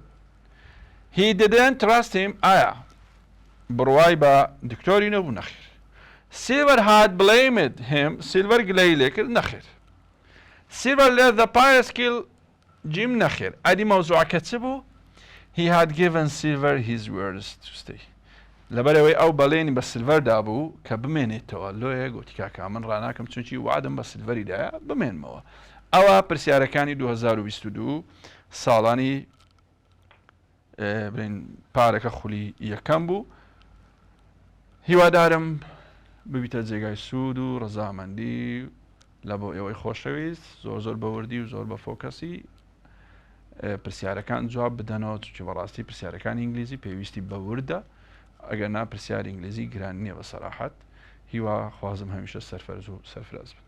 He didn't trust him. برواي با دكتور ينبو نخير. Silver had blamed him. Silver قليلك نخير. Silver let the pirates kill Jim نخير. ادي موضوع كتبه. He had given Silver his words to stay. لبروي او باليني بس سيلفر دابو كبمين التوالو يقولي كاكا من راناكم تشونشي وعدم بس سيلفر دا بمين موا. او برسيارة كاني 2022 سالاني برين پارێکە خولی یەکەم بوو. هیوادارم ببیتە جێگای سوود و ڕەزامەندی لە بۆ ئێوەی خۆشەویست زۆر بەوردی و زۆر بە فۆکەسی پرسیارەکان جواب بدەنەوە چونکە بەڕاستی پرسیارەکانی ئینگلیزی پێویستی بەوردە ئەگەر نا پرسیاری ئینگلیزی گران نییە بە سەراحەت. هیوا خوازم هەمیشە سەرفەرز و سەرفراز بن.